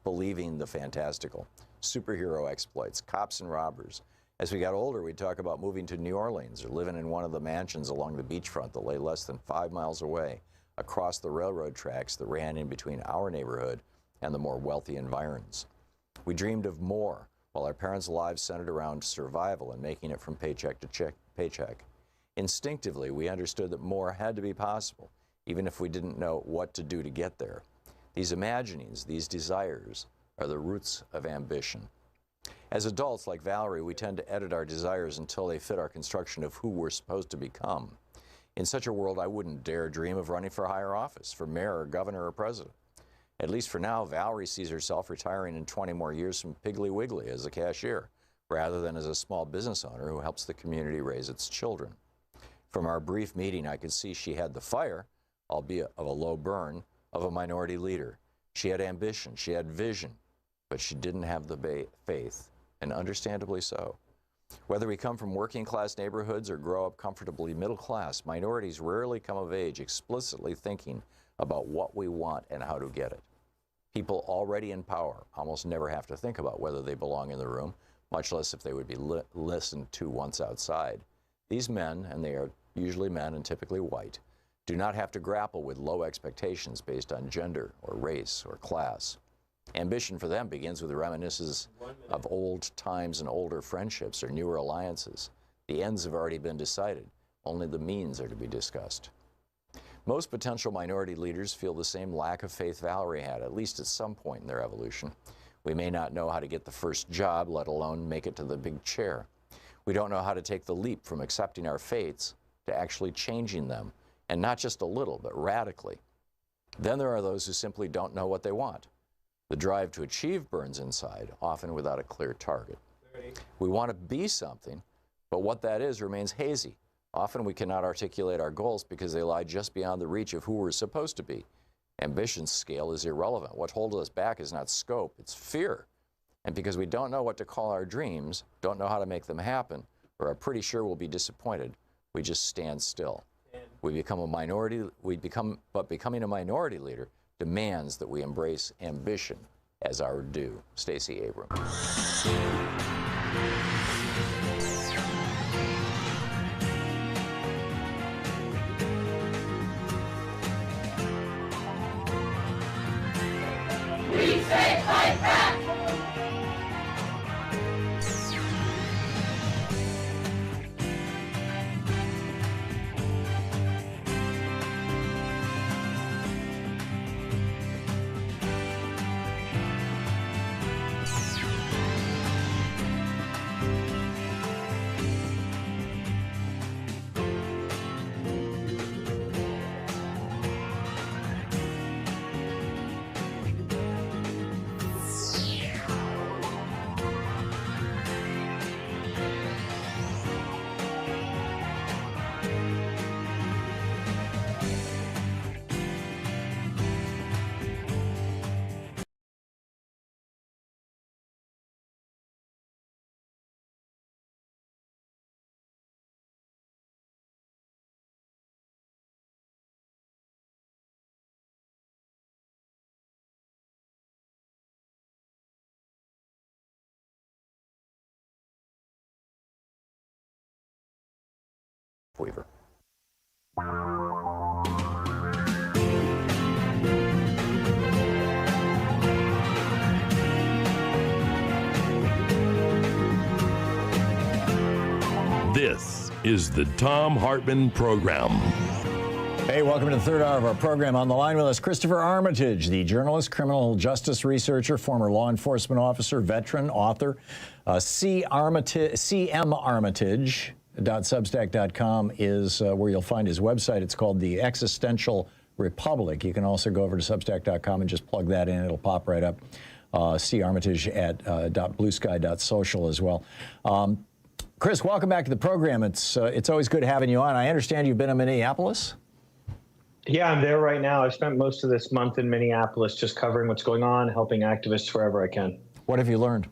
believing the fantastical, superhero exploits, cops and robbers. As we got older, we'd talk about moving to New Orleans or living in one of the mansions along the beachfront that lay less than 5 miles away, across the railroad tracks that ran in between our neighborhood and the more wealthy environs. We dreamed of more, while our parents' lives centered around survival and making it from paycheck to paycheck. Instinctively, we understood that more had to be possible, even if we didn't know what to do to get there. These imaginings, these desires, are the roots of ambition. As adults, like Valerie, we tend to edit our desires until they fit our construction of who we're supposed to become. In such a world, I wouldn't dare dream of running for higher office, for mayor or governor or president. At least for now, Valerie sees herself retiring in 20 more years from Piggly Wiggly as a cashier, rather than as a small business owner who helps the community raise its children. From our brief meeting, I could see she had the fire, albeit of a low burn, of a minority leader. She had ambition, she had vision, but she didn't have the faith, and understandably so. Whether we come from working class neighborhoods or grow up comfortably middle class, minorities rarely come of age explicitly thinking about what we want and how to get it. People already in power almost never have to think about whether they belong in the room, much less if they would be listened to once outside. These men, and they are usually men and typically white, do not have to grapple with low expectations based on gender or race or class. Ambition for them begins with reminiscences of old times and older friendships or newer alliances. The ends have already been decided. Only the means are to be discussed. Most potential minority leaders feel the same lack of faith Valerie had, at least at some point in their evolution. We may not know how to get the first job, let alone make it to the big chair. We don't know how to take the leap from accepting our fates to actually changing them, and not just a little, but radically. Then there are those who simply don't know what they want. The drive to achieve burns inside, often without a clear target. We want to be something, but what that is remains hazy. Often we cannot articulate our goals because they lie just beyond the reach of who we're supposed to be. Ambition's scale is irrelevant. What holds us back is not scope, it's fear. And because we don't know what to call our dreams, don't know how to make them happen, or are pretty sure we'll be disappointed, we just stand still. But becoming a minority leader demands that we embrace ambition as our due. Stacey Abrams. We say fight back! Weaver. This is the Thom Hartmann Program. Hey, welcome to the third hour of our program. On the line with us, Christopher Armitage, the journalist, criminal justice researcher, former law enforcement officer, veteran, author. cmarmitage.substack.com is where you'll find his website. It's called The Existential Republic. You can also go over to substack.com and just plug that in. It'll pop right up. Armitage at .bluesky.social as well. Chris, welcome back to the program. It's always good having you on. I understand you've been in Minneapolis? Yeah, I'm there right now. I spent most of this month in Minneapolis just covering what's going on, helping activists wherever I can. What have you learned?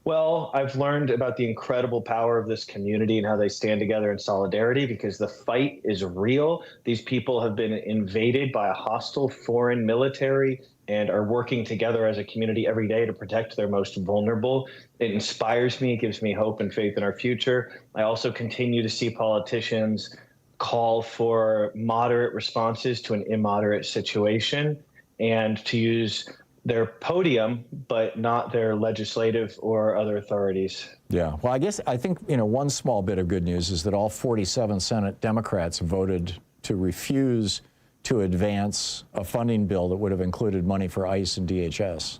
Well, I've learned about the incredible power of this community and how they stand together in solidarity because the fight is real. These people have been invaded by a hostile foreign military and are working together as a community every day to protect their most vulnerable. It inspires me, it gives me hope and faith in our future. I also continue to see politicians call for moderate responses to an immoderate situation and to use their podium, but not their legislative or other authorities. Yeah, well, I think, one small bit of good news is that all 47 Senate Democrats voted to refuse to advance a funding bill that would have included money for ICE and DHS.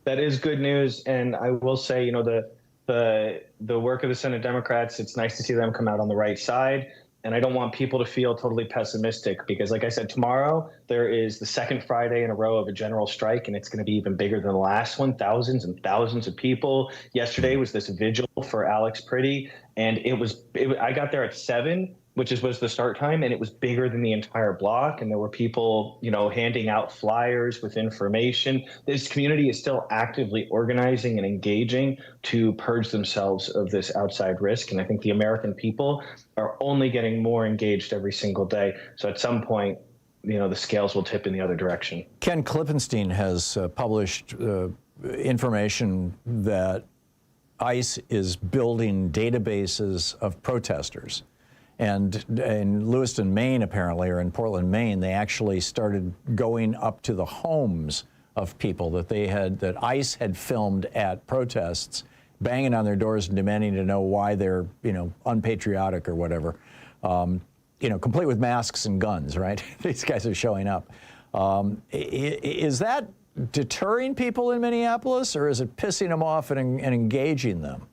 That is good news, and I will say, the work of the Senate Democrats, it's nice to see them come out on the right side. And I don't want people to feel totally pessimistic because, like I said, tomorrow there is the second Friday in a row of a general strike, and it's going to be even bigger than the last one. Thousands and thousands of people. Yesterday was this vigil for Alex Priddy, and I got there at 7, which was the start time, and it was bigger than the entire block. And there were people, handing out flyers with information. This community is still actively organizing and engaging to purge themselves of this outside risk. And I think the American people are only getting more engaged every single day. So at some point, the scales will tip in the other direction. Ken Klippenstein has published information that ICE is building databases of protesters. And in Lewiston, Maine, apparently, or in Portland, Maine, they actually started going up to the homes of people that ICE had filmed at protests, banging on their doors and demanding to know why they're, unpatriotic or whatever. Complete with masks and guns, right? These guys are showing up. Is that deterring people in Minneapolis, or is it pissing them off and engaging them?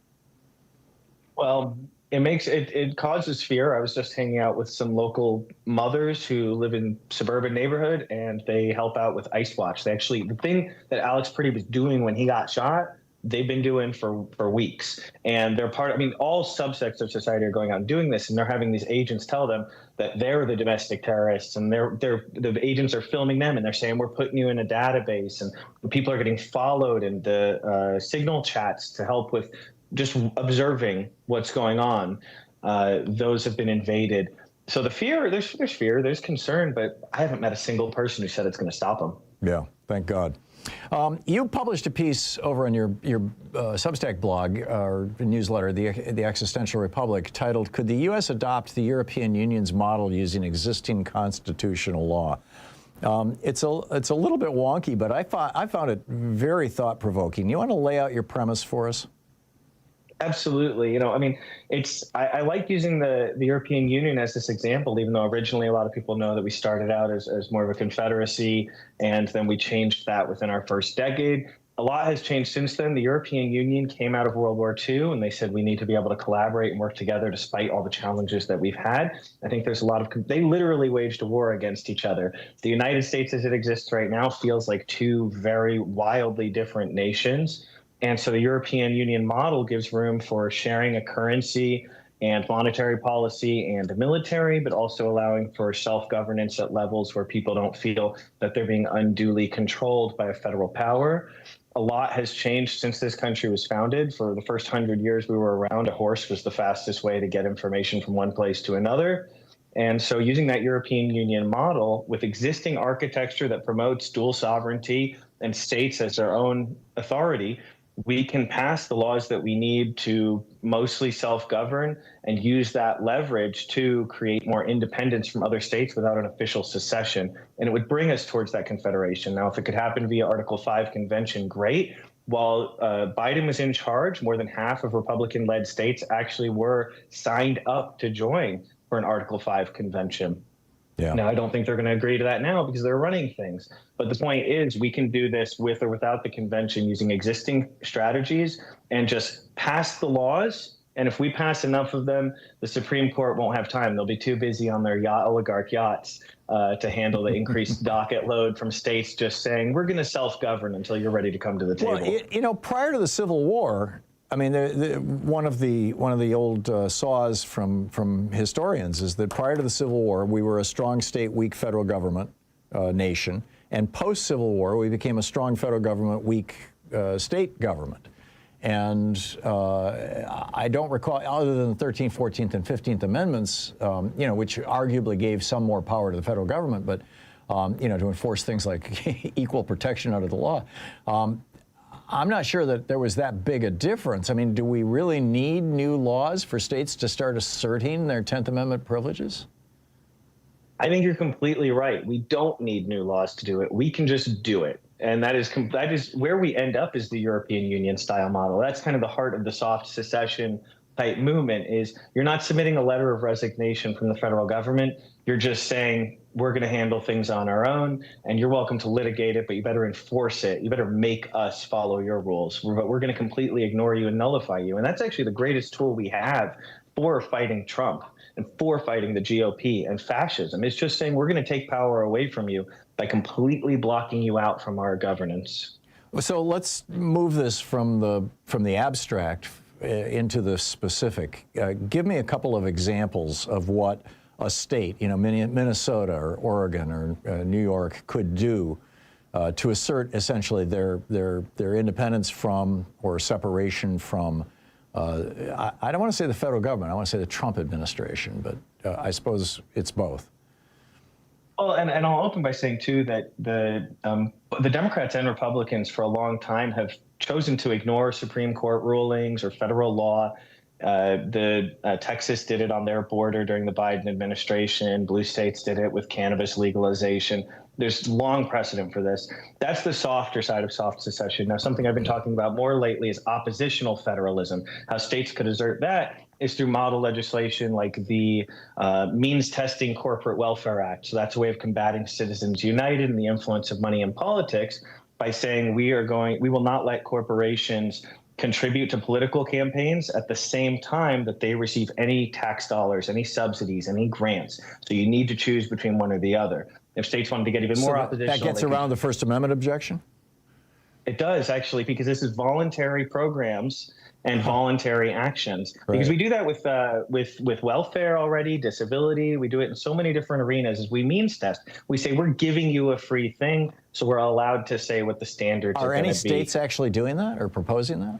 Well, it causes fear. I was just hanging out with some local mothers who live in suburban neighborhood, and they help out with ICE Watch. The thing that Alex Priddy was doing when he got shot, they've been doing for weeks. And they're all subsects of society are going out and doing this, and they're having these agents tell them that they're the domestic terrorists, and the agents are filming them, and they're saying, we're putting you in a database, and people are getting followed, and the signal chats to help with just observing what's going on. Those have been invaded. So there's fear, there's concern, but I haven't met a single person who said it's going to stop them. Yeah, thank God. You published a piece over on your Substack blog or newsletter, the Existential Republic, titled, "Could the U.S. adopt the European Union's model using existing constitutional law?" It's a little bit wonky, but I found it very thought-provoking. You want to lay out your premise for us? Absolutely. I like using the European Union as this example, even though originally a lot of people know that we started out as more of a confederacy, and then we changed that within our first decade. A lot has changed since then. The European Union came out of World War II, and they said we need to be able to collaborate and work together despite all the challenges that we've had. I think there's they literally waged a war against each other. The United States as it exists right now feels like two very wildly different nations. And so the European Union model gives room for sharing a currency and monetary policy and a military, but also allowing for self-governance at levels where people don't feel that they're being unduly controlled by a federal power. A lot has changed since this country was founded. For the first 100 years we were around, a horse was the fastest way to get information from one place to another. And so using that European Union model with existing architecture that promotes dual sovereignty and states as their own authority, we can pass the laws that we need to mostly self-govern and use that leverage to create more independence from other states without an official secession. And it would bring us towards that confederation. Now, if it could happen via Article 5 convention, great. While Biden was in charge, more than half of Republican-led states actually were signed up to join for an Article 5 convention. Yeah. Now, I don't think they're going to agree to that now because they're running things. But the point is, we can do this with or without the convention using existing strategies and just pass the laws. And if we pass enough of them, the Supreme Court won't have time. They'll be too busy on their oligarch yachts to handle the increased docket load from states just saying, we're going to self-govern until you're ready to come to the table. Well, you know, prior to the Civil War, I mean, one of the old saws from historians is that prior to the Civil War, we were a strong state, weak federal government nation, and post-Civil War, we became a strong federal government, weak state government. And I don't recall, other than the 13th, 14th, and 15th Amendments, you know, which arguably gave some more power to the federal government, but you know, to enforce things like equal protection under the law. I'm not sure that there was that big a difference. I mean, do we really need new laws for states to start asserting their 10th Amendment privileges? I think you're completely right. We don't need new laws to do it. We can just do it. And that is where we end up is the European Union style model. That's kind of the heart of the soft secession type movement is you're not submitting a letter of resignation from the federal government. You're just saying, we're going to handle things on our own, and you're welcome to litigate it, but you better enforce it. You better make us follow your rules. But we're going to completely ignore you and nullify you. And that's actually the greatest tool we have for fighting Trump and for fighting the GOP and fascism. It's just saying we're going to take power away from you by completely blocking you out from our governance. So let's move this from the abstract into the specific. Give me a couple of examples of what a state, you know, Minnesota or Oregon or New York could do to assert essentially their independence from or separation from, I don't want to say the federal government, I want to say the Trump administration, but I suppose it's both. Well, and I'll open by saying, too, that the Democrats and Republicans for a long time have chosen to ignore Supreme Court rulings or federal law. Texas did it on their border during the Biden administration. Blue states did it with cannabis legalization. There's long precedent for this. That's the softer side of soft secession. Now, something I've been talking about more lately is oppositional federalism. How states could assert that is through model legislation like the Means Testing Corporate Welfare Act. So that's a way of combating Citizens United and the influence of money in politics by saying we will not let corporations contribute to political campaigns at the same time that they receive any tax dollars, any subsidies, any grants. So you need to choose between one or the other. If states wanted to get even more oppositional, that gets around the First Amendment objection? It does, actually, because this is voluntary programs and voluntary actions. Right. Because we do that with welfare already, disability. We do it in so many different arenas as we means test. We say we're giving you a free thing, so we're allowed to say what the standards are going to be. Are any states actually doing that or proposing that?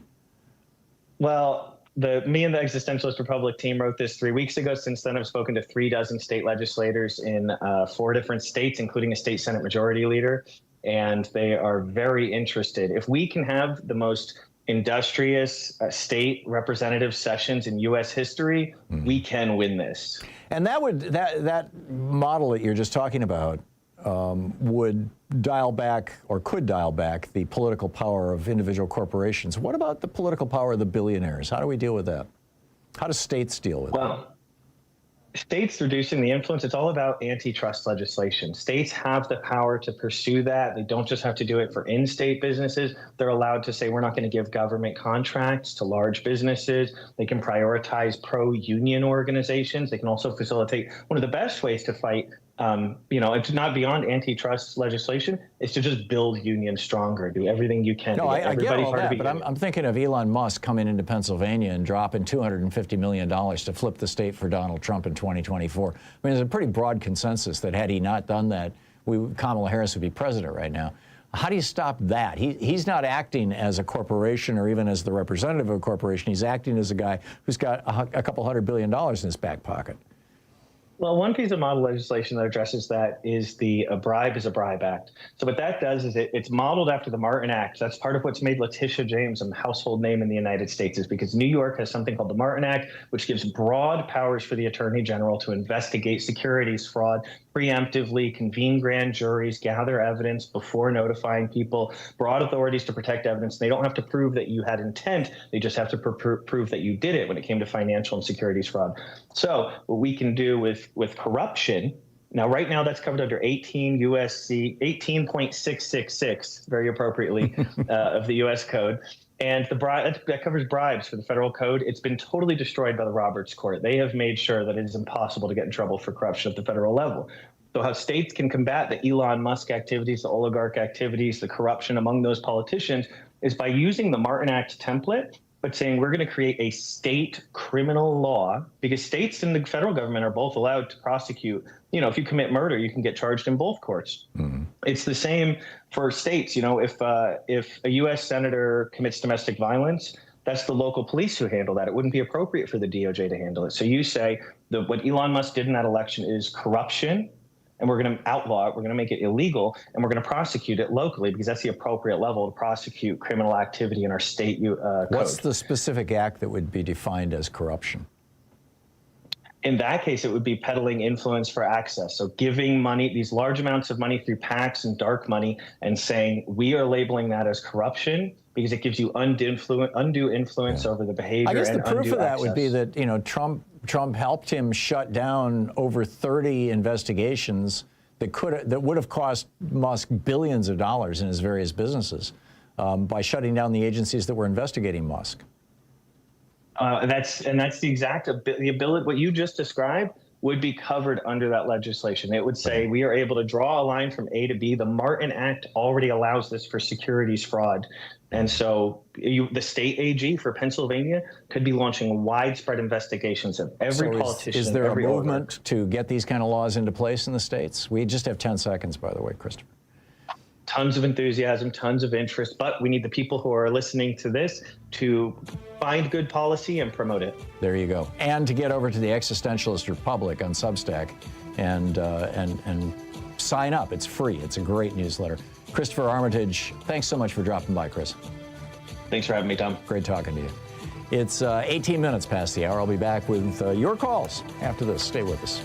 Well, me and the Existentialist Republic team wrote this 3 weeks ago. Since then, I've spoken to 36 state legislators in 4 different states, including a state Senate majority leader, and they are very interested. If we can have the most industrious state representative sessions in U.S. history, we can win this. And that model that you're just talking about would dial back or could dial back the political power of individual corporations. What about the political power of the billionaires? How do we deal with that? How do states deal with that? States reducing the influence, it's all about antitrust legislation. States have the power to pursue that. They don't just have to do it for in-state businesses. They're allowed to say, we're not going to give government contracts to large businesses. They can prioritize pro-union organizations. They can also facilitate. One of the best ways to fight, it's not beyond antitrust legislation. It's to just build unions stronger, do everything you can. No, I get all that, but I'm thinking of Elon Musk coming into Pennsylvania and dropping $250 million to flip the state for Donald Trump in 2024. I mean, there's a pretty broad consensus that had he not done that, Kamala Harris would be president right now. How do you stop that? He's not acting as a corporation or even as the representative of a corporation. He's acting as a guy who's got a couple $100 billion in his back pocket. Well, one piece of model legislation that addresses that is the A Bribe is a Bribe Act. So what that does is it's modeled after the Martin Act. That's part of what's made Letitia James a household name in the United States, is because New York has something called the Martin Act, which gives broad powers for the Attorney General to investigate securities fraud preemptively, convene grand juries, gather evidence before notifying people, broad authorities to protect evidence. They don't have to prove that you had intent. They just have to prove that you did it when it came to financial and securities fraud. So what we can do with corruption, now right now that's covered under 18 USC 18.666, very appropriately, of the U.S. Code. And that covers bribes for the federal code. It's been totally destroyed by the Roberts Court. They have made sure that it is impossible to get in trouble for corruption at the federal level. So how states can combat the Elon Musk activities, the oligarch activities, the corruption among those politicians is by using the Martin Act template, but saying we're going to create a state criminal law, because states and the federal government are both allowed to prosecute. You know, if you commit murder, you can get charged in both courts. Mm-hmm. It's the same for states. You know, if a U.S. senator commits domestic violence, that's the local police who handle that. It wouldn't be appropriate for the DOJ to handle it. So you say that what Elon Musk did in that election is corruption, and we're going to outlaw it, we're going to make it illegal, and we're going to prosecute it locally, because that's the appropriate level to prosecute criminal activity in our state code. What's the specific act that would be defined as corruption? In that case, it would be peddling influence for access. So giving money, these large amounts of money through PACs and dark money, and saying we are labeling that as corruption because it gives you undue influence over the behavior. I guess the proof of that access would be that, you know, Trump helped him shut down over 30 investigations that would have cost Musk billions of dollars in his various businesses by shutting down the agencies that were investigating Musk. That's the exact ability. What you just described would be covered under that legislation. It would say we are able to draw a line from A to B. The Martin Act already allows this for securities fraud. And so the state AG for Pennsylvania could be launching widespread investigations of every politician. Is there a movement to get these kind of laws into place in the states? We just have 10 seconds, by the way, Christopher. Tons of enthusiasm, tons of interest, but we need the people who are listening to this to find good policy and promote it. There you go. And to get over to the Existentialist Republic on Substack and sign up. It's free. It's a great newsletter. Christopher Armitage, thanks so much for dropping by, Chris. Thanks for having me, Tom. Great talking to you. It's 18 minutes past the hour. I'll be back with your calls after this. Stay with us.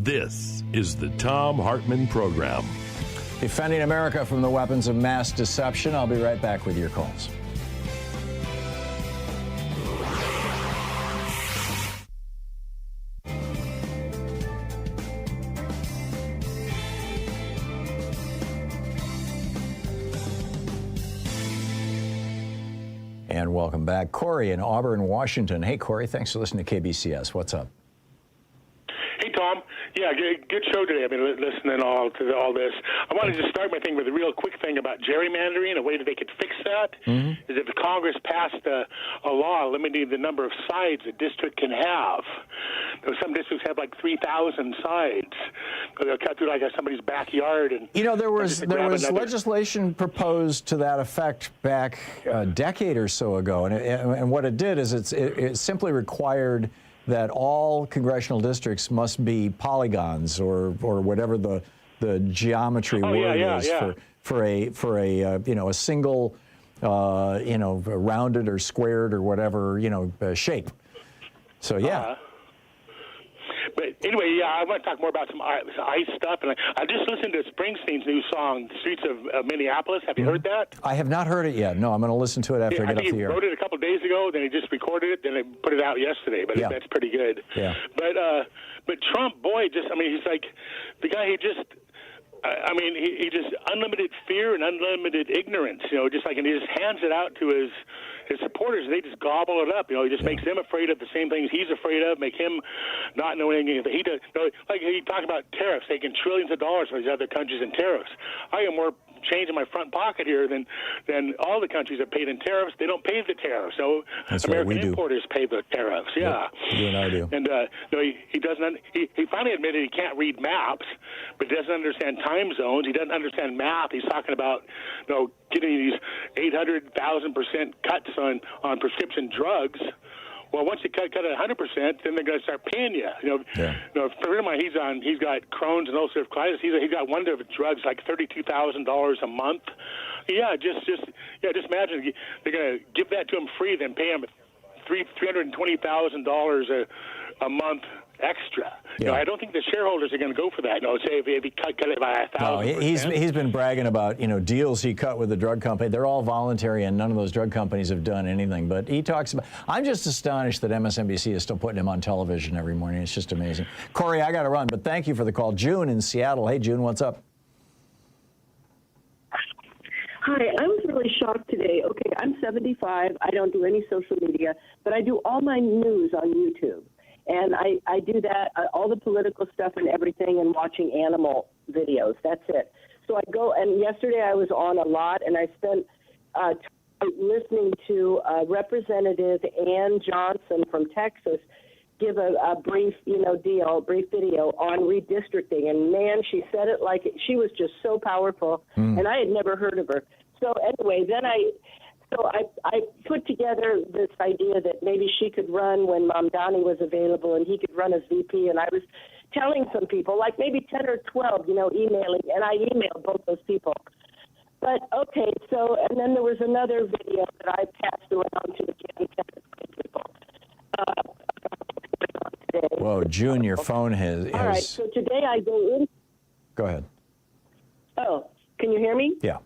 This is the Thom Hartmann Program. Defending America from the weapons of mass deception. I'll be right back with your calls. And welcome back. Corey in Auburn, Washington. Hey, Corey, thanks for listening to KBCS. What's up? Hey, Tom. Yeah, good show today. I've been listening to all this. I wanted to start my thing with a real quick thing about gerrymandering. A way that they could fix that is if the Congress passed a law limiting the number of sides a district can have. Some districts have like 3,000 sides. They'll cut through like somebody's backyard. And you know, there was legislation proposed to that effect back a decade or so ago, and what it did is it simply required that all congressional districts must be polygons or whatever the geometry word is for a you know, a single you know, rounded or squared or whatever, you know, shape. So yeah. But anyway, yeah, I want to talk more about some ice stuff. And I just listened to Springsteen's new song, "Streets of Minneapolis." Have you heard that? I have not heard it yet. No, I'm going to listen to it after I get off the air. He wrote it a couple of days ago, then he just recorded it, then he put it out yesterday. But that's pretty good. Yeah. But Trump, boy, he's like the guy. He just unlimited fear and unlimited ignorance. You know, and he just hands it out to his supporters. They just gobble it up. You know, he just makes them afraid of the same things he's afraid of. Make him not know anything that he does. You know, like he talked about tariffs, taking trillions of dollars from these other countries in tariffs. I am more change in my front pocket here than all the countries have paid in tariffs. They don't pay the tariffs, so That's right, American we do. importers pay the tariffs. Yeah, You and I do. and no, he doesn't. He finally admitted he can't read maps, but he doesn't understand time zones. He doesn't understand math. He's talking about getting these 800,000% cuts on prescription drugs. Well, once you cut it 100%, then they're going to start paying you. A friend of mine, he's got Crohn's and ulcerative colitis. He's got one of the drugs like $32,000 a month. Yeah, just imagine they're going to give that to him free, then pay him $320,000 a month extra. Yeah. I don't think the shareholders are going to go for that. Say if he cut it by 1,000%. He's been bragging about deals he cut with the drug company. They're all voluntary, and none of those drug companies have done anything. But he talks about. I'm just astonished that MSNBC is still putting him on television every morning. It's just amazing. Corey, I got to run, but thank you for the call. June in Seattle. Hey, June, what's up? Hi, I was really shocked today. Okay, I'm 75. I don't do any social media, but I do all my news on YouTube. And I do that, all the political stuff and everything, and watching animal videos. That's it. So I go, and yesterday I was on a lot, and I spent time listening to Representative Ann Johnson from Texas give a brief, brief video on redistricting. And man, she said it like she was just so powerful, and I had never heard of her. So anyway, then I put together this idea that maybe she could run when Mamdani was available and he could run as VP. And I was telling some people, like maybe 10 or 12, emailing, and I emailed both those people. But okay, so, and then there was another video that I passed around to again 10 people. Whoa, June, your phone has. All right, so today I go in. Go ahead. Oh, can you hear me? Yeah.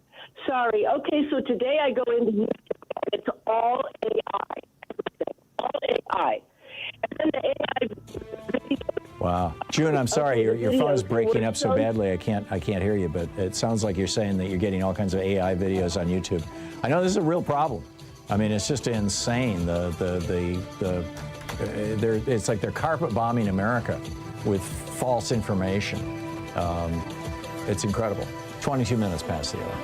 Sorry. Okay, so today I go into YouTube. It's all AI. Everything. All AI. And then the AI video. Wow. June, I'm sorry, your phone is breaking up so badly I can't hear you, but it sounds like you're saying that you're getting all kinds of AI videos on YouTube. I know this is a real problem. I mean, it's just insane. It's like they're carpet bombing America with false information. It's incredible. 22 minutes past the hour.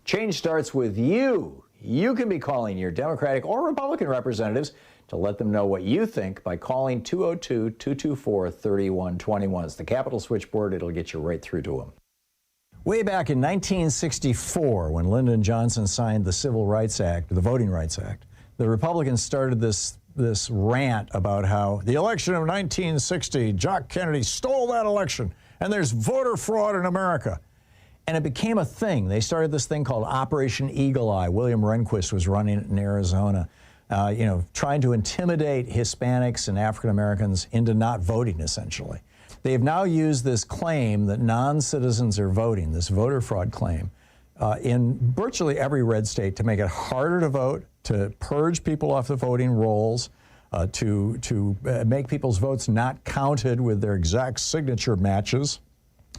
Change starts with you. You can be calling your Democratic or Republican representatives to let them know what you think by calling 202-224-3121. It's the Capitol switchboard. It'll get you right through to them. Way back in 1964, when Lyndon Johnson signed the Civil Rights Act, the Voting Rights Act, the Republicans started this rant about how the election of 1960, Jock Kennedy stole that election, and there's voter fraud in America. And it became a thing. They started this thing called Operation Eagle Eye. William Rehnquist was running it in Arizona, trying to intimidate Hispanics and African Americans into not voting, essentially. They've now used this claim that non-citizens are voting, this voter fraud claim, in virtually every red state to make it harder to vote, to purge people off the voting rolls, to make people's votes not counted with their exact signature matches.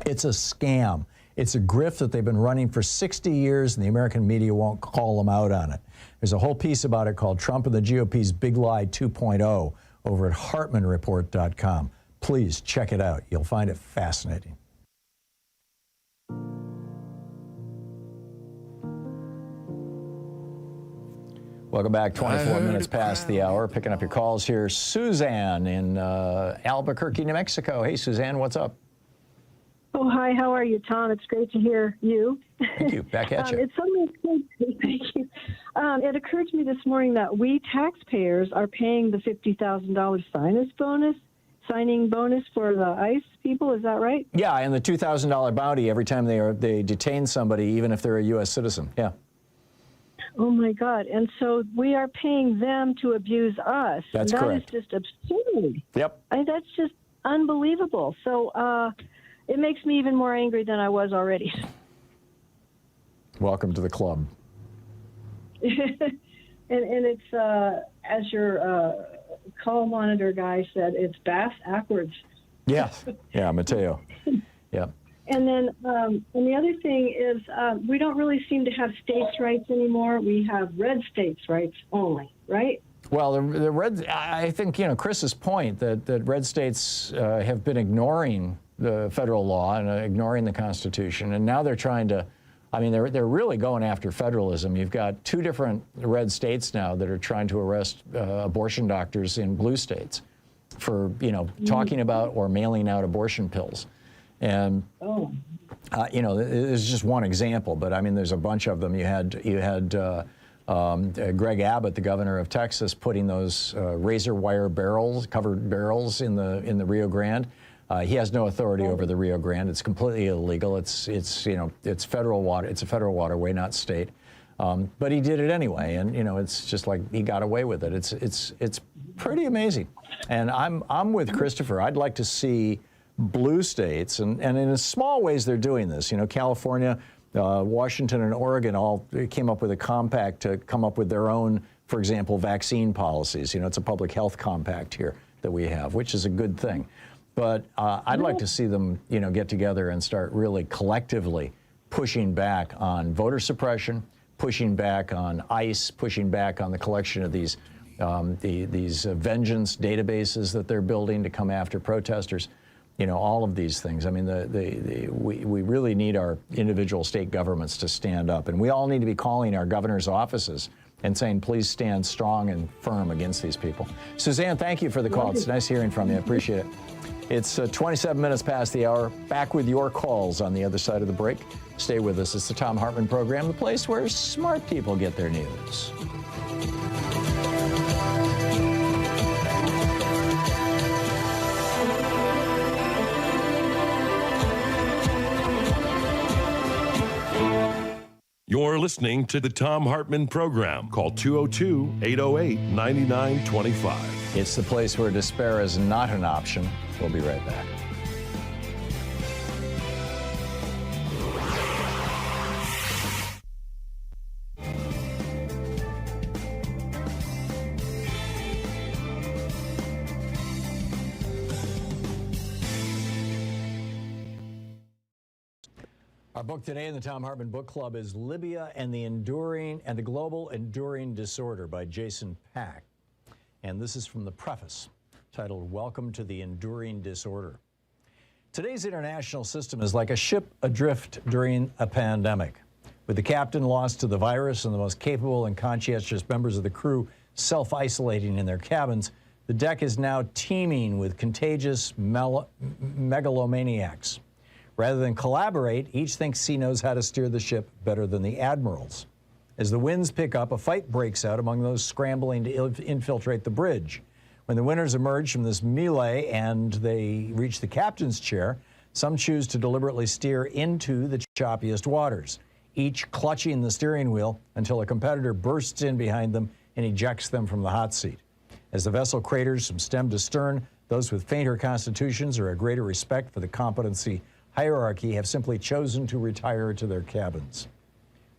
It's a scam. It's a grift that they've been running for 60 years, and the American media won't call them out on it. There's a whole piece about it called Trump and the GOP's Big Lie 2.0 over at HartmannReport.com. Please check it out. You'll find it fascinating. Welcome back. 24 minutes past the hour. Picking up your calls here. Suzanne in Albuquerque, New Mexico. Hey, Suzanne, what's up? Oh, hi. How are you, Tom? It's great to hear you. Thank you. Back at you. It's something. Thank you. It occurred to me this morning that we taxpayers are paying the $50,000 signing bonus for the ICE people. Is that right? Yeah, and the $2,000 bounty every time they detain somebody, even if they're a U.S. citizen. Yeah. Oh my God! And so we are paying them to abuse us. That's correct. That is just absurd. Yep. That's just unbelievable. So it makes me even more angry than I was already. Welcome to the club. and it's as your call monitor guy said, it's bass backwards. Yes. Yeah, Mateo. Yeah. And then, and the other thing is, we don't really seem to have states' rights anymore. We have red states' rights only, right? Well, the red, I think, you know, Chris's point that red states have been ignoring the federal law and ignoring the Constitution, and now they're trying to, I mean, they're really going after federalism. You've got 2 different red states now that are trying to arrest abortion doctors in blue states for, you know, talking about or mailing out abortion pills. And, you know, it's just one example, but I mean, there's a bunch of them. You had Greg Abbott, the governor of Texas, putting those razor wire barrels, covered barrels in the Rio Grande. He has no authority over the Rio Grande. It's completely illegal. It's you know, it's federal water. It's a federal waterway, not state. But he did it anyway, and you know, it's just like he got away with it. It's pretty amazing. And I'm with Christopher. I'd like to see blue states, and in small ways they're doing this. You know, California, Washington, and Oregon all came up with a compact to come up with their own, for example, vaccine policies. You know, it's a public health compact here that we have, which is a good thing. But I'd like to see them, you know, get together and start really collectively pushing back on voter suppression, pushing back on ICE, pushing back on the collection of these vengeance databases that they're building to come after protesters. You know, all of these things. I mean, we really need our individual state governments to stand up, and we all need to be calling our governor's offices and saying, please stand strong and firm against these people. Suzanne, thank you for the call. It's nice hearing from you. I appreciate it. It's 27 minutes past the hour. Back with your calls on the other side of the break. Stay with us. It's the Thom Hartmann Program, the place where smart people get their news. You're listening to the Thom Hartmann Program. Call 202-808-9925. It's the place where despair is not an option. We'll be right back. Our book today in the Thom Hartmann Book Club is Libya and the Global Enduring Disorder by Jason Pack. And this is from the preface, titled Welcome to the Enduring Disorder. Today's international system is like a ship adrift during a pandemic. With the captain lost to the virus and the most capable and conscientious members of the crew self-isolating in their cabins, the deck is now teeming with contagious megalomaniacs. Rather than collaborate, each thinks he knows how to steer the ship better than the admirals. As the winds pick up, a fight breaks out among those scrambling to infiltrate the bridge. When the winners emerge from this melee and they reach the captain's chair, some choose to deliberately steer into the choppiest waters, each clutching the steering wheel until a competitor bursts in behind them and ejects them from the hot seat. As the vessel craters from stem to stern, those with fainter constitutions or a greater respect for the competency hierarchy have simply chosen to retire to their cabins.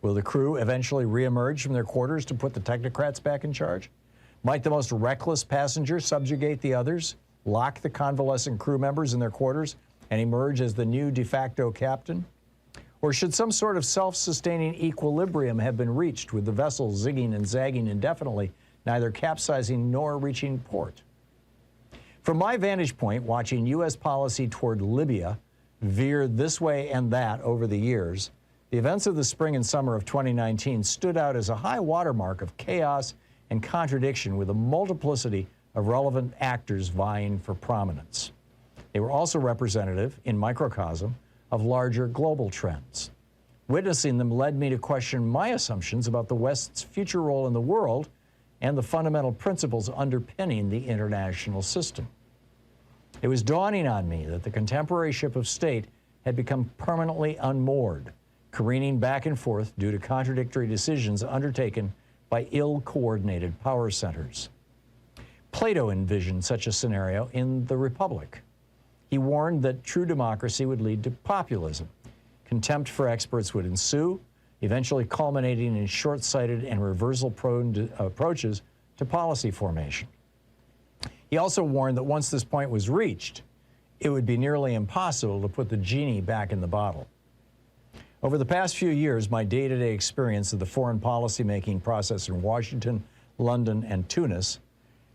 Will the crew eventually reemerge from their quarters to put the technocrats back in charge? Might the most reckless passenger subjugate the others, lock the convalescent crew members in their quarters, and emerge as the new de facto captain? Or should some sort of self-sustaining equilibrium have been reached with the vessel zigging and zagging indefinitely, neither capsizing nor reaching port? From my vantage point, watching U.S. policy toward Libya veered this way and that over the years, the events of the spring and summer of 2019 stood out as a high watermark of chaos and contradiction, with a multiplicity of relevant actors vying for prominence. They were also representative, in microcosm, of larger global trends. Witnessing them led me to question my assumptions about the West's future role in the world and the fundamental principles underpinning the international system. It was dawning on me that the contemporary ship of state had become permanently unmoored, careening back and forth due to contradictory decisions undertaken by ill-coordinated power centers. Plato envisioned such a scenario in The Republic. He warned that true democracy would lead to populism. Contempt for experts would ensue, eventually culminating in short-sighted and reversal-prone approaches to policy formation. He also warned that once this point was reached, it would be nearly impossible to put the genie back in the bottle. Over the past few years, my day-to-day experience of the foreign policy-making process in Washington, London, and Tunis,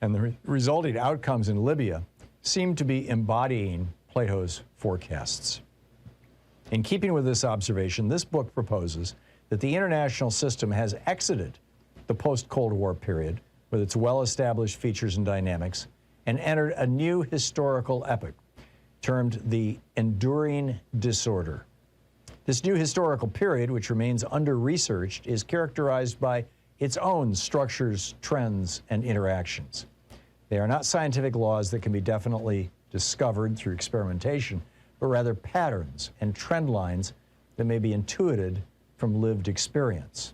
and the resulting outcomes in Libya, seem to be embodying Plato's forecasts. In keeping with this observation, this book proposes that the international system has exited the post-Cold War period with its well-established features and dynamics and entered a new historical epoch termed the enduring disorder. This new historical period, which remains under-researched, is characterized by its own structures, trends, and interactions. They are not scientific laws that can be definitely discovered through experimentation, but rather patterns and trend lines that may be intuited from lived experience.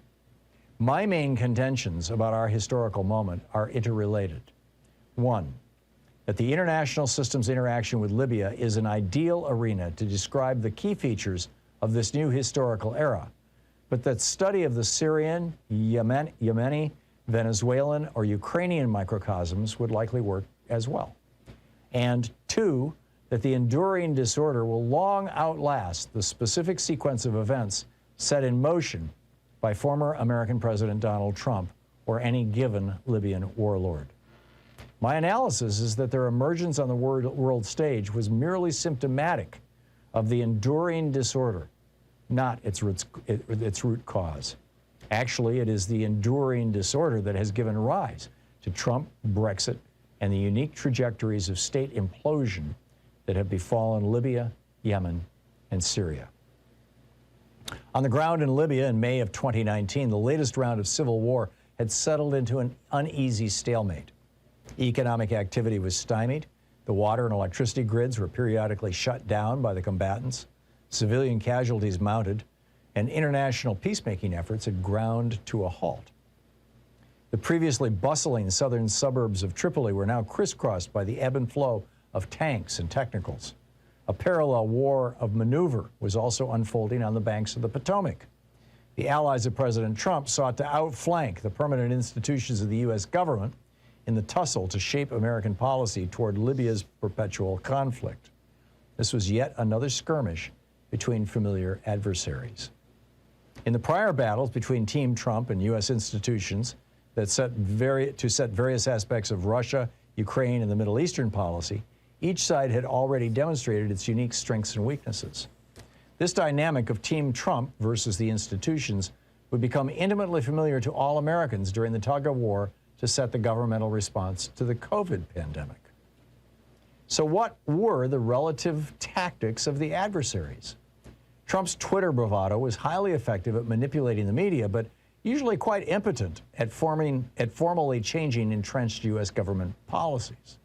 My main contentions about our historical moment are interrelated. One, that the international system's interaction with Libya is an ideal arena to describe the key features of this new historical era, but that study of the Syrian, Yemeni, Venezuelan, or Ukrainian microcosms would likely work as well. And two, that the enduring disorder will long outlast the specific sequence of events set in motion by former American President Donald Trump or any given Libyan warlord. My analysis is that their emergence on the world stage was merely symptomatic of the enduring disorder, not its root cause. Actually, it is the enduring disorder that has given rise to Trump, Brexit, and the unique trajectories of state implosion that have befallen Libya, Yemen, and Syria. On the ground in Libya in May of 2019, the latest round of civil war had settled into an uneasy stalemate. Economic activity was stymied. The water and electricity grids were periodically shut down by the combatants. Civilian casualties mounted, and international peacemaking efforts had ground to a halt. The previously bustling southern suburbs of Tripoli were now crisscrossed by the ebb and flow of tanks and technicals. A parallel war of maneuver was also unfolding on the banks of the Potomac. The allies of President Trump sought to outflank the permanent institutions of the U.S. government in the tussle to shape American policy toward Libya's perpetual conflict. This was yet another skirmish between familiar adversaries. In the prior battles between Team Trump and U.S. institutions that set various aspects of Russia, Ukraine, and the Middle Eastern policy, each side had already demonstrated its unique strengths and weaknesses. This dynamic of Team Trump versus the institutions would become intimately familiar to all Americans during the tug of war to set the governmental response to the COVID pandemic. So what were the relative tactics of the adversaries? Trump's Twitter bravado was highly effective at manipulating the media, but usually quite impotent at formally changing entrenched U.S. government policies.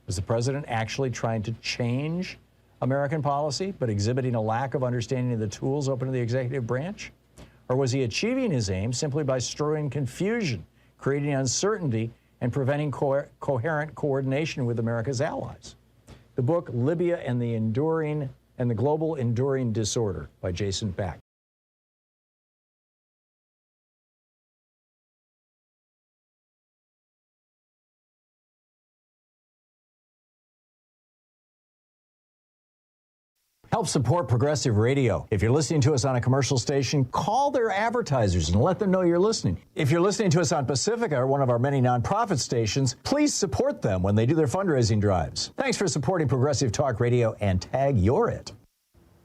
Was the president actually trying to change American policy, but exhibiting a lack of understanding of the tools open to the executive branch? Or was he achieving his aim simply by stirring confusion, creating uncertainty, and preventing coherent coordination with America's allies? The book Libya and the Global Enduring Disorder by Jason Back. Help support progressive radio. If you're listening to us on a commercial station, call their advertisers and let them know you're listening. If you're listening to us on Pacifica, or one of our many nonprofit stations, please support them when they do their fundraising drives. Thanks for supporting Progressive Talk Radio, and tag you're it.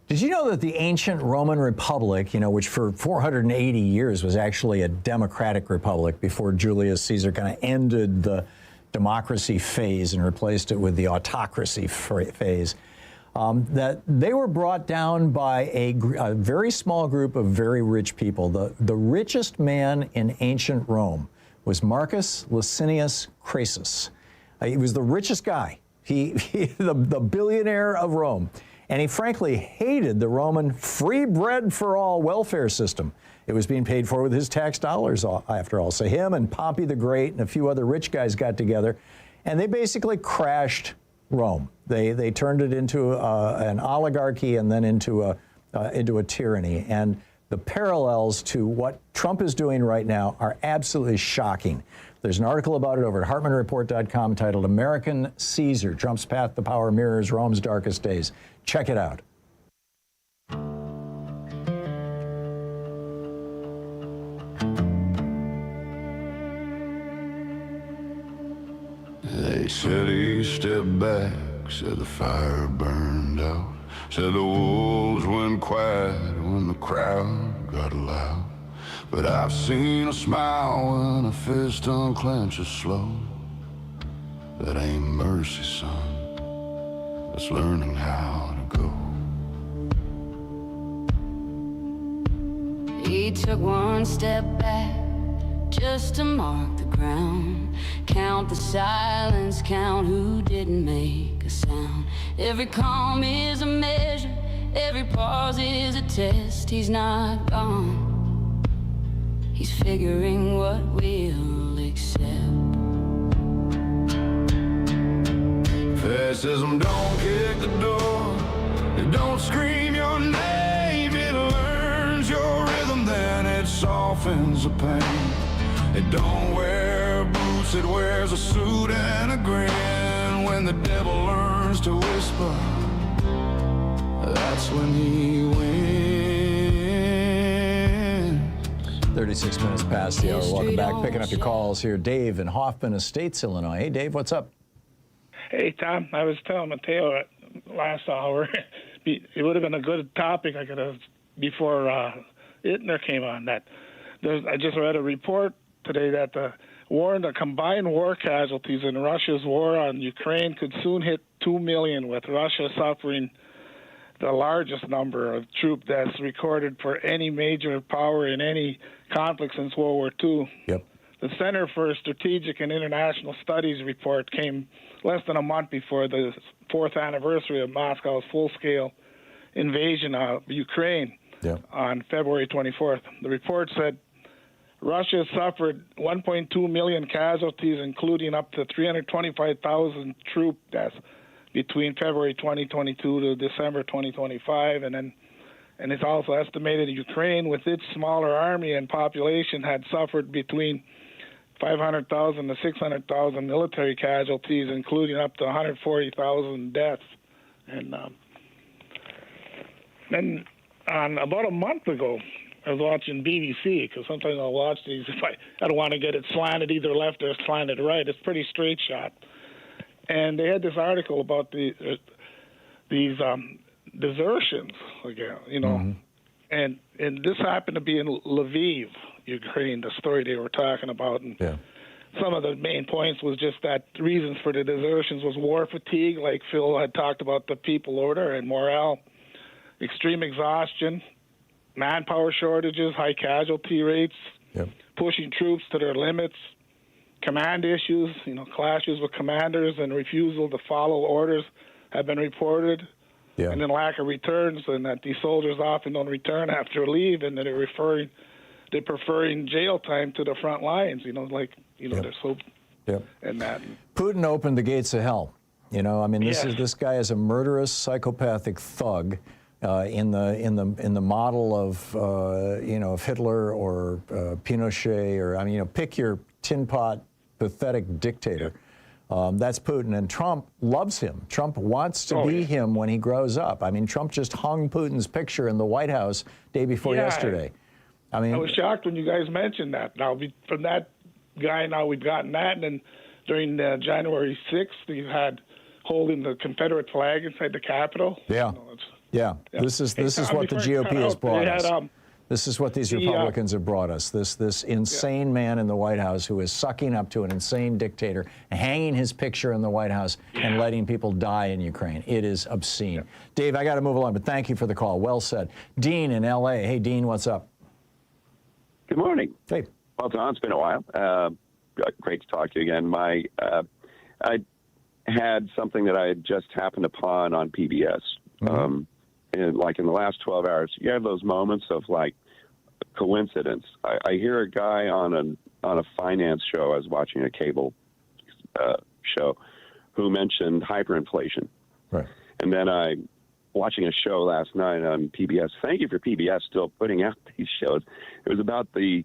Did you know that the ancient Roman Republic, which for 480 years was actually a democratic republic before Julius Caesar kind of ended the democracy phase and replaced it with the autocracy phase, that they were brought down by a very small group of very rich people. The richest man in ancient Rome was Marcus Licinius Crassus. He was the richest guy, the billionaire of Rome. And he frankly hated the Roman free bread for all welfare system. It was being paid for with his tax dollars, after all. So him and Pompey the Great and a few other rich guys got together, and they basically crashed Rome. They turned it into an oligarchy and then into a tyranny. And the parallels to what Trump is doing right now are absolutely shocking. There's an article about it over at HartmannReport.com titled American Caesar, Trump's Path to Power Mirrors Rome's Darkest Days. Check it out. They said he stepped back, said the fire burned out, said the wolves went quiet when the crowd got loud. But I've seen a smile when a fist unclenches slow. That ain't mercy, son, that's learning how to go. He took one step back just to mark the ground, count the silence, count who didn't make a sound. Every calm is a measure, every pause is a test. He's not gone, he's figuring what we'll accept. Fascism don't kick the door, it don't scream your name, it learns your rhythm, then it softens the pain. It don't wear boots, it wears a suit and a grin. When the devil learns to whisper, that's when he wins. 36 minutes past the hour. Welcome back. Picking up your calls here. Dave in Hoffman Estates, Illinois. Hey, Dave, what's up? Hey, Tom, I was telling Mateo last hour, it would have been a good topic I could have before Ittner came on. I just read a report today that the combined war casualties in Russia's war on Ukraine could soon hit 2 million, with Russia suffering the largest number of troop deaths recorded for any major power in any conflict since World War II. Yep. The Center for Strategic and International Studies report came less than a month before the 4th anniversary of Moscow's full-scale invasion of Ukraine on February 24th. The report said Russia suffered 1.2 million casualties, including up to 325,000 troop deaths between February 2022 to December 2025. And it's also estimated Ukraine, with its smaller army and population, had suffered between 500,000 to 600,000 military casualties, including up to 140,000 deaths. And then about a month ago, I was watching BBC, because sometimes I'll watch these if I don't want to get it slanted either left or slanted right. It's pretty straight shot. And they had this article about these desertions, again, and this happened to be in Lviv, Ukraine, the story they were talking about. And some of the main points was just that the reasons for the desertions was war fatigue, like Phil had talked about, the people order and morale, extreme exhaustion, manpower shortages, high casualty rates, pushing troops to their limits, command issues, clashes with commanders and refusal to follow orders have been reported, and then lack of returns, and that these soldiers often don't return after leave, and that they're preferring jail time to the front lines, they're so, and that. Putin opened the gates of hell. This guy is a murderous, psychopathic thug. In the model of of Hitler or Pinochet, or pick your tin pot pathetic dictator. That's Putin, and Trump loves him. Trump wants to be him when he grows up. Trump just hung Putin's picture in the White House day before yesterday. I was shocked when you guys mentioned that. Now, from that guy, now we've gotten that, and then during January 6th, you had holding the Confederate flag inside the Capitol. This is what the GOP has brought us. This is what these Republicans have brought us. This insane man in the White House who is sucking up to an insane dictator, hanging his picture in the White House and letting people die in Ukraine. It is obscene. Dave, I got to move along, but thank you for the call. Well said. Dean in L.A. Hey, Dean, what's up? Good morning. Hey. Well, Tom, it's been a while. Great to talk to you again. I had something that I had just happened upon on PBS. In the last 12 hours, you have those moments of coincidence. I hear a guy on a finance show. I was watching a cable show who mentioned hyperinflation. Right. And then watching a show last night on PBS. Thank you for PBS still putting out these shows. It was about the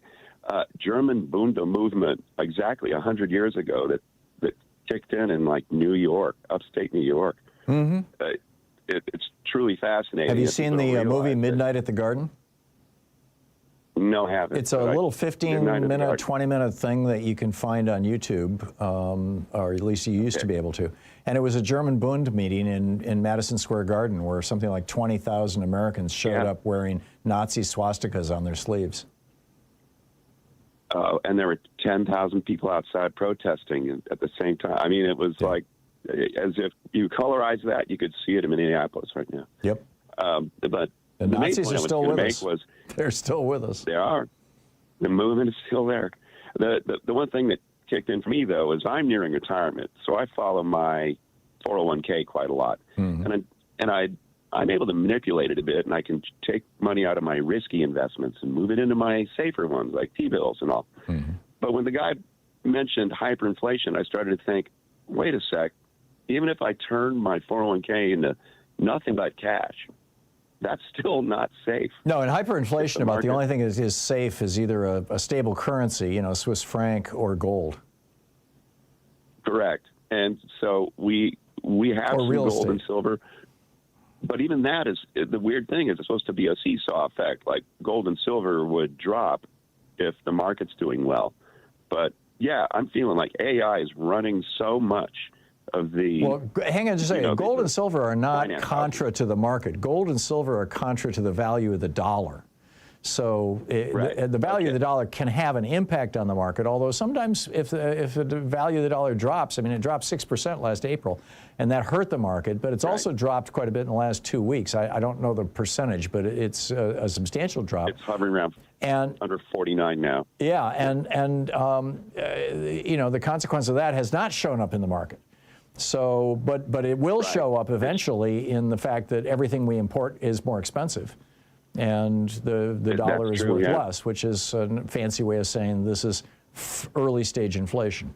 German Bund movement exactly 100 years ago that kicked in like New York, upstate New York. Mm-hmm. It's truly fascinating. Have you seen the movie Midnight at the Garden? No, I haven't. It's a little 15-minute, 20-minute thing that you can find on YouTube, or at least you used to be able to. And it was a German Bund meeting in Madison Square Garden where something like 20,000 Americans showed up wearing Nazi swastikas on their sleeves. And there were 10,000 people outside protesting at the same time. I mean, it was like, as if you colorize that, you could see it in Minneapolis right now. Yep. But the Nazis are still with us. They're still with us. They are. The movement is still there. The one thing that kicked in for me, though, is I'm nearing retirement, so I follow my 401k quite a lot. Mm-hmm. And I'm able to manipulate it a bit, and I can take money out of my risky investments and move it into my safer ones, like T-bills and all. Mm-hmm. But when the guy mentioned hyperinflation, I started to think, wait a sec, even if I turn my 401k into nothing but cash, that's still not safe. No, and hyperinflation, about the only thing is safe is either a stable currency, Swiss franc, or gold. Correct. And so we have some gold and silver. But even that is, the weird thing is it's supposed to be a seesaw effect. Like gold and silver would drop if the market's doing well. But yeah, I'm feeling like AI is running so much of the... Well, hang on just a second. Gold and silver are not contra to the market. Gold and silver are contra to the value of the dollar. So the value of the dollar can have an impact on the market, although sometimes if the value of the dollar drops, I mean, it dropped 6% last April, and that hurt the market, but it's also dropped quite a bit in the last 2 weeks. I don't know the percentage, but it's a substantial drop. It's hovering around under 49 now. Yeah, and the consequence of that has not shown up in the market. So, but it will show up eventually in the fact that everything we import is more expensive. And the dollar is worth less, which is a fancy way of saying this is early stage inflation.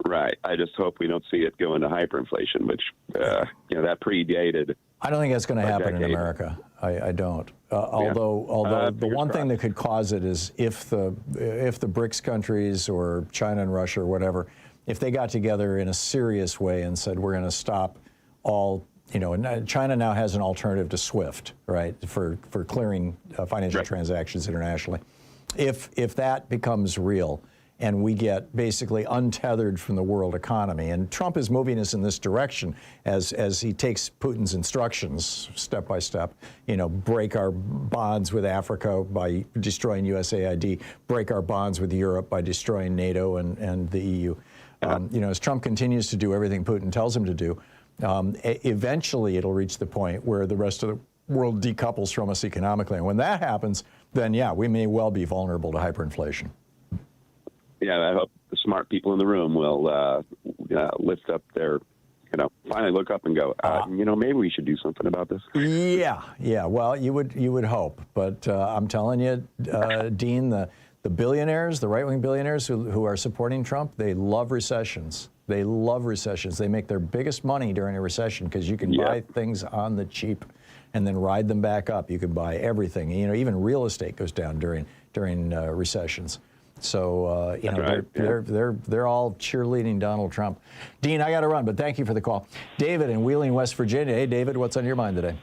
Right. I just hope we don't see it go into hyperinflation, which that predated. I don't think that's going to happen in America. I don't. Although the one thing that could cause it is if the BRICS countries or China and Russia or whatever, if they got together in a serious way and said we're going to stop all. China now has an alternative to SWIFT, right, for clearing financial transactions internationally. If that becomes real and we get basically untethered from the world economy, and Trump is moving us in this direction as he takes Putin's instructions step by step, break our bonds with Africa by destroying USAID, break our bonds with Europe by destroying NATO and the EU. As Trump continues to do everything Putin tells him to do, eventually it'll reach the point where the rest of the world decouples from us economically. And when that happens, then we may well be vulnerable to hyperinflation. Yeah, I hope the smart people in the room will lift up their, finally look up and go, maybe we should do something about this. Yeah. Well, you would hope. But I'm telling you, Dean, the billionaires, the right-wing billionaires who are supporting Trump, they love recessions. They love recessions. They make their biggest money during a recession because you can buy things on the cheap and then ride them back up. You can buy everything. Even real estate goes down during recessions. So they're all cheerleading Donald Trump. Dean, I got to run, but thank you for the call. David in Wheeling, West Virginia. Hey, David, what's on your mind today?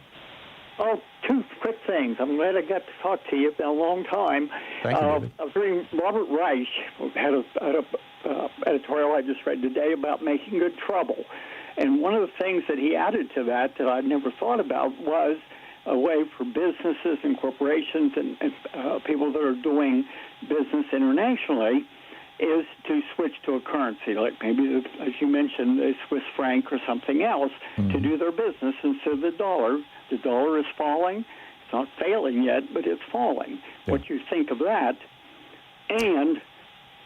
Oh, two quick things. I'm glad I got to talk to you. It's been a long time. Thank you, David. I was reading Robert Reich had a editorial I just read today about making good trouble. And one of the things that he added to that I'd never thought about was a way for businesses and corporations and people that are doing business internationally is to switch to a currency, like maybe, as you mentioned, the Swiss franc or something else, to do their business instead of the dollar. The dollar is falling. It's not failing yet, but it's falling. Yeah. What you think of that? And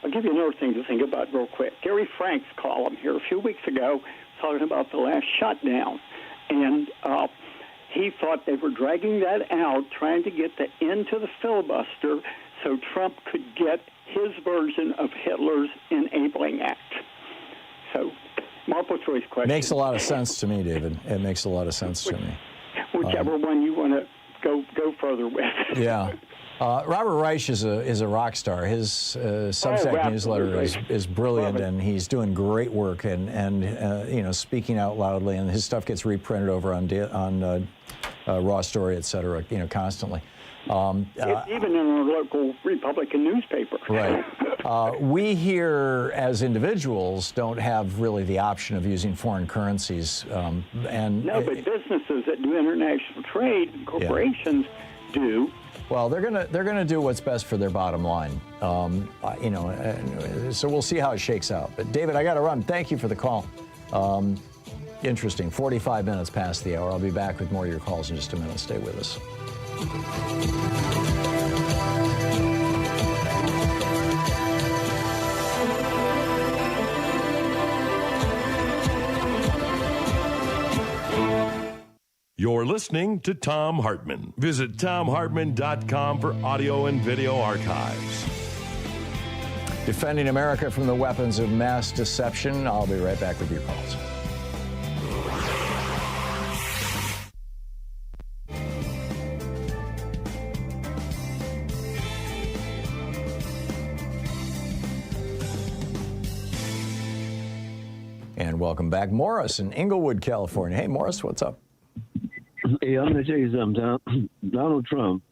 I'll give you another thing to think about real quick. Gary Frank's column here a few weeks ago talking about the last shutdown. And he thought they were dragging that out, trying to get the end to the filibuster so Trump could get his version of Hitler's Enabling Act. So, multiple choice question. Makes a lot of sense to me, David. It makes a lot of sense to me. Whichever one you want to go further with. Yeah. Robert Reich is a rock star. His Substack newsletter is brilliant, and he's doing great work and speaking out loudly. And his stuff gets reprinted over on Raw Story, et cetera, constantly. It's even in our local Republican newspaper. Right. We here, as individuals, don't have really the option of using foreign currencies. No, but businesses that do international trade, corporations do. Well, they're gonna do what's best for their bottom line. So we'll see how it shakes out. But David, I got to run. Thank you for the call. Interesting. 45 minutes past the hour. I'll be back with more of your calls in just a minute. Stay with us. You're listening to Thom Hartmann. Visit TomHartmann.com for audio and video archives. Defending America from the weapons of mass deception. I'll be right back with your calls. And welcome back. Morris in Inglewood, California. Hey, Morris, what's up? Hey, I'm going to tell you something, Tom. Donald Trump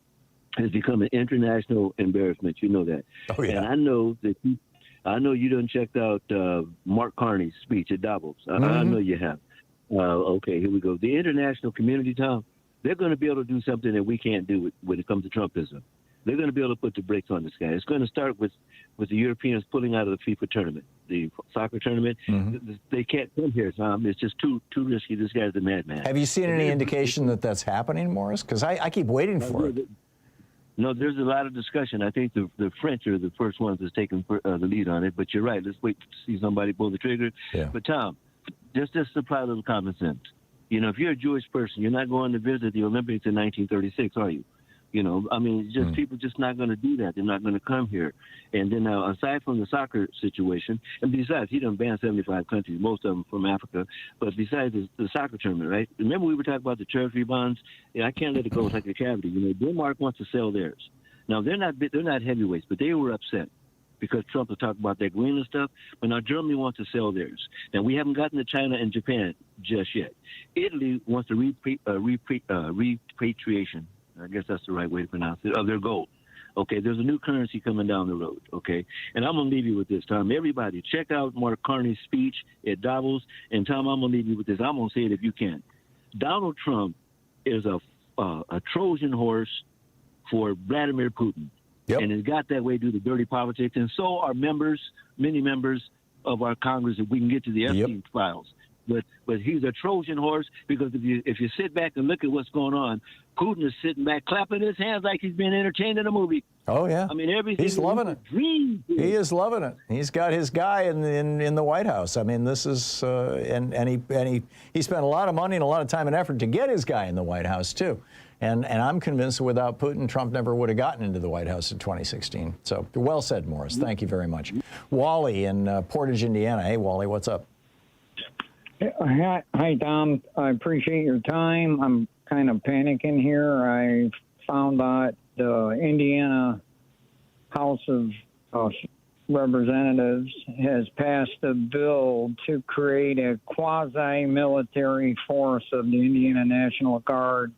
has become an international embarrassment. You know that. Oh, yeah. And I know you done checked out Mark Carney's speech at Davos. I know you have. Okay, here we go. The international community, Tom, they're going to be able to do something that we can't do when it comes to Trumpism. They're going to be able to put the brakes on this guy. It's going to start with the Europeans pulling out of the FIFA tournament, the soccer tournament. They can't come here, Tom. It's just too risky. This guy's a madman. Have you seen any indication that that's happening, Morris? Because I keep waiting for it. No, there's a lot of discussion. I think the French are the first ones that's taking the lead on it. But you're right. Let's wait to see somebody pull the trigger. Yeah. But, Tom, just apply a little common sense. You know, if you're a Jewish person, you're not going to visit the Olympics in 1936, are you? You know, I mean, just people just not going to do that. They're not going to come here. And then aside from the soccer situation, and besides, he done banned 75 countries, most of them from Africa. But besides the soccer tournament, right? Remember we were talking about the treasury bonds? Yeah, I can't let it go like a cavity. You know, Denmark wants to sell theirs. Now they're not heavyweights, but they were upset because Trump was talking about their Greenland stuff. But now Germany wants to sell theirs. Now we haven't gotten to China and Japan just yet. Italy wants a repatriation. I guess that's the right way to pronounce it, of their gold. Okay, there's a new currency coming down the road, okay? And I'm going to leave you with this, Tom. Everybody, check out Mark Carney's speech at Davos. And, Tom, I'm going to leave you with this. I'm going to say it if you can. Donald Trump is a Trojan horse for Vladimir Putin. Yep. And it got that way due to dirty politics. And so are many members of our Congress, if we can get to the Epstein files. But he's a Trojan horse because if you sit back and look at what's going on, Putin is sitting back clapping his hands like he's being entertained in a movie. Oh yeah, I mean everything. He's loving it. He is loving it. He's got his guy in the White House. I mean, this is and he spent a lot of money and a lot of time and effort to get his guy in the White House too. And I'm convinced that without Putin, Trump never would have gotten into the White House in 2016. So well said, Morris. Thank you very much. Wally in Portage, Indiana. Hey, Wally, what's up? Hi, Tom. I appreciate your time. I'm kind of panicking here. I found out the Indiana House of Representatives has passed a bill to create a quasi-military force of the Indiana National Guard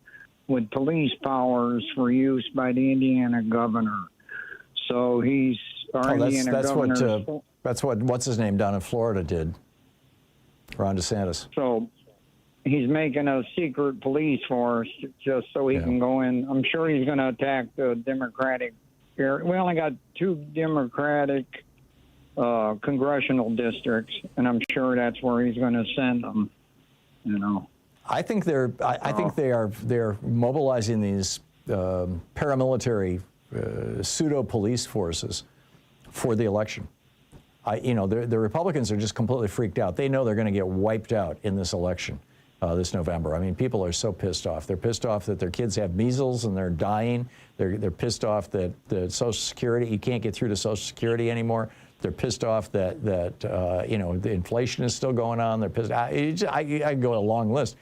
with police powers for use by the Indiana governor. So he's our Indiana governor. That's what what's his name down in Florida did. Ron DeSantis. So he's making a secret police force just so he can go in. I'm sure he's going to attack the Democratic area. We only got 2 Democratic congressional districts, and I'm sure that's where he's going to send them. You know, I think they're mobilizing these paramilitary pseudo police forces for the election. The Republicans are just completely freaked out. They know they're going to get wiped out in this election this November. I mean, people are so pissed off. They're pissed off that their kids have measles and they're dying. They're pissed off that the Social Security, you can't get through to Social Security anymore. They're pissed off that the inflation is still going on. They're pissed. I go a long list.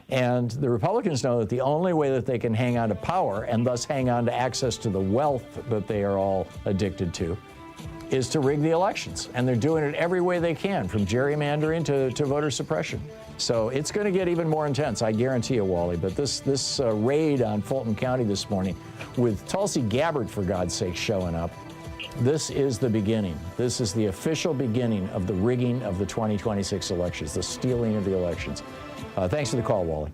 And the Republicans know that the only way that they can hang on to power and thus hang on to access to the wealth that they are all addicted to is to rig the elections. And they're doing it every way they can, from gerrymandering to voter suppression. So it's going to get even more intense, I guarantee you, Wally. But this raid on Fulton County this morning, with Tulsi Gabbard, for God's sake, showing up, this is the beginning. This is the official beginning of the rigging of the 2026 elections, the stealing of the elections. Thanks for the call, Wally.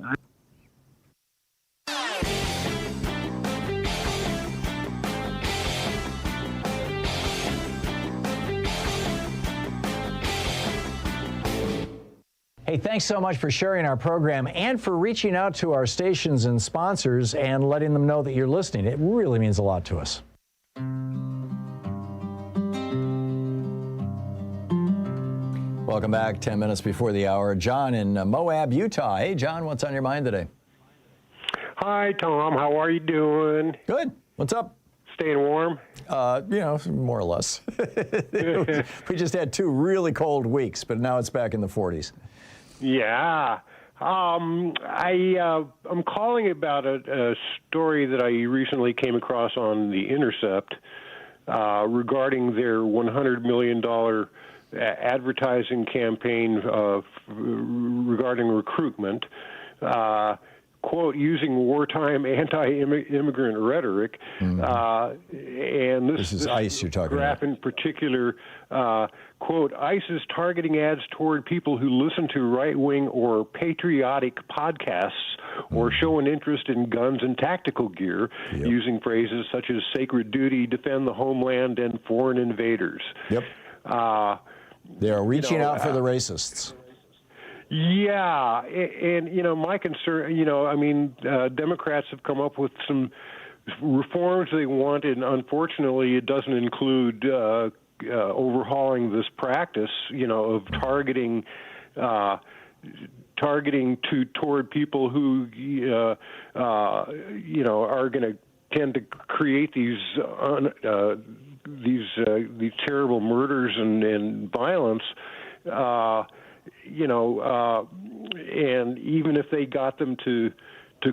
Hey, thanks so much for sharing our program and for reaching out to our stations and sponsors and letting them know that you're listening. It really means a lot to us. Welcome back. 10 minutes before the hour. John in Moab, Utah. Hey, John, what's on your mind today? Hi, Tom. How are you doing? Good. What's up? Staying warm? More or less. We just had 2 really cold weeks, but now it's back in the 40s. Yeah. I'm calling about a story that I recently came across on The Intercept regarding their $100 million advertising campaign regarding recruitment. Quote, using wartime anti-immigrant rhetoric. And this is ICE you're talking graph about. in particular, quote, ICE is targeting ads toward people who listen to right-wing or patriotic podcasts or show an interest in guns and tactical gear, using phrases such as sacred duty, defend the homeland, and foreign invaders. Yep. They are reaching out for the racists. Yeah, and my concern, Democrats have come up with some reforms they want, and unfortunately, it doesn't include overhauling this practice, of targeting toward people who, are going to tend to create these terrible murders and violence. And even if they got them to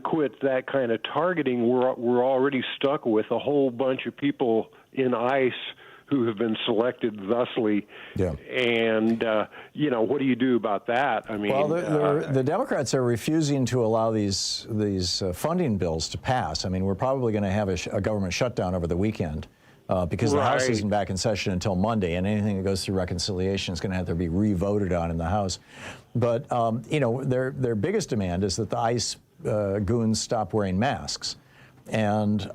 quit that kind of targeting, we're already stuck with a whole bunch of people in ICE who have been selected thusly. Yeah. And what do you do about that? I mean, the Democrats are refusing to allow these funding bills to pass. I mean, we're probably going to have a government shutdown over the weekend. Because the House isn't back in session until Monday, and anything that goes through reconciliation is going to have to be re-voted on in the House. But, their biggest demand is that the ICE goons stop wearing masks. And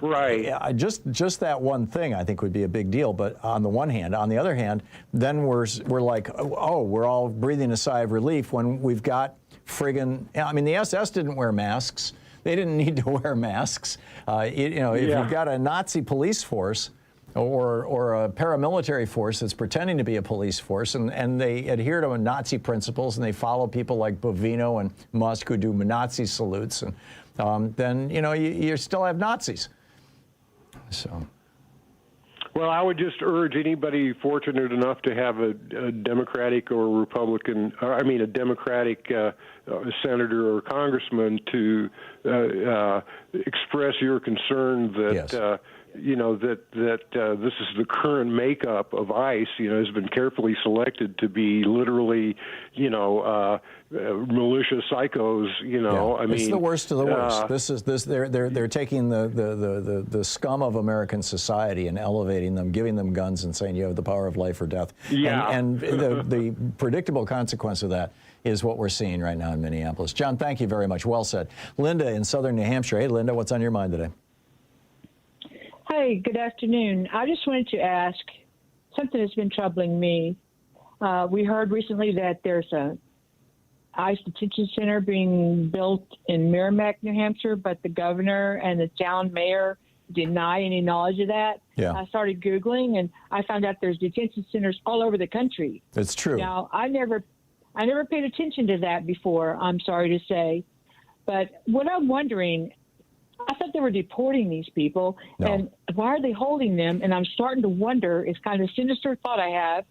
just that one thing, I think, would be a big deal. But on the one hand, on the other hand, then we're like, oh, we're all breathing a sigh of relief when we've got the SS didn't wear masks. They didn't need to wear masks. If you've got a Nazi police force, or a paramilitary force that's pretending to be a police force, and they adhere to Nazi principles, and they follow people like Bovino and Musk who do Nazi salutes, and then you still have Nazis. So. Well, I would just urge anybody fortunate enough to have a Democratic or Republican, a Democratic senator or congressman to express your concern that this is the current makeup of ICE. Has been carefully selected to be literally, militia psychos. It's the worst of the worst. They're taking the scum of American society and elevating them, giving them guns, and saying you have the power of life or death. Yeah. And the predictable consequence of that is what we're seeing right now in Minneapolis. John, thank you very much. Well said. Linda in southern New Hampshire. Hey, Linda, what's on your mind today? Hi, good afternoon. I just wanted to ask something that's been troubling me. We heard recently that there's a ICE detention center being built in Merrimack, New Hampshire, but the governor and the town mayor deny any knowledge of that. Yeah. I started Googling, and I found out there's detention centers all over the country. It's true. Now, I never paid attention to that before, I'm sorry to say. But what I'm wondering, I thought they were deporting these people, and why are they holding them? And I'm starting to wonder, it's kind of a sinister thought I have,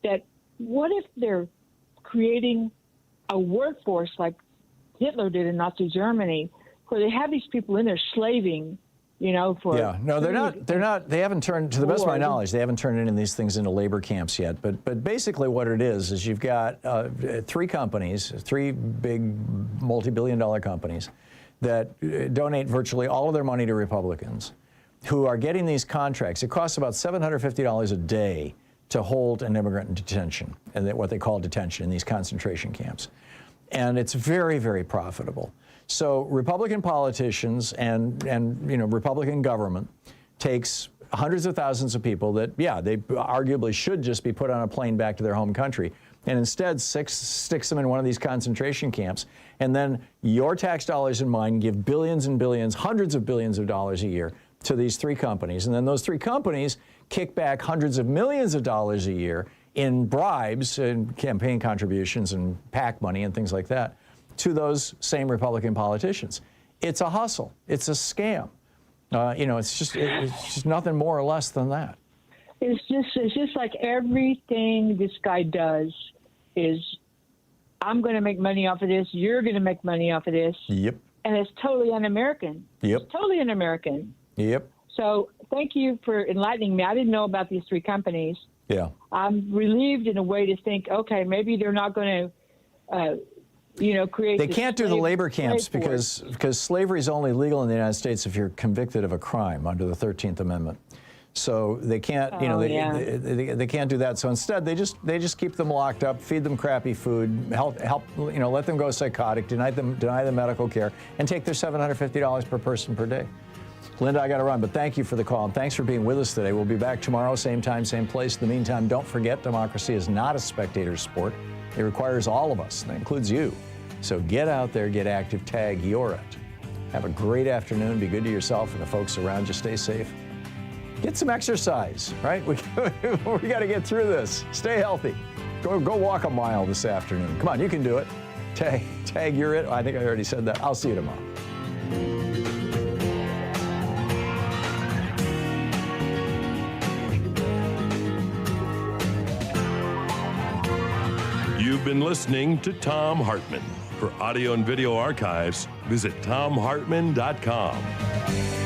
that what if they're creating a workforce like Hitler did in Nazi Germany, where they have these people in there slaving, you know, for no, they're not. They haven't turned, to the best of my knowledge, they haven't turned any of these things into labor camps yet. But basically, what it is you've got 3 companies, 3 big multi-billion-dollar companies that donate virtually all of their money to Republicans, who are getting these contracts. It costs about $750 a day to hold an immigrant in detention, and what they call detention in these concentration camps. And it's very, very profitable. So Republican politicians and Republican government takes hundreds of thousands of people that, they arguably should just be put on a plane back to their home country, and instead sticks them in one of these concentration camps. And then your tax dollars and mine give billions and billions, hundreds of billions of dollars a year to these 3 companies. And then those 3 companies kick back hundreds of millions of dollars a year in bribes and campaign contributions and PAC money and things like that to those same Republican politicians. It's a hustle. It's a scam. It's just nothing more or less than that. It's just like everything this guy does is, I'm going to make money off of this. You're going to make money off of this. Yep. And it's totally un-American. Yep. It's totally un-American. Yep. So thank you for enlightening me. I didn't know about these 3 companies. Yeah. I'm relieved in a way to think, okay, maybe they're not going to, create. They can't do the labor camps because slavery is only legal in the United States if you're convicted of a crime under the 13th Amendment. So they can't, they can't do that. So instead, they just keep them locked up, feed them crappy food, help, let them go psychotic, deny them medical care, and take their $750 per person per day. Linda, I got to run, but thank you for the call, and thanks for being with us today. We'll be back tomorrow, same time, same place. In the meantime, don't forget, democracy is not a spectator sport. It requires all of us, and that includes you. So get out there, get active, tag, you're it. Have a great afternoon. Be good to yourself and the folks around you. Stay safe. Get some exercise, right? We got to get through this. Stay healthy. Go walk a mile this afternoon. Come on, you can do it. Tag, you're it. I think I already said that. I'll see you tomorrow. You've been listening to Thom Hartmann. For audio and video archives, visit ThomHartmann.com.